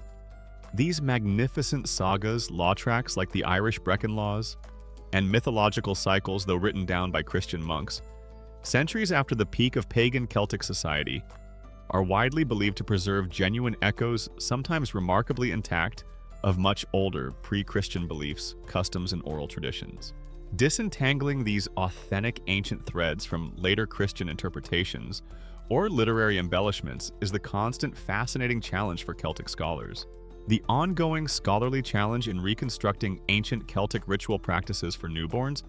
Speaker 1: These magnificent sagas, law tracts like the Irish Brecon Laws, and mythological cycles, though written down by Christian monks, centuries after the peak of pagan Celtic society, are widely believed to preserve genuine echoes, sometimes remarkably intact, of much older pre-Christian beliefs, customs, and oral traditions. Disentangling these authentic ancient threads from later Christian interpretations or literary embellishments is the constant fascinating challenge for Celtic scholars. The ongoing scholarly challenge in reconstructing ancient Celtic ritual practices for newborns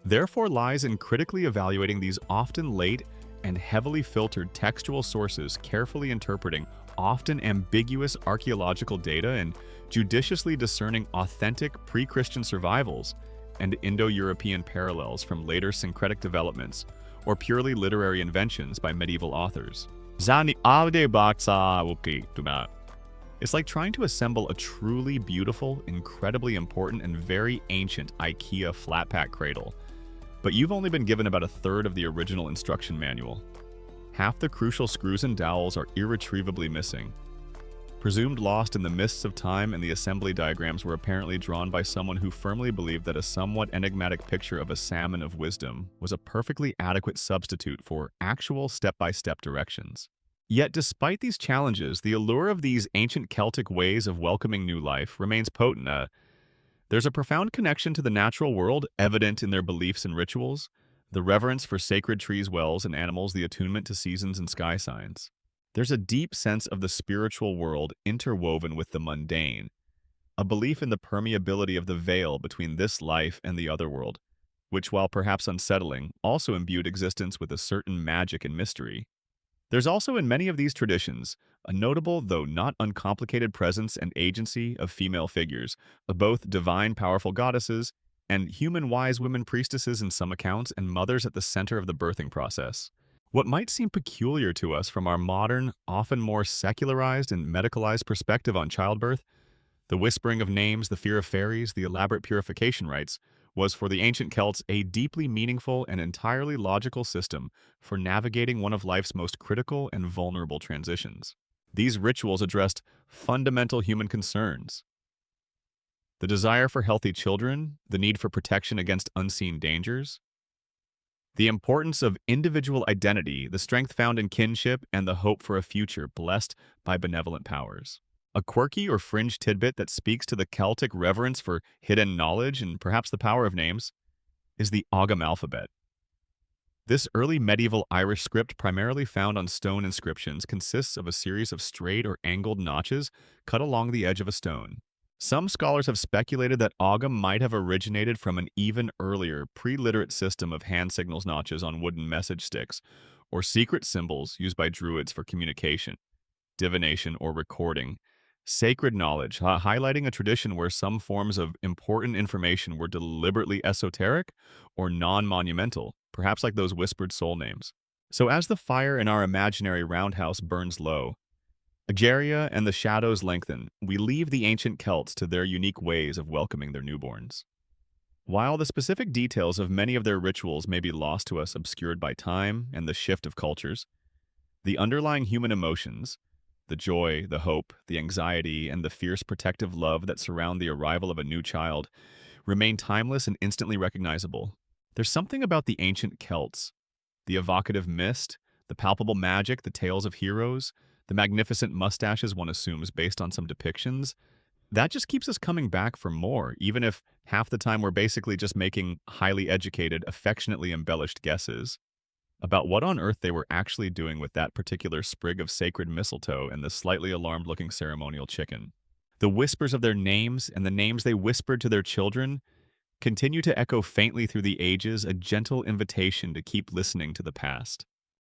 Speaker 1: therefore lies in critically evaluating these often late and heavily filtered textual sources, carefully interpreting often ambiguous archaeological data, and judiciously discerning authentic pre-Christian survivals and Indo-European parallels from later syncretic developments or purely literary inventions by medieval authors. It's like trying to assemble a truly beautiful, incredibly important, and very ancient IKEA flat-pack cradle, but you've only been given about a third of the original instruction manual. Half the crucial screws and dowels are irretrievably missing. Presumed lost in the mists of time, and the assembly diagrams were apparently drawn by someone who firmly believed that a somewhat enigmatic picture of a salmon of wisdom was a perfectly adequate substitute for actual step-by-step directions. Yet despite these challenges, the allure of these ancient Celtic ways of welcoming new life remains potent. There's a profound connection to the natural world evident in their beliefs and rituals, the reverence for sacred trees, wells, and animals, the attunement to seasons and sky signs. There's a deep sense of the spiritual world interwoven with the mundane, a belief in the permeability of the veil between this life and the other world, which, while perhaps unsettling, also imbued existence with a certain magic and mystery. There's also in many of these traditions a notable, though not uncomplicated, presence and agency of female figures, of both divine powerful goddesses and human wise women priestesses in some accounts, and mothers at the center of the birthing process. What might seem peculiar to us from our modern, often more secularized and medicalized perspective on childbirth, the whispering of names, the fear of fairies, the elaborate purification rites, was for the ancient Celts a deeply meaningful and entirely logical system for navigating one of life's most critical and vulnerable transitions. These rituals addressed fundamental human concerns: the desire for healthy children, the need for protection against unseen dangers, the importance of individual identity, the strength found in kinship, and the hope for a future blessed by benevolent powers. A quirky or fringe tidbit that speaks to the Celtic reverence for hidden knowledge and perhaps the power of names is the Ogham alphabet. This early medieval Irish script, primarily found on stone inscriptions, consists of a series of straight or angled notches cut along the edge of a stone. Some scholars have speculated that Ogham might have originated from an even earlier, pre-literate system of hand signals notches on wooden message sticks, or secret symbols used by druids for communication, divination, or recording sacred knowledge, highlighting a tradition where some forms of important information were deliberately esoteric or non-monumental, perhaps like those whispered soul names. So as the fire in our imaginary roundhouse burns low, Ageria and the shadows lengthen, we leave the ancient Celts to their unique ways of welcoming their newborns. While the specific details of many of their rituals may be lost to us, obscured by time and the shift of cultures, the underlying human emotions, the joy, the hope, the anxiety, and the fierce protective love that surround the arrival of a new child remain timeless and instantly recognizable. There's something about the ancient Celts, the evocative mist, the palpable magic, the tales of heroes, the magnificent mustaches one assumes based on some depictions, that just keeps us coming back for more, even if half the time we're basically just making highly educated, affectionately embellished guesses about what on earth they were actually doing with that particular sprig of sacred mistletoe and the slightly alarmed-looking ceremonial chicken. The whispers of their names and the names they whispered to their children continue to echo faintly through the ages, a gentle invitation to keep listening to the past.